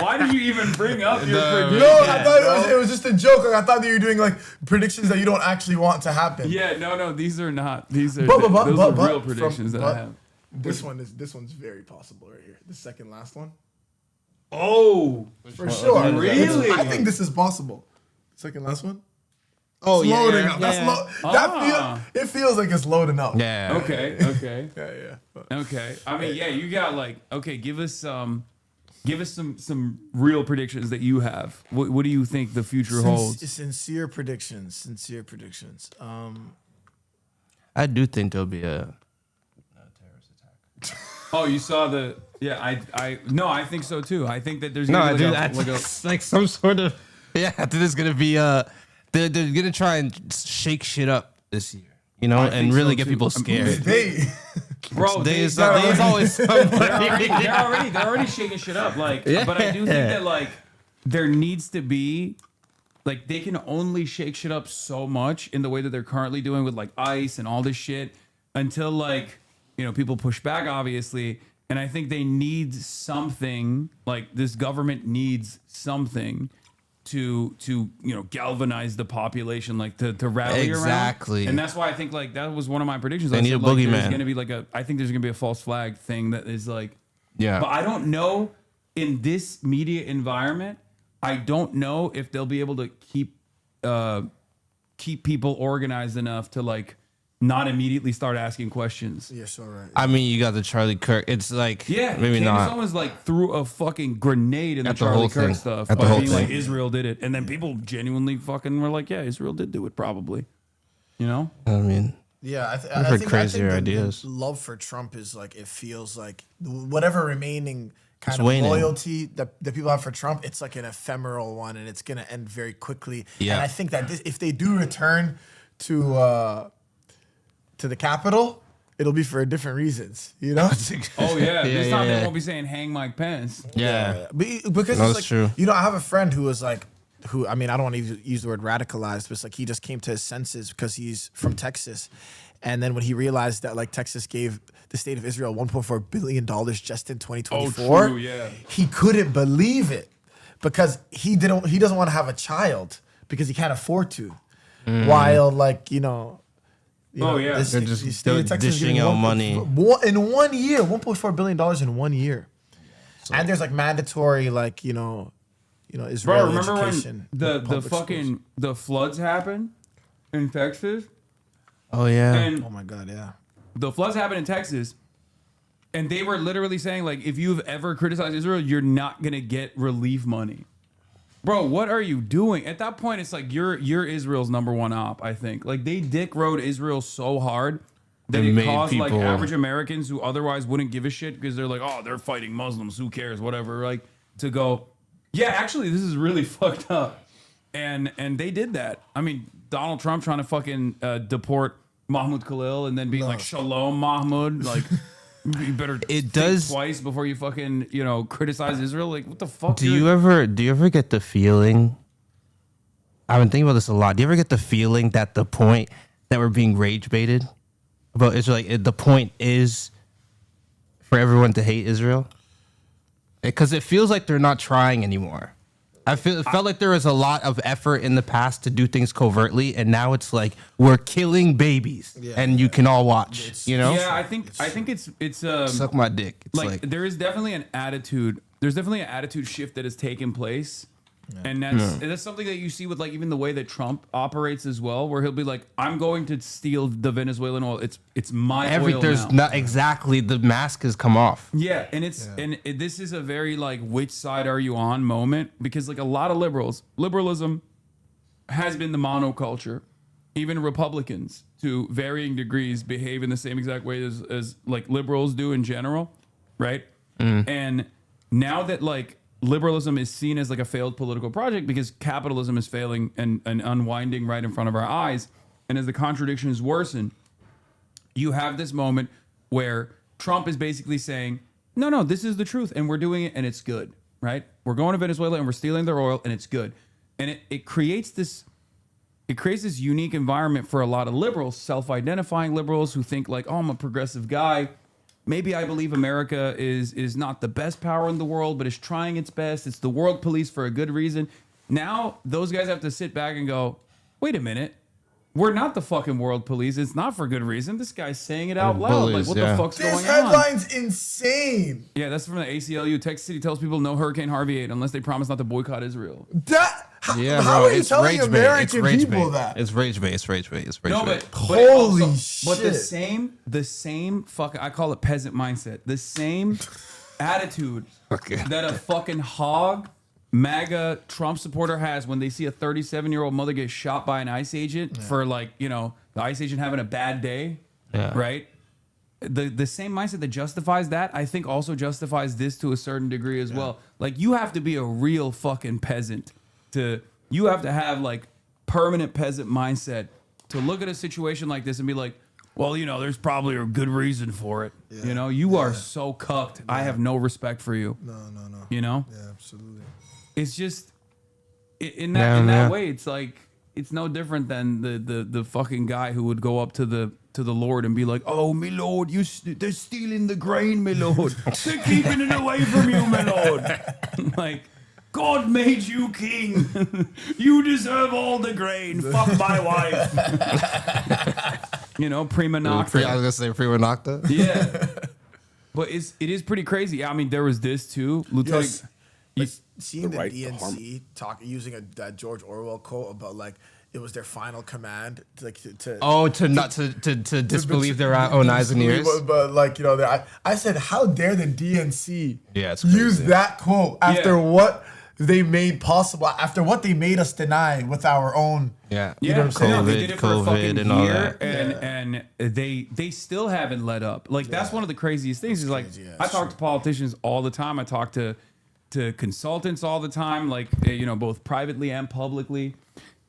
Why did you even bring up your prediction? No, I thought it was just a joke. Like, I thought that you were doing like predictions that you don't actually want to happen. Yeah, no, these are not. Those are real predictions that I have. This one's very possible right here. The second last one. Oh, for sure. Really? I think this is possible. Second last one. Oh, it's yeah. Loading up. Yeah. It feels like it's loading up. Yeah. Okay. Yeah. Okay. I mean, yeah, you got like, okay, give us some real predictions that you have. What do you think the future holds? Sincere predictions. I do think there'll be a terrorist attack. Oh, you saw the. Yeah, I think so too. I think that there's like some sort of. Yeah, I think there's gonna be they're gonna try and shake shit up this year, you know, and really get people scared. Bro, there's always somebody. they're already shaking shit up. Like, yeah. But I do think that like there needs to be like they can only shake shit up so much in the way that they're currently doing with like ICE and all this shit until like people push back, obviously. And I think they need something like this government needs something to galvanize the population, like to rally exactly around. And that's why I think like that was one of my predictions. They need a boogeyman. There's gonna be I think there's gonna be a false flag thing that is like, yeah. But I don't know in this media environment. I don't know if they'll be able to keep people organized enough to like not immediately start asking questions. You're so right. I mean, you got the Charlie Kirk. It's like maybe not. Someone's like threw a fucking grenade in the Charlie Kirk stuff at the whole thing. Like Israel did it, and then people genuinely fucking were like, "Yeah, Israel did do it, probably." You know? I mean, yeah, I heard crazier ideas. The love for Trump is like it feels like whatever remaining kind of waning. loyalty that people have for Trump, it's like an ephemeral one, and it's gonna end very quickly. Yeah. And I think that if they do return to the Capitol, it'll be for different reasons, you know? Oh yeah, this time they won't be saying "hang Mike Pence." Yeah, because no, it's that's true. I have a friend who was like, I mean, I don't want to use the word radicalized, but it's like he just came to his senses because he's from Texas, and then when he realized that like Texas gave the state of Israel $1.4 billion just in 2024, true, yeah. He couldn't believe it because he doesn't want to have a child because he can't afford to, while like they're just dishing out money in 1 year, $1.4 billion in 1 year. So, and there's like mandatory, like Israel education. Remember when the floods happened in Texas? Oh yeah. And oh my god, yeah. The floods happened in Texas, and they were literally saying like, if you've ever criticized Israel, you're not gonna get relief money. Bro, what are you doing? At that point, it's like you're Israel's number one op, I think. Like, they dick rode Israel so hard that It it made caused like people- average Americans who otherwise wouldn't give a shit because they're like, oh, they're fighting Muslims, who cares, whatever. Like to go, yeah, actually, this is really fucked up, and they did that. I mean, Donald Trump trying to fucking deport Mahmoud Khalil and then being like, Shalom Mahmoud, like. You better think twice before you fucking criticize Israel. Like, what the fuck? Do you ever get the feeling? I've been thinking about this a lot. Do you ever get the feeling that the point that we're being rage baited about Israel, the point is for everyone to hate Israel? Because it feels like they're not trying anymore. It felt like there was a lot of effort in the past to do things covertly, and now it's like we're killing babies, and you can all watch. Yeah, I think it's suck my dick. It's like there is definitely an attitude. There's definitely an attitude shift that has taken place. And that's something that you see with like even the way that Trump operates as well, where he'll be like, "I'm going to steal the Venezuelan oil. It's my oil there's now." not exactly the mask has come off. Yeah, and this is a very like which side are you on moment, because like a lot of liberalism has been the monoculture. Even Republicans to varying degrees behave in the same exact way as like liberals do in general, right? And now that like liberalism is seen as like a failed political project because capitalism is failing and unwinding right in front of our eyes, and as the contradictions worsen, you have this moment where Trump is basically saying, no, this is the truth, and we're doing it, and it's good, right? We're going to Venezuela, and we're stealing their oil, and it's good. And it creates this unique environment for a lot of liberals, self-identifying liberals who think like, oh, I'm a progressive guy. Maybe I believe America is not the best power in the world, but it's trying its best. It's the world police for a good reason. Now those guys have to sit back and go, wait a minute. We're not the fucking world police. It's not for good reason. This guy's saying it out loud. Bullies, Like, what yeah. the fuck's This going on? headline's insane. Yeah, that's from the ACLU. Texas City tells people no Hurricane Harvey aid unless they promise not to boycott Israel. How are you telling American people that? It's rage bait. It's rage bait. It's rage No, bait. but Holy shit. But the same fucking, I call it peasant mindset. The same attitude that a fucking hog MAGA Trump supporter has when they see a 37-year-old mother get shot by an ICE agent for like, the ICE agent having a bad day, right? The same mindset that justifies that, I think also justifies this to a certain degree as well. Like, you have to be a real fucking peasant you have to have like permanent peasant mindset to look at a situation like this and be like, well, there's probably a good reason for it. You are so cucked. I have no respect for you. No. Yeah, absolutely. It's just in that way, it's like it's no different than the fucking guy who would go up to the Lord and be like, "Oh, my Lord, they're stealing the grain, my Lord. They're keeping it away from you, my Lord." Like, God made you king. You deserve all the grain. Fuck my wife. Prima nocta. I was gonna say prima nocta. Yeah, but it is pretty crazy. I mean, there was this too, Lieutenant. Seeing the DNC using a George Orwell quote about like it was their final command to disbelieve their own eyes and ears. But like I said, how dare the DNC it's use crazy. that quote after what they made possible, after what they made us deny with our own. You know what I'm saying? They did it for a fucking and all year, that. and they still haven't let up. Like that's one of the craziest things. Is like I talk to politicians all the time. I talk to consultants all the time, like both privately and publicly,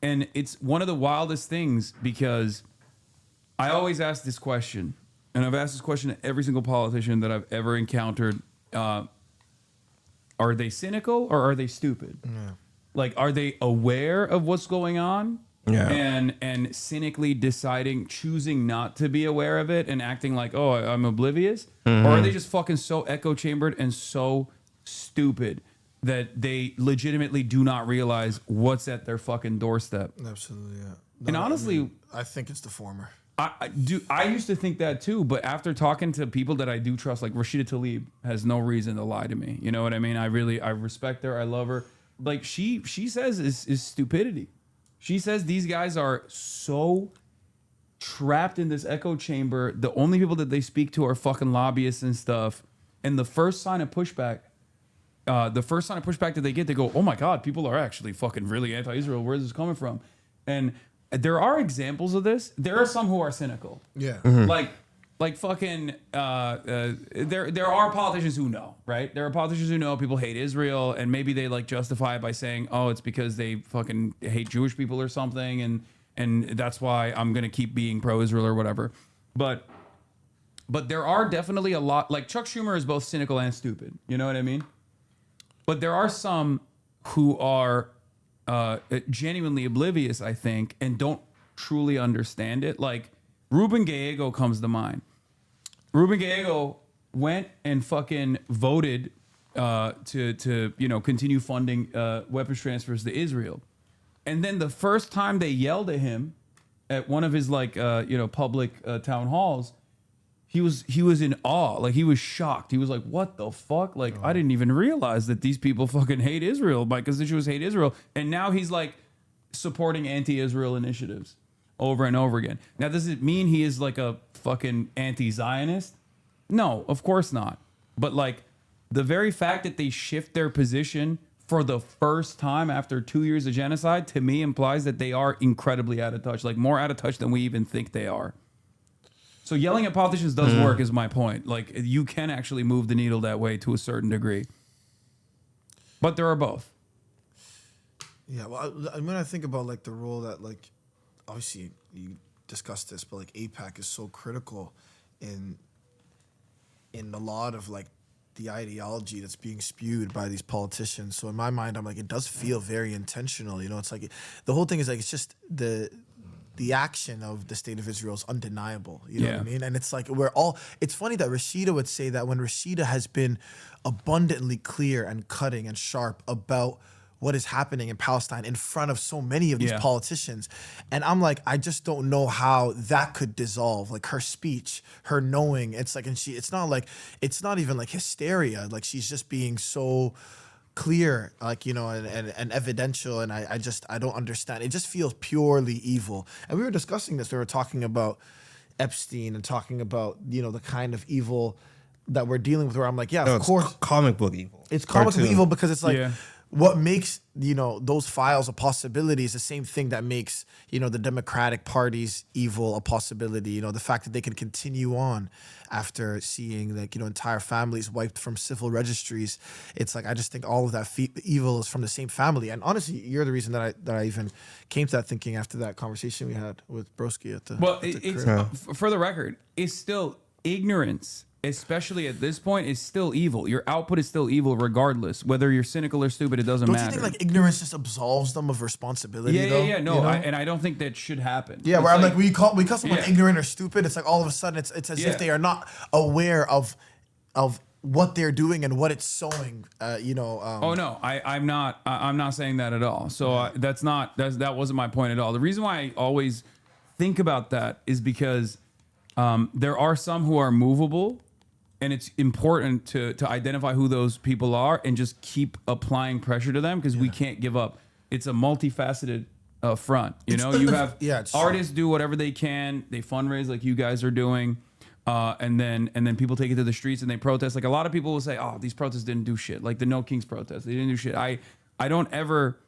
and it's one of the wildest things because I always ask this question, and I've asked this question to every single politician that I've ever encountered. Are they cynical or are they stupid? Like, are they aware of what's going on? And cynically choosing not to be aware of it and acting like, oh, I'm oblivious? Or are they just fucking so echo chambered and so stupid that they legitimately do not realize what's at their fucking doorstep? Absolutely, yeah. And honestly, I think it's the former. I used to think that too, but after talking to people that I do trust, like Rashida Tlaib has no reason to lie to me. You know what I mean? I respect her. I love her. Like she says is stupidity. She says these guys are so trapped in this echo chamber. The only people that they speak to are fucking lobbyists and stuff. And the first sign of pushback that they get, they go, oh my God, people are actually fucking really anti-Israel. Where is this coming from? And there are examples of this. There are some who are cynical. Yeah. Like Like fucking, there are politicians who know, right? There are politicians who know people hate Israel, and maybe they like justify it by saying, oh, it's because they fucking hate Jewish people or something, and that's why I'm gonna keep being pro-Israel or whatever. But there are definitely a lot, like Chuck Schumer is both cynical and stupid. You know what I mean? But there are some who are genuinely oblivious, I think, and don't truly understand it. Like Ruben Gallego comes to mind. Ruben Gallego went and fucking voted to continue funding weapons transfers to Israel, and then the first time they yelled at him at one of his public town halls, he was in awe. Like he was shocked. He was like, "What the fuck? Like I didn't even realize that these people fucking hate Israel. My constituents hate Israel." And now he's like supporting anti-Israel initiatives over and over again. Now, does it mean he is like a fucking anti-Zionist? No, of course not. But like the very fact that they shift their position for the first time after 2 years of genocide, to me implies that they are incredibly out of touch, like more out of touch than we even think they are. So yelling at politicians does work, is my point. Like you can actually move the needle that way to a certain degree. But there are both. Yeah, well, when I think about like the role that like, obviously you discussed this, but like AIPAC is so critical in a lot of like the ideology that's being spewed by these politicians. So in my mind, I'm like, it does feel very intentional. You know, it's like the whole thing is like, it's just the action of the state of Israel is undeniable. You know what I mean? And it's like, it's funny that Rashida would say that when Rashida has been abundantly clear and cutting and sharp about what is happening in Palestine in front of so many of these politicians. And I'm like, I just don't know how that could dissolve. Like her speech, her knowing, it's like, and it's not even like hysteria. Like she's just being so clear, like, you know, and evidential. And I don't understand. It just feels purely evil. And we were discussing this. We were talking about Epstein and talking about, you know, the kind of evil that we're dealing with, where I'm like, yeah, of course. Comic book evil. It's comic book evil because it's like, what makes, you know, those files a possibility is the same thing that makes, you know, the Democratic Party's evil a possibility. You know, the fact that they can continue on after seeing, like, you know, entire families wiped from civil registries. It's like, I just think all of that evil is from the same family. And honestly, you're the reason that I even came to that thinking after that conversation we had with Broski at the for the record, it's still ignorance. Especially at this point, is still evil. Your output is still evil regardless. Whether you're cynical or stupid, it doesn't matter. Don't you think like ignorance just absolves them of responsibility? Yeah. No, you know? and I don't think that should happen. Yeah, where I'm like, we call someone ignorant or stupid. It's like all of a sudden it's as if they are not aware of what they're doing and what it's sowing. Oh no, I'm not saying that at all. So that wasn't my point at all. The reason why I always think about that is because there are some who are movable. And it's important to identify who those people are and just keep applying pressure to them because we can't give up. It's a multifaceted front. You know, you have artists do whatever they can. They fundraise like you guys are doing. And then people take it to the streets and they protest. Like a lot of people will say, oh, these protests didn't do shit. Like the No Kings protest, they didn't do shit. I don't ever,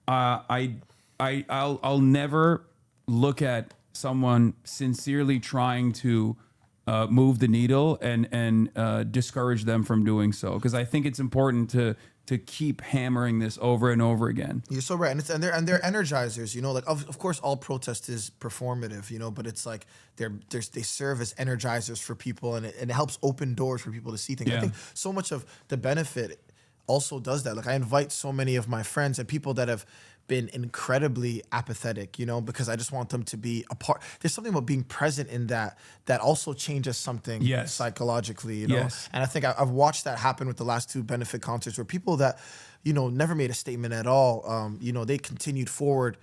I'll never look at someone sincerely trying to move the needle and discourage them from doing so, because I think it's important to keep hammering this over and over again. You're so right, and they're energizers. You know, like of course all protest is performative. You know, but it's like they serve as energizers for people, and it helps open doors for people to see things. I think so much of the benefit also does that. Like I invite so many of my friends and people that have been incredibly apathetic, you know, because I just want them to be a part. There's something about being present in that also changes something psychologically, you know. And I think I've watched that happen with the last two benefit concerts, where people that, you know, never made a statement at all, you know, they continued forward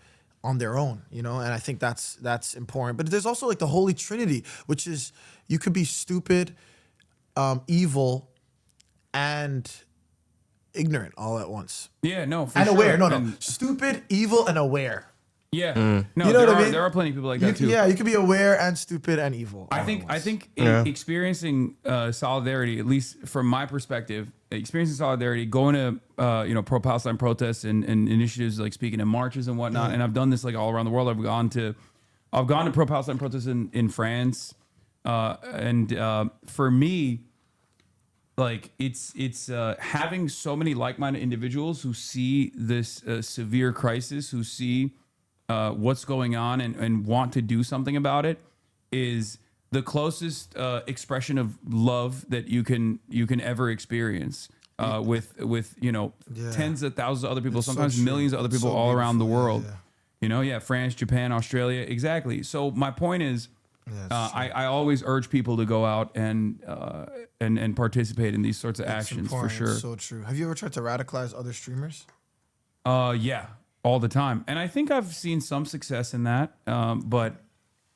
on their own, you know. And I think that's important. But there's also like the Holy Trinity, which is you could be stupid, evil, and ignorant all at once. Yeah, no, for and sure. aware. No. Stupid, evil, and aware. Yeah. No, you know what I mean? There are plenty of people like that too. Yeah, you can be aware and stupid and evil. I think experiencing solidarity, at least from my perspective, experiencing solidarity, going to pro-Palestine protests and initiatives like speaking in marches and whatnot, and I've done this like all around the world. I've gone to pro-Palestine protests in France, For me, like it's having so many like-minded individuals who see this severe crisis, who see what's going on and want to do something about it, is the closest expression of love that you can ever experience. With tens of thousands of other people, sometimes millions of other people all around the world. France, Japan, Australia, exactly. So my point is, I always urge people to go out and participate in these sorts of actions for sure. So true. Have you ever tried to radicalize other streamers? Yeah, all the time, and I think I've seen some success in that. But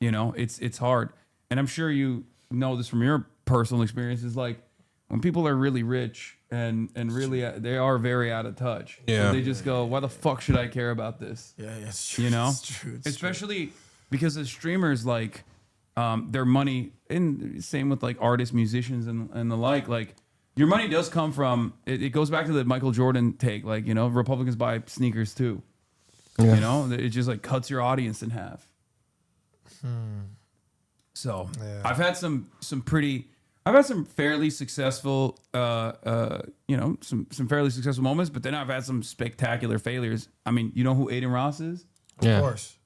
it's hard, and I'm sure you know this from your personal experiences. Like when people are really rich and really they are very out of touch. Yeah, so they just go, "Why the fuck should I care about this?" Yeah, it's true. It's true. Especially because as streamers, like their money, and same with like artists, musicians, and the like your money does come from. It goes back to the Michael Jordan take. Like Republicans buy sneakers too. Yeah. It just like cuts your audience in half. So I've had some fairly successful, some fairly successful moments, but then I've had some spectacular failures. I mean, you know who Aiden Ross is? Of course.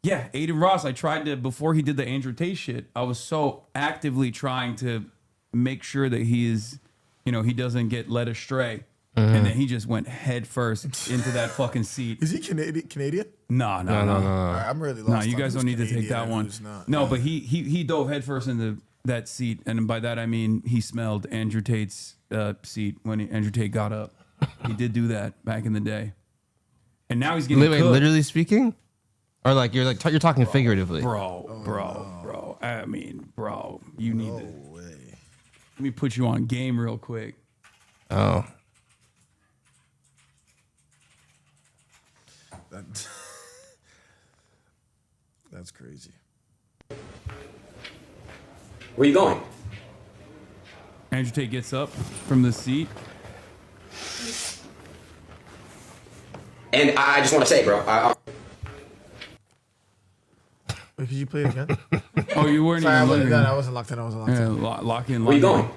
Yeah, Aiden Ross. I tried to, before he did the Andrew Tate shit, I was so actively trying to make sure that he is, he doesn't get led astray. And then he just went head first into that fucking seat. Is he Canadian? No. All right, I'm really lost. No, you guys don't need to take that one. No, but he dove head first into that seat, and by that I mean he smelled Andrew Tate's seat when Andrew Tate got up. He did do that back in the day, and now he's getting Wait, literally speaking, or like you're talking figuratively, bro. I mean, bro, you need to. Way. Let me put you on game real quick. Oh. That's crazy. Where you going? Andrew Tate gets up from the seat. And I just want to say, bro. Wait, could you play it again? Oh, you weren't Sorry, even looking. I wasn't locked in. Yeah, lock in. Where you going?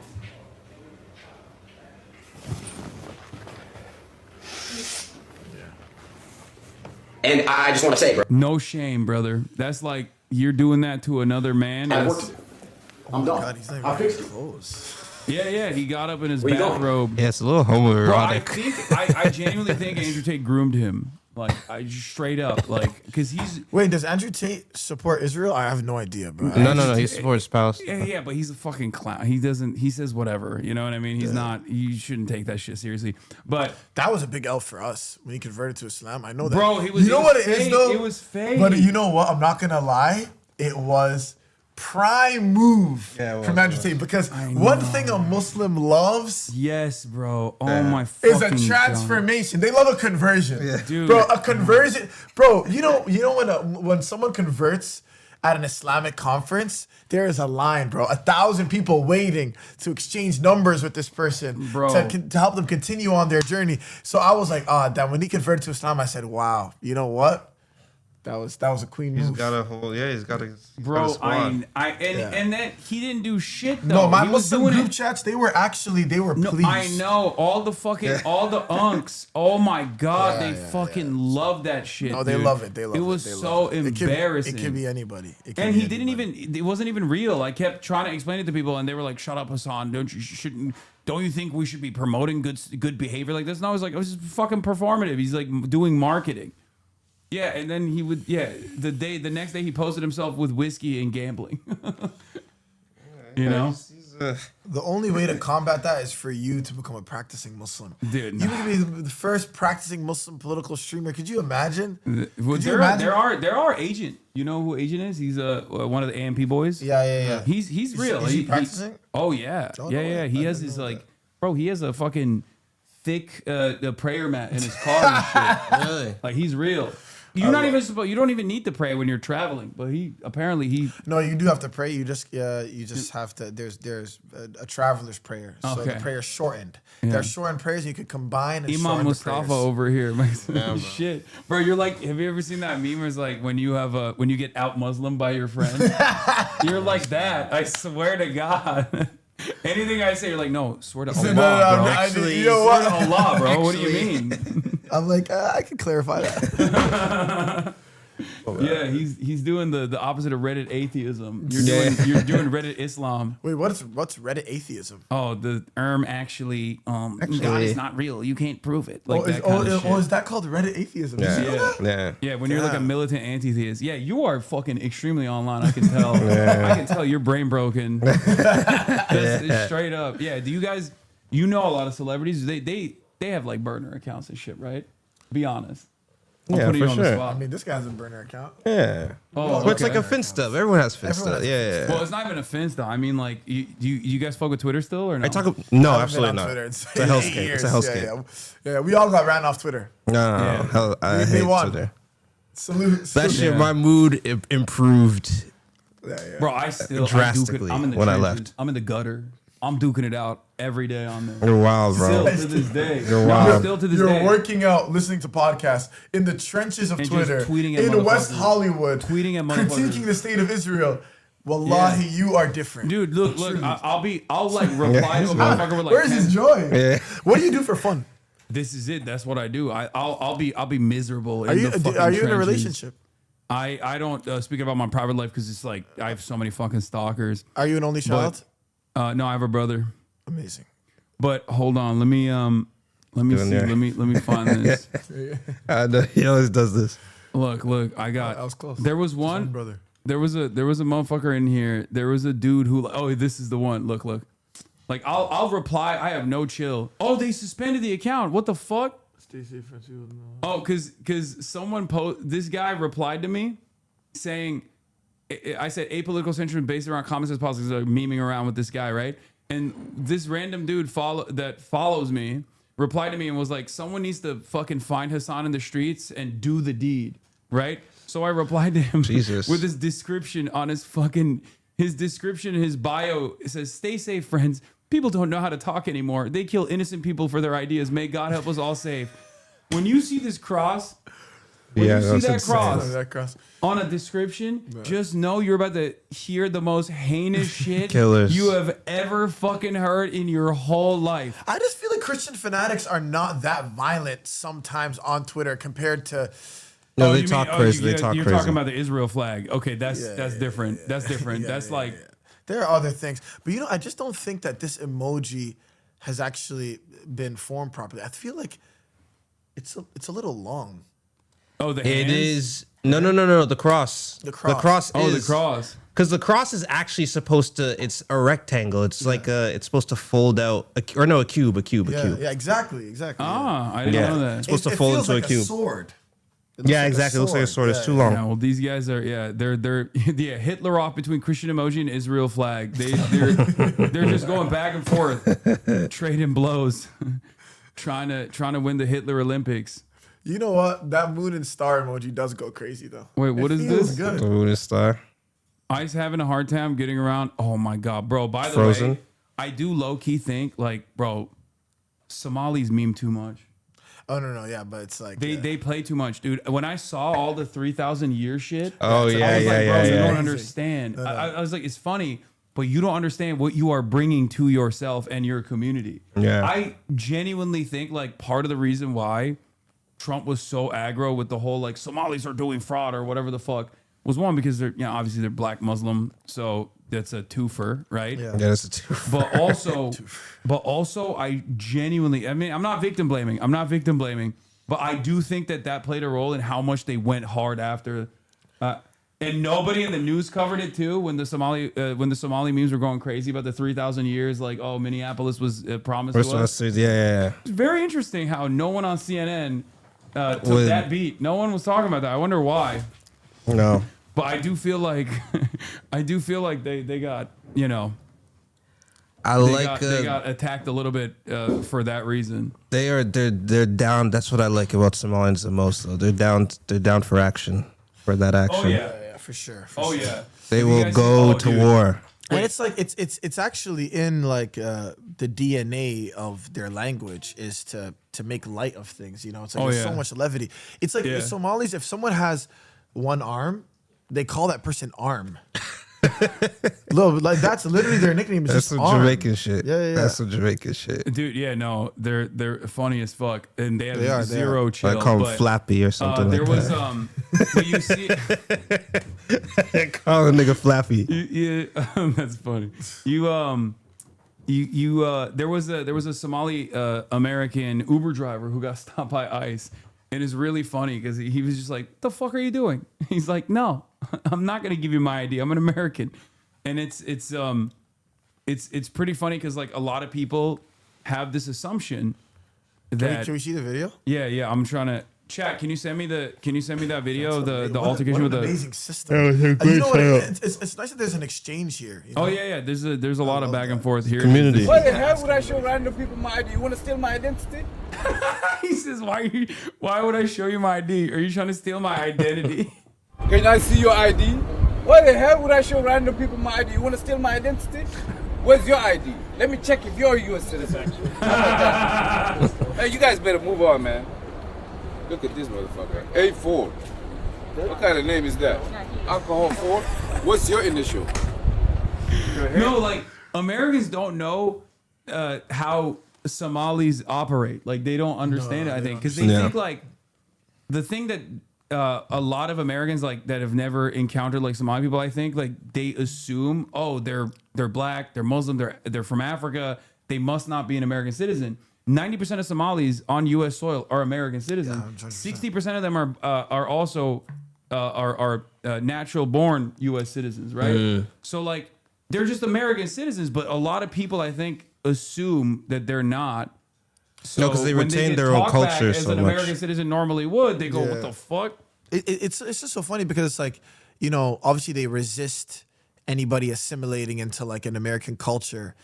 And I just want to say, bro. No shame, brother. That's like you're doing that to another man. I'm done. God, he's not I even fixed it. close. Yeah. He got up in his Where you going? bathrobe. Yeah, it's a little homoerotic. Bro, I genuinely think Andrew Tate groomed him. Like, I just straight up, like, because he's. Wait, does Andrew Tate support Israel? I have no idea, bro. No. He supports his spouse. Yeah, but he's a fucking clown. He doesn't. He says whatever. You know what I mean? He's not. You shouldn't take that shit seriously. But that was a big L for us when he converted to Islam. I know that. Bro, he was. You know what it fake. is though? It was fake. But you know what? I'm not gonna lie. It was prime move from Andrew Tate, because one thing a Muslim loves, yes, bro. Oh my fucking is a transformation. They love a conversion, dude. Bro. A conversion, bro. You know when someone converts at an Islamic conference, there is a line, bro. 1,000 people waiting to exchange numbers with this person, bro, to help them continue on their journey. So I was like, damn. When he converted to Islam, I said, wow. You know what? That was a queen move. He's got a whole he's got a squad. And then he didn't do shit though. No, my he was Muslim doing group chats, they were pleased. I know all the unks. Oh my god, they fucking love that shit. No, they dude. love it. They love it. It was so embarrassing. It could be anybody. And he didn't even. It wasn't even real. I kept trying to explain it to people, and they were like, "Shut up, Hasan. Don't you think we should be promoting good behavior like this?" And I was like, "It was just fucking performative." He's like doing marketing. Yeah, and then he would. Yeah, the next day he posted himself with whiskey and gambling. You know, the only way to combat that is for you to become a practicing Muslim. Dude, you could be the first practicing Muslim political streamer. Could you imagine? There are Agent. You know who Agent is? He's one of the AMP boys. Yeah. He's real. Is he practicing? Oh yeah, yeah. He has his like, bro. He has a fucking thick prayer mat in his car and shit. Really? Like he's real. You're not even supposed. You don't even need to pray when you're traveling. But he No, you do have to pray. You just have to. There's a traveler's prayer. So the prayer's shortened. Yeah. There are shortened prayers you could combine. And Imam Mustafa prayers. over here, shit, bro. You're like, have you ever seen that meme? Where it's like when you get out Muslim by your friend, you're like that. I swear to God. Anything I say, you're like, no, swear to Allah, bro. Actually, swear to Allah, bro. What do you mean? I'm like, I can clarify that. Yeah, he's doing the opposite of Reddit atheism. You're doing Reddit Islam. Wait, what's Reddit atheism? Oh, the actually, God is not real. You can't prove it. Like is that called Reddit atheism? Yeah. When you're like a militant anti-theist, you are fucking extremely online. I can tell. I can tell you're brain broken. That's straight up. Yeah. Do you guys? You know a lot of celebrities. They have like burner accounts and shit, right? Be honest. I'm putting you on the spot. I mean, this guy's a burner account. Yeah. Oh, But it's like a Finsta. Everyone has Finsta. Yeah. Well, it's not even a Finsta. I mean, like, you guys fuck with Twitter still or no? No, absolutely not. It's a hellscape. It's a hellscape. Yeah, we all got ran off Twitter. No. I hate Twitter. Salute. That shit, my mood improved. Bro, I still drastically I'm in the when trenches. I left. I'm in the gutter. I'm duking it out every day on there. You're wild, bro. Still to this day. You're wild. Still to this day. You're working out, listening to podcasts in the trenches of And Twitter, just tweeting at in West motherfuckers. Hollywood, Tweeting at motherfuckers. critiquing the state of Israel. Wallahi, you are different, dude. Look, I'll like reply to a motherfucker with like. Where's his joy? Yeah. What do you do for fun? This is it. That's what I do. I'll be miserable. Are you the fucking in a trenches. relationship? I don't speak about my private life because it's like I have so many fucking stalkers. Are you an only child? No, I have a brother. Amazing. But hold on, let me see. Let me find this. I know he always does this. Look, I got. I was close. There was one brother. There was a motherfucker in here. There was a dude who. Oh, this is the one. Look. Like I'll reply. I have no chill. Oh, they suspended the account. What the fuck? Oh, cause someone this guy replied to me saying, I said apolitical centrism based around common sense politics, like memeing around with this guy, right? And this random dude that follows me replied to me and was like, someone needs to fucking find Hasan in the streets and do the deed, right? So I replied to him with his description on his description in his bio. It says, "Stay safe, friends. People don't know how to talk anymore. They kill innocent people for their ideas. May God help us all safe." When you see this cross, cross on a description, just know you're about to hear the most heinous shit you have ever fucking heard in your whole life. I just feel like Christian fanatics are not that violent sometimes on Twitter compared to. No, they talk crazy. They talk You're crazy. talking about the Israel flag. Okay, that's different. That's different. That's like. There are other things, but I just don't think that this emoji has actually been formed properly. I feel like it's a little long. Oh, the It hands? is no. The cross. The cross. The cross. Oh, is, the cross. Because the cross is actually supposed to. It's a rectangle. It's like it's supposed to fold out. A cube. A cube. Yeah, exactly. Ah, I didn't know that. It's supposed to fold into like a cube. Sword. Yeah, exactly. It looks like a sword. It's too long. Yeah, well, these guys are they're Hitler off between Christian emoji and Israel flag. They're just going back and forth, trading blows, trying to win the Hitler Olympics. You know what? That moon and star emoji does go crazy though. Wait, what is this? Good. The moon and star. Ice having a hard time getting around. Oh my god, bro. By the Frozen. way, I do low key think like, bro, Somalis meme too much. Oh no, yeah, but it's like they play too much, dude. When I saw all the 3,000 year shit, Oh, I was yeah, like, yeah, bro, yeah, you yeah. don't understand. No. I was like, it's funny, but you don't understand what you are bringing to yourself and your community. Yeah. I genuinely think like part of the reason why Trump was so aggro with the whole like Somalis are doing fraud or whatever the fuck was one because they're obviously they're black Muslim, so that's a twofer, right? Yeah. Yeah, that's a twofer. But also, I genuinely, I mean, I'm not victim blaming, but I do think that played a role in how much they went hard after. And nobody in the news covered it too when the Somali memes were going crazy about the 3,000 years, like, oh, Minneapolis was promised to us. Yeah. It's very interesting how no one on CNN took that beat. No one was talking about that. I wonder why. No. But I do feel like they got, They got attacked a little bit for that reason. They're down. That's what I like about Somalians the most, though. They're down for action, for that action. Oh yeah, for sure. Yeah. They will go to war. And it's like it's actually in like the DNA of their language is to make light of things. You know, it's like there's so much levity. It's like the Somalis. If someone has one arm, they call that person Arm. Look, like that's literally their nickname. Is That's just some Arm. Jamaican shit. Yeah. That's some Jamaican shit. Dude, yeah, no, they're funny as fuck, and they have They zero are. chill. I call him but, Flappy or something there like was that. but you see, Call a nigga Flappy. that's funny. There was a Somali American Uber driver who got stopped by ICE, and it's really funny because he was just like, "What the fuck are you doing?" He's like, "No, I'm not gonna give you my ID. I'm an American," and it's pretty funny because like a lot of people have this assumption that Can we see the video? yeah. I'm trying to. Chat, can you send me that video of the altercation with an the amazing system. That was a You great know what? setup. It's nice that there's an exchange here. You know? Oh yeah. There's a lot of back and forth here. Community. Why the hell would I show random people my ID? You want to steal my identity? He says, why would I show you my ID? Are you trying to steal my identity? Can I see your ID? Why the hell would I show random people my ID? You want to steal my identity? Where's your ID? Let me check if you're a U.S. citizen. Hey, you guys better move on, man. Look at this motherfucker. A4. What kind of name is that? Alcohol 4? What's your initial? No, like Americans don't know how Somalis operate. Like they don't understand it. I think because they think like the thing that a lot of Americans like that have never encountered like Somali people. I think like they assume, oh, they're black, they're Muslim, they're from Africa. They must not be an American citizen. 90% of Somalis on U.S. soil are American citizens. 60% of them are also natural born U.S. citizens, right? So like they're just American citizens, but a lot of people I think assume that they're not. So because they when retain get their own talked back culture as so an much. American citizen normally would. They go, what the fuck? It's just so funny because it's like, you know, obviously they resist anybody assimilating into like an American culture,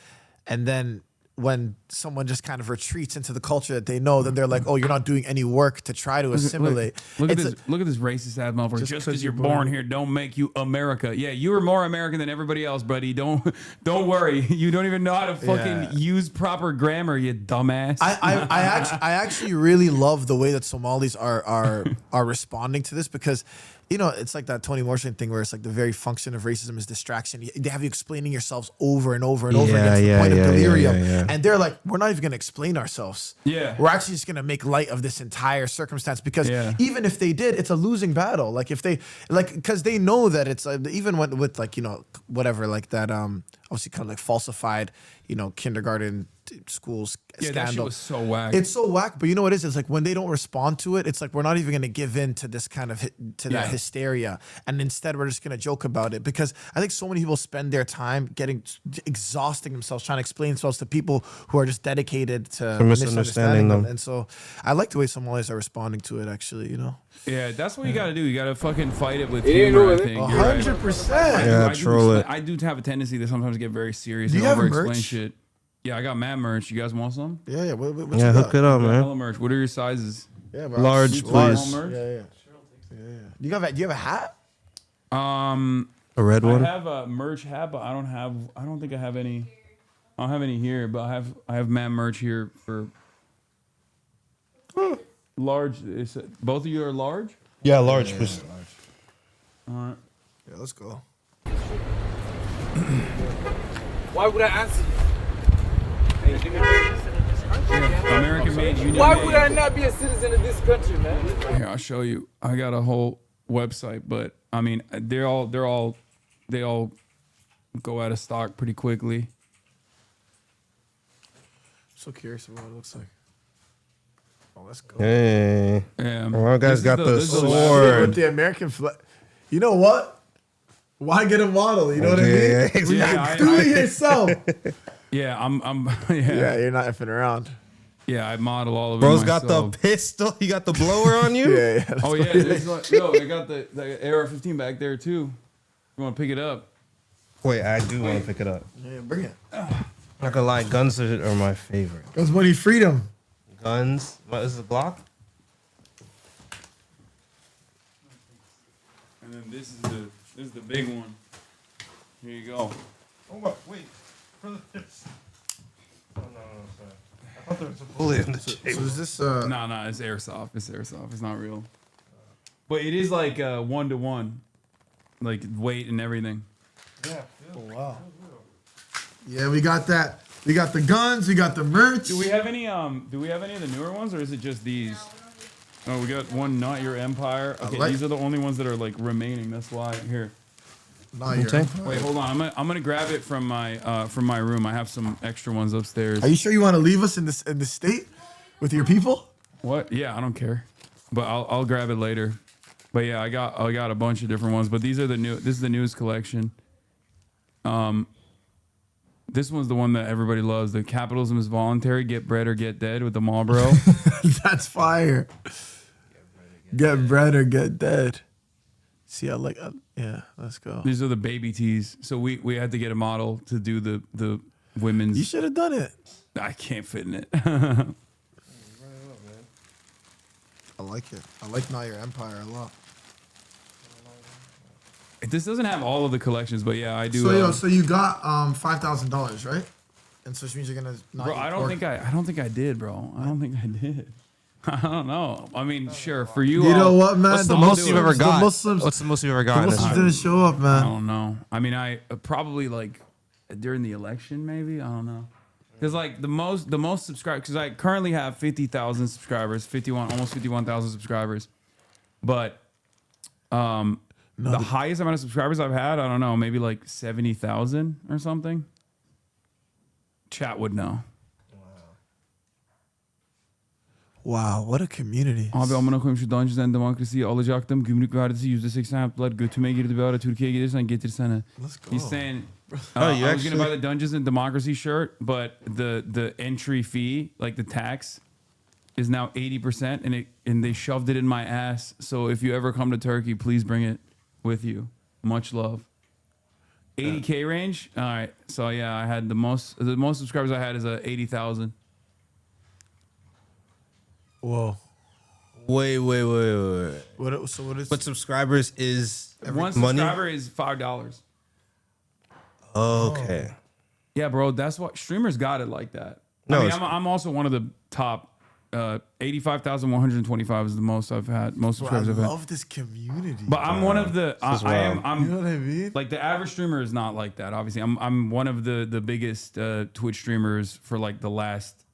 and then when someone just kind of retreats into the culture that they know, then they're like, "Oh, you're not doing any work to try to assimilate." Look at this racist ass motherfucker. Just because you're born here, don't make you America. Yeah, you are more American than everybody else, buddy. Don't worry. You don't even know how to fucking use proper grammar, you dumbass. I actually really love the way that Somalis are responding to this because, you know, it's like that Toni Morrison thing where it's like the very function of racism is distraction. They have you explaining yourselves over and over and over again to the point of delirium. And they're like, we're not even going to explain ourselves. Yeah. We're actually just going to make light of this entire circumstance because even if they did, it's a losing battle. Like if they, like, because they know that it's even with like, you know, whatever, like that, obviously kind of like falsified, you know, kindergarten schools scandal. That shit was so whack. It's so whack, but you know what it is? It's like when they don't respond to it, it's like we're not even going to give in to this kind of that hysteria, and instead we're just going to joke about it because I think so many people spend their time exhausting themselves trying to explain themselves to people who are just dedicated to misunderstanding them. And so I like the way Somalis are responding to it. Actually, you know. Yeah, that's what you got to do. You got to fucking fight it with humor. I think 100%. Yeah, troll it. I do have a tendency to sometimes get very serious Do and you have over-explain merch? shit. Yeah, I got mad merch. You guys want some? Yeah. What you Yeah, got? hook it up, I got man. hella merch. What are your sizes? Yeah, bro. Large, Small please. merch? Yeah. Do you have a hat? A red one? I have a merch hat, but I don't think I have any. I don't have any here, but I have mad merch here for large. Both of you are large? Yeah, large. All right. Yeah, let's go. Why would I answer you? American made, union Why made. would I not be a citizen of this country, man? Here, I'll show you. I got a whole website, but I mean, they all go out of stock pretty quickly. So curious about what it looks like. Oh, let's go. Hey. Yeah. Well, guys got the With sword. the American flag. You know what? Why get a model? You know what I mean? Yeah, Do it yourself. Yeah, I'm Yeah, you're not effing around. Yeah, I model all of it Bro's myself. got the pistol. You got the blower on you? Yeah. Oh yeah, there's like, yo, I got the AR-15 back there too. You want to pick it up? Wait, I do want to pick it up. Yeah, bring it. Not gonna lie, guns are my favorite. Guns, money, freedom. Guns. What is the Glock? And then this is the big one. Here you go. Oh wait. Oh no, sorry. I thought there was a bullet in the So table. is this? No, it's airsoft. It's airsoft. It's not real. But it is like 1-to-1, like weight and everything. Yeah. Oh wow. Yeah, we got that. We got the guns. We got the merch. Do we have any of the newer ones, or is it just these? Oh, we got one. Not Your Empire. Okay, these are the only ones that are like remaining. That's why here. Not Your Empire. Wait, hold on. I'm gonna grab it from my room. I have some extra ones upstairs. Are you sure you want to leave us in this state with your people? What? Yeah, I don't care, but I'll grab it later. But yeah, I got a bunch of different ones. But these are the new. This is the newest collection. This one's the one that everybody loves. The capitalism is voluntary. Get bread or get dead with the Marlboro. That's fire. Get bread or get dead. See, I like. Yeah, let's go. These are the baby tees. So we had to get a model to do the women's. You should have done it. I can't fit in it. I like it. I like Not Your Empire a lot. This doesn't have all of the collections, but yeah, I do. So so you got $5,000, right? And so which means you're gonna. Not Bro, I don't think I did, bro. I don't think I did. I don't know. I mean, sure, for you. You know what, man? What's the most you've ever got? What's the most you've ever got? The Muslims didn't show up, man. I don't know. I mean, I probably like during the election, maybe. I don't know. Because like the most subscribers, because I currently have 50,000 subscribers, almost 51,000 subscribers, but the highest amount of subscribers I've had, I don't know, maybe like 70,000 or something. Chat would know. Wow, what a community. Abi amına koyayım şu Dungeons and Democracy'yi alacaktım. Gümrük vergisi %80 yaptılar. Götüme girdi bir ara. Türkiye'ye gelirsen getirsene. Let's go. He's saying, Oh, you I was going to actually- buy the Dungeons and Democracy shirt, but the entry fee, like the tax, is now 80%, and they shoved it in my ass. So if you ever come to Turkey, please bring it with you. Much love. 80K range. All right. So yeah, I had the most subscribers I had is 80,000. Whoa. Wait. What is? But subscribers is One money? subscriber is $5. Okay. Yeah, bro. That's what streamers got it like that. No, I mean, it's- I'm also one of the top. 85,125 is the most I've had. Most Bro, I subscribers I've had. love this community. But I'm one of the. This is I am. wild. I'm. You know what I mean? Like the average streamer is not like that. Obviously, I'm one of the biggest Twitch streamers for like the last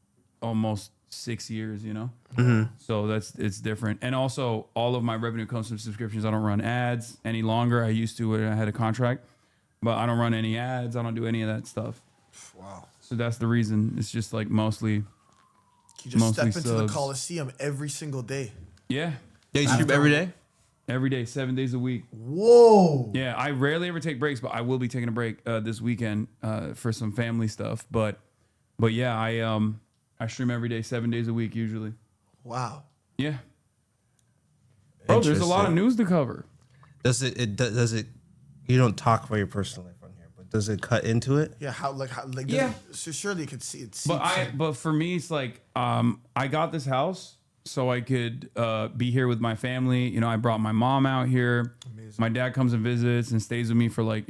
almost 6 years. You know. Mm-hmm. So it's different. And also, all of my revenue comes from subscriptions. I don't run ads any longer. I used to when I had a contract, but I don't run any ads. I don't do any of that stuff. Wow. So that's the reason. It's just like mostly. You just mostly step into the subs. Coliseum every single day. Yeah. Yeah, you stream every day? Every day, 7 days a week. Whoa. Yeah, I rarely ever take breaks, but I will be taking a break this weekend for some family stuff. But yeah, I stream every day, 7 days a week usually. Wow. Yeah. Bro, there's a lot of news to cover. Does it? You don't talk about your personal life on here, but does it cut into it? Yeah. How Yeah. So surely you could see it. But for me, it's like I got this house so I could be here with my family. You know, I brought my mom out here. Amazing. My dad comes and visits and stays with me for like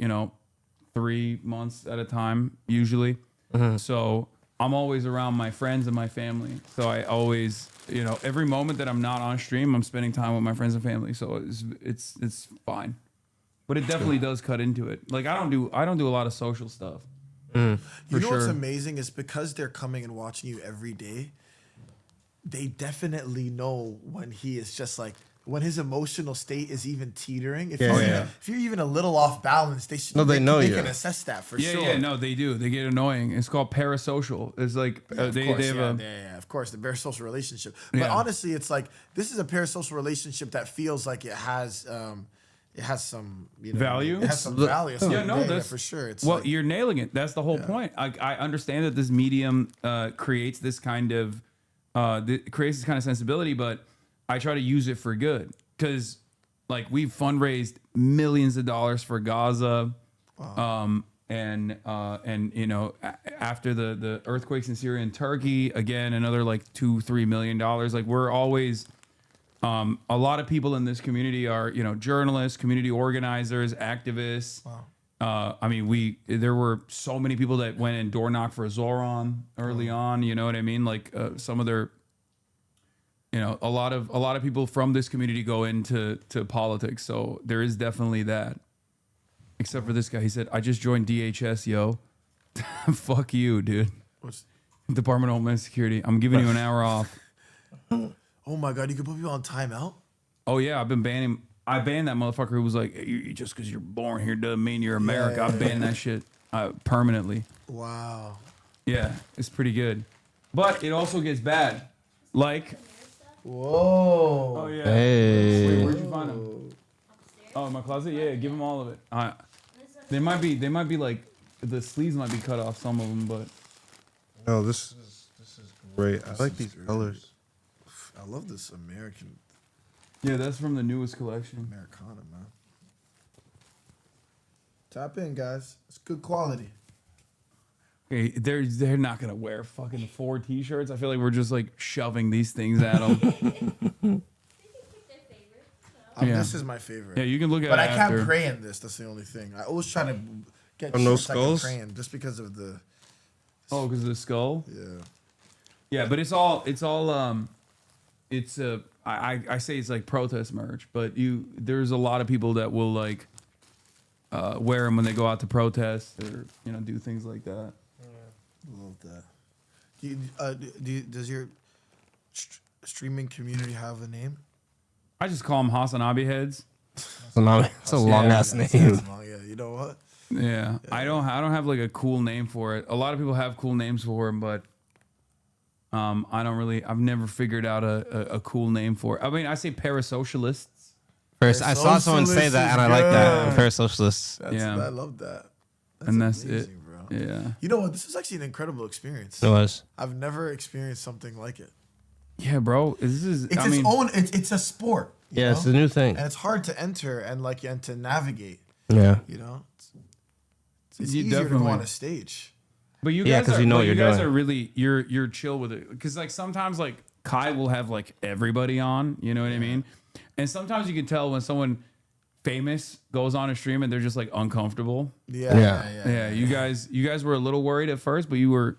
3 months at a time usually. Mm-hmm. So I'm always around my friends and my family. So I always, every moment that I'm not on stream, I'm spending time with my friends and family. So it's fine. But it definitely does cut into it. Like I don't do a lot of social stuff. You know what's amazing is because they're coming and watching you every day, they definitely know when he is just like when his emotional state is even teetering. If you're even a little off balance, they should. No, they know they you. can assess that for sure. Yeah, no, they do. They get annoying. It's called parasocial. It's like they have of course, the parasocial relationship. But Yeah. honestly, it's like this is a parasocial relationship that feels like it has some value. It has some value. That's for sure. It's well, like, you're nailing it. That's the whole point. I understand that this medium creates this kind of creates this kind of sensibility, but I try to use it for good because like we've fundraised millions of dollars for Gaza. Wow. and you know, after the earthquakes in Syria and Turkey, again another like $2-3 million. Like we're always, a lot of people in this community are, you know, journalists, community organizers, activists. Wow. I mean, there were so many people that went and door knocked for Zoran early on. You know what I mean? Like some of their, you know, a lot of people from this community go into politics. So there is definitely that. Except for this guy, he said, "I just joined DHS, yo." Fuck you, dude. Department of Homeland Security. I'm giving you an hour off. Oh my God, you can put people on timeout? Oh yeah, I've been banning. I banned that motherfucker who was like, hey, just because you're born here doesn't mean you're America. Yeah, I banned that shit permanently. Wow. Yeah, it's pretty good. But it also gets bad. Like, whoa. Oh yeah. Hey. Wait, where'd you find them? Oh, in my closet? Yeah, give them all of it. They might be like, the sleeves might be cut off, some of them, but. No, this is great. I like these colors. I love this American. Yeah, that's from the newest collection. Americana, man. Tap in, guys. It's good quality. Okay, they're not gonna wear fucking 4 t-shirts. I feel like we're just like shoving these things at them. Yeah. This is my favorite. Yeah, you can look at but it I can't after. pray in this. That's the only thing. I always try to get no shirts I can skulls? pray in just because of the. Oh, because of the skull. Yeah. Yeah, but I say it's like protest merch, but there's a lot of people that will like wear them when they go out to protest or, you know, do things like that. Love that. Does your streaming community have a name? I just call them HasanAbi heads. It's a long ass name. Yeah, you know what? Yeah. I don't have like a cool name for it. A lot of people have cool names for them, but I've never figured out a cool name for it. I mean, I say parasocialists. I saw someone say that, and I like that. Parasocialists. I love that. That's amazing, it. Bro. Yeah. You know what? This is actually an incredible experience. It was. I've never experienced something like it. Yeah, bro. It's a sport. you Yeah, it's know? a new thing. And it's hard to enter and to navigate. Yeah. You know? It's You easier to go definitely- on a stage. But you Yeah, guys 'cause are, you know but what you you're guys doing. are really you're chill with it, because like sometimes like Kai will have like everybody on, you know what I mean, and sometimes you can tell when someone famous goes on a stream and they're just like uncomfortable. Yeah. You guys were a little worried at first, but you were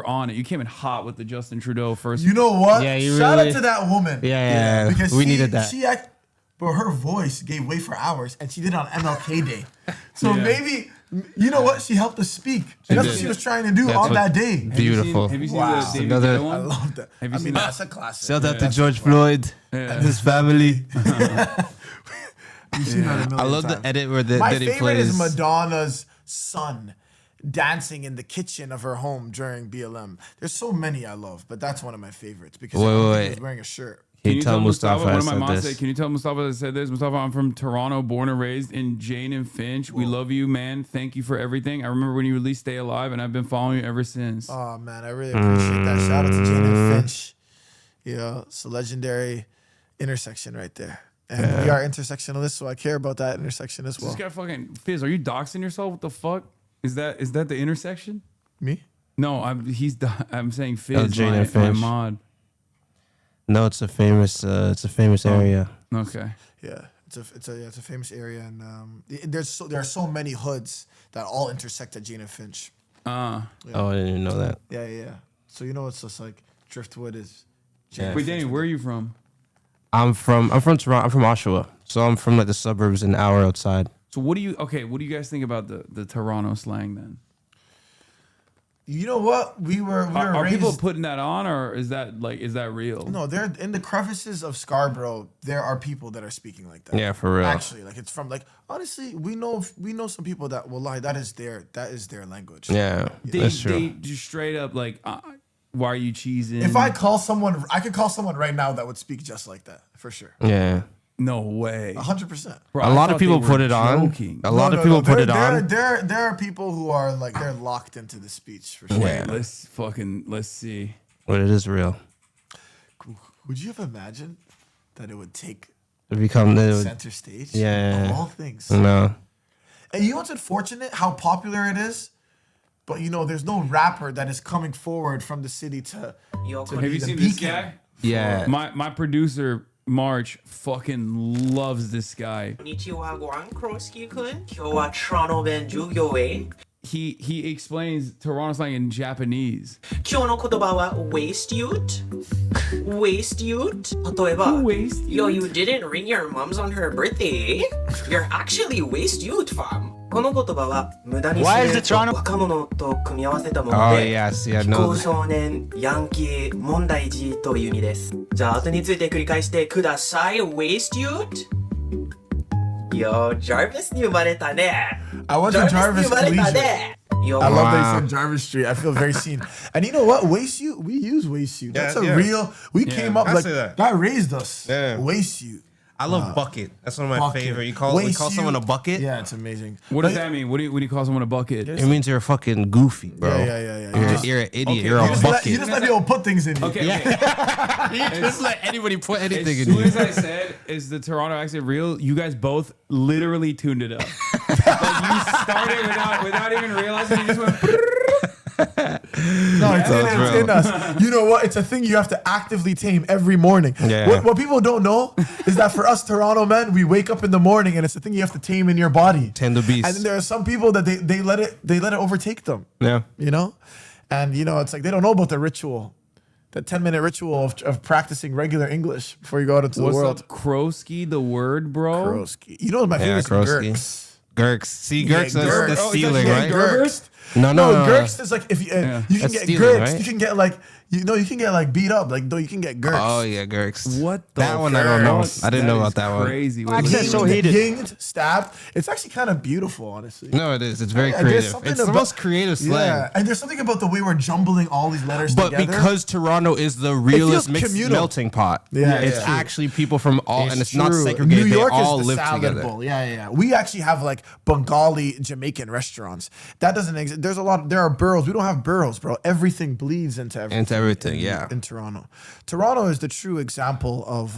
on it. You came in hot with the Justin Trudeau first. You know what? Yeah, you Shout really- out to that woman. Yeah. Because We needed that. But her voice gave way for hours, and she did it on MLK Day. So Yeah. maybe, you know what? She helped us speak. She That's did. what she was trying to do That's on what- that day. Beautiful. Have you seen Wow. the David Another- Guetta I one? love that. Have you I seen mean, that? that's a classic. Shout out to That's George fun. Floyd Yeah. and his family. You've seen that a million I love times. the edit where My Diddy favorite plays. is Madonna's son dancing in the kitchen of her home during BLM. There's so many I love, but that's one of my favorites because I don't think he was wearing a shirt. Can you tell Mustafa one I of my said moms this? said, can you tell Mustafa that said this? Mustafa, I'm from Toronto, born and raised in Jane and Finch. We love you, man. Thank you for everything. I remember when you released Stay Alive, and I've been following you ever since. Oh man, I really appreciate that. Shout out to Jane and Finch. You know, it's a legendary intersection right there. And we are intersectionalists, so I care about that intersection as well. This guy fucking Fizz, are you doxing yourself? What the fuck? Is that the intersection? Me? No, I'm saying Fizz, Jane my and Finch. mod. No, it's a famous area. Okay. Yeah, it's a famous area, and there are so many hoods that all intersect at Jane and Finch. Oh, I didn't even know that. Yeah. So you know, it's just like Driftwood is. Yeah. Wait, Danny, where are you from? I'm from Toronto. I'm from Oshawa, so I'm from like the suburbs, an hour outside. So what do you guys think about the Toronto slang then? You know what? We were Are raised. people putting that on, or is that real? No, they're in the crevices of Scarborough. There are people that are speaking like that. Yeah, for real. Actually, like it's from like honestly, we know some people that will lie. That is their language. Yeah, that's true. They just straight up like, why are you cheesing? If I call someone, I could call someone right now that would speak just like that for sure. Yeah. No way. 100%. A lot of people put it on. A lot of people put it on. There are people who are like they're locked into the speech for sure. Yeah. Let's see. But it is real. Would you have imagined that it would take To become the center stage? Yeah. Of all things. No. And you know what's unfortunate? How popular it is. But you know, there's no rapper that is coming forward from the city to Have be you the seen this beacon. guy? Yeah. My producer March fucking loves this guy. こんにちは、ご覧クロスキー君。今日はトロント弁授業へ。He explains Toronto slang in Japanese. 今日の言葉は waste youth. Waste youth. 例えば Yo, you didn't ring your mom's on her birthday. You're actually waste youth, fam. この言葉は無駄に Why す is る the と Toronto- 若者と組み合わせたもの Oh で yeah, see, I 非 know 行 that. 少年、ヤンキー、問題児という意味です。じゃあ後について繰り返してください。waste youth. Yo, Jarvis に生まれたね。 I went to Jarvis に生まれた Collegiate. ね。Yo, I love that you said Jarvis Street. I feel very seen. And you know what? Waste you, we use waste you. That's a real. We came up I like say that. God raised us. Yeah. Waste you. I love bucket. That's one of my Bucket. favorite. You call Waste someone you. a bucket? Yeah, it's amazing. What does that mean? When you call someone a bucket? It means you're fucking goofy, bro. Yeah. You're an idiot. Okay, You're a bucket. You just let people put things in you. Okay. You just let anybody put anything As in soon you. as I said, "Is the Toronto accent real?" You guys both literally tuned it up. Like you started without even realizing. You just went. No, it's in us. You know what? It's a thing you have to actively tame every morning. Yeah. What people don't know is that for us Toronto men, we wake up in the morning and it's a thing you have to tame in your body. Tame the beast. And then there are some people that they let it overtake them. Yeah. You know? And you know, it's like they don't know about the ritual. The 10-minute ritual of practicing regular English before you go out into What's the world. up, Krosky? The word, bro. Krosky. You know my favorite is Gurks. Gurks. See, Yeah, Gurks is Gurks. the Oh, stealing, yeah, right? Gurks. No. Gurks is like if you you can That's get stealing, Gurks, right? you can get like you can get like beat up. Like though you can get Gurks. Oh yeah, Gurks. What the That one I don't know. fuck? I didn't know That about is that one. crazy. Accent's so heated. Yinged, stabbed. It's actually kind of beautiful, honestly. No, it is. It's very There's creative. something It's the about- most creative slang. Yeah, and there's something about the way we're jumbling all these letters But together. because Toronto is the realest feels mixed communal. melting pot, Yeah, it's yeah. actually people from all, and it's not true. segregated. New York they all is the live salad together. bowl. Yeah. We actually have like Bengali Jamaican restaurants. That doesn't exist. There's a lot. There are boroughs. We don't have boroughs, bro. Everything bleeds into everything. Into everything, yeah. In Toronto, Toronto is the true example of.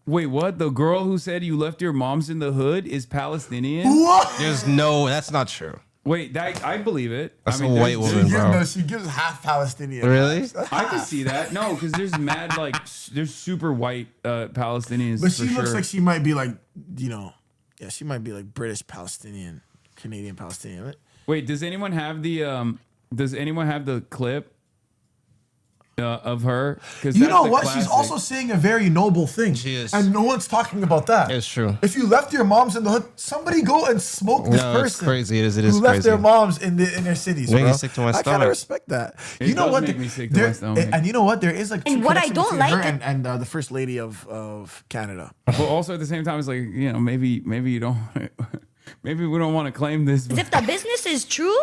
Wait, what? The girl who said you left your mom's in the hood is Palestinian? What? There's no. That's not true. Wait, I believe it. That's I mean, a white there's- woman, She bro. gives, she gives half Palestinian. Really? vibes. I can see that. No, because there's mad like there's super white Palestinians. But for she looks sure. like she might be like, she might be like British Palestinian, Canadian Palestinian. Right? Wait, does anyone have the clip of her? Because You know what? She's also saying a very noble thing. She is. And no one's talking about that. It's true. If you left your moms in the hood, somebody go and smoke this No, person. it's crazy. It is who left crazy. their moms in their cities, Making bro. me sick to my I kind stomach. of respect that. It you know does what? make me sick to my stomach. And you know what? There is like And true what I connection don't between like- her and the first lady of Canada. But also at the same time, it's like, you know, maybe you don't. Maybe we don't want to claim this. As if the business is true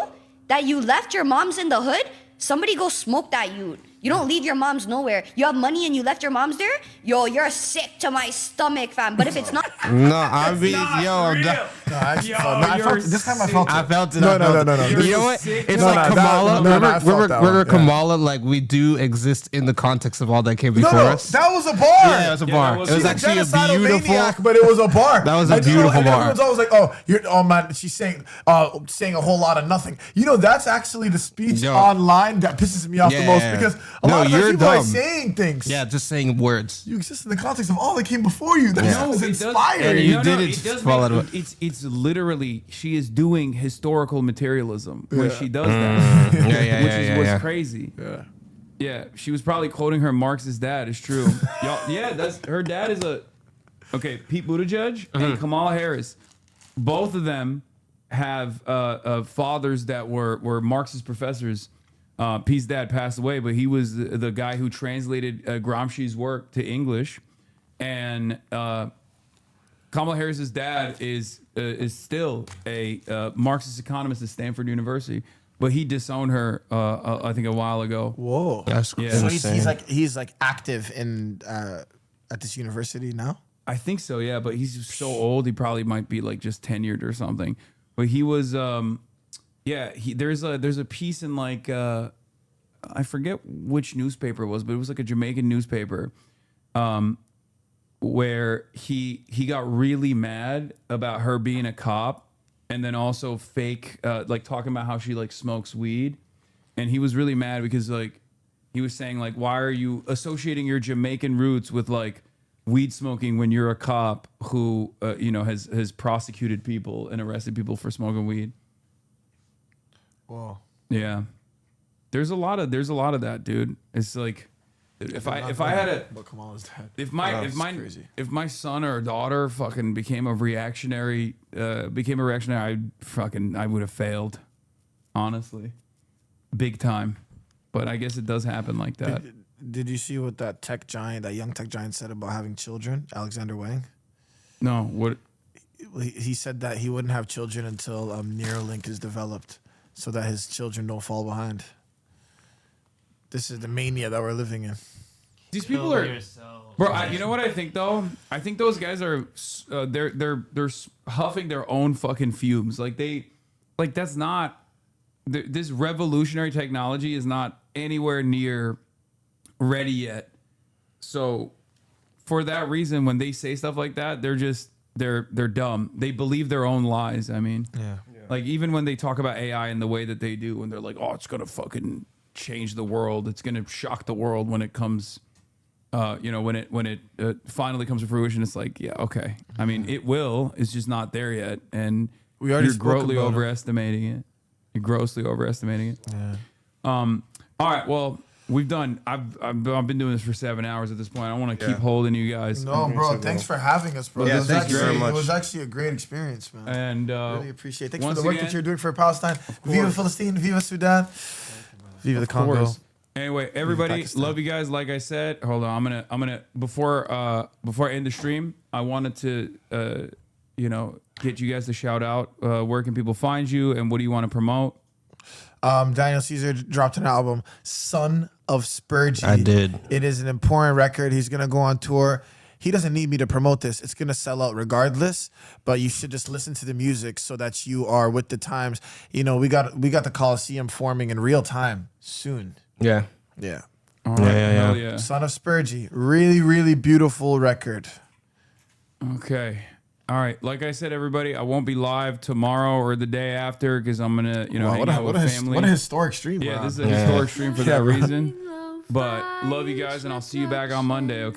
that you left your moms in the hood, somebody go smoke that youth. You don't leave your moms nowhere. You have money and you left your moms there? Yo, you're sick to my stomach, fam. But if it's not... No, I mean, I'm No, I actually felt, no, I felt this time I felt it. I felt it. No, I no, felt no, it. no, no. You know what? sick. It's No, like no, that- Kamala. no, no, I felt Remember that one, yeah. Kamala? Like we do exist in the context of all that came No, before no, us. that was a bar. Yeah, it was a Yeah, bar. that was- It was She's a actually a genocidal beautiful. maniac, but it was a bar. That was a And you know, beautiful and bar. Everyone's always like, "Oh man, she's saying a whole lot of nothing." You know, that's actually the speech Yo. online that pisses me off the most Yeah. because a No, lot of times you're people are dumb. saying things. Yeah, just saying words. You exist in the context of all that came before you. That No, was it does- inspiring. And you no, did no, it it just does fall make- out of it's literally she is doing historical materialism when she does that, Yeah, yeah, which yeah, is yeah, what's yeah. crazy. Yeah, she was probably quoting her Marxist dad. It's true. Y'all, yeah, that's her dad is Pete Buttigieg and Kamala Harris. Both of them have fathers that were Marxist professors. Pete's dad passed away, but he was the guy who translated Gramsci's work to English, and Kamala Harris's dad is still a Marxist economist at Stanford University, but he disowned her I think a while ago. Whoa. That's Yeah. So insane. he's like active in at this university now. I think so, yeah, but he's so old, he probably might be like just tenured or something. But he was, there's a piece in like, I forget which newspaper it was, but it was like a Jamaican newspaper, where he got really mad about her being a cop and then also fake, like talking about how she like smokes weed. And he was really mad because like he was saying like, why are you associating your Jamaican roots with like weed smoking when you're a cop who you know has prosecuted people and arrested people for smoking weed? Whoa. Yeah, there's a lot of that, dude. It's like if I had a But Kamala's dead. if my son or daughter fucking became a reactionary, I would have failed, honestly, big time. But I guess it does happen like that. Did you see what that young tech giant said about having children, Alexander Wang? No, what? He said that he wouldn't have children until Neuralink is developed, so that his children don't fall behind. This is the mania that we're living in. These people are, bro. You know what I think though? I think those guys are they're huffing their own fucking fumes. That's not this revolutionary technology is not anywhere near ready yet. So for that reason, when they say stuff like that, they're dumb. They believe their own lies. I mean, yeah. Like even when they talk about AI in the way that they do, when they're like, "Oh, it's gonna fucking change the world. It's gonna shock the world when it comes." When it finally comes to fruition, it's like, yeah, okay. I mean, it will. It's just not there yet, and you're grossly overestimating it. You're grossly overestimating it. Yeah. All right. Well, we've done. I've been doing this for 7 hours at this point. I want to keep holding you guys. No, bro. Thanks for having us, bro. Yeah, thank you very much. It was actually a great experience, man. And really appreciate it. Thanks for the work that you're doing for Palestine. Viva Palestine. Viva Sudan. Viva the Congo. Anyway, everybody, love you guys. Like I said, hold on. I'm gonna before I end the stream, I wanted to get you guys to shout out. Where can people find you, and what do you want to promote? Daniel Caesar dropped an album, Son of Spurgey. I did. It is an important record. He's gonna go on tour. He doesn't need me to promote this. It's gonna sell out regardless. But you should just listen to the music so that you are with the times. You know, we got the Coliseum forming in real time soon. Yeah. Yeah. All right. Yeah. Son of Spurgey. Really, really beautiful record. Okay. All right. Like I said, everybody, I won't be live tomorrow or the day after because I'm gonna, hang out with family. What a historic stream. Yeah, Rob. this is a historic stream for that reason. But love you guys, and I'll see you back on Monday. Okay.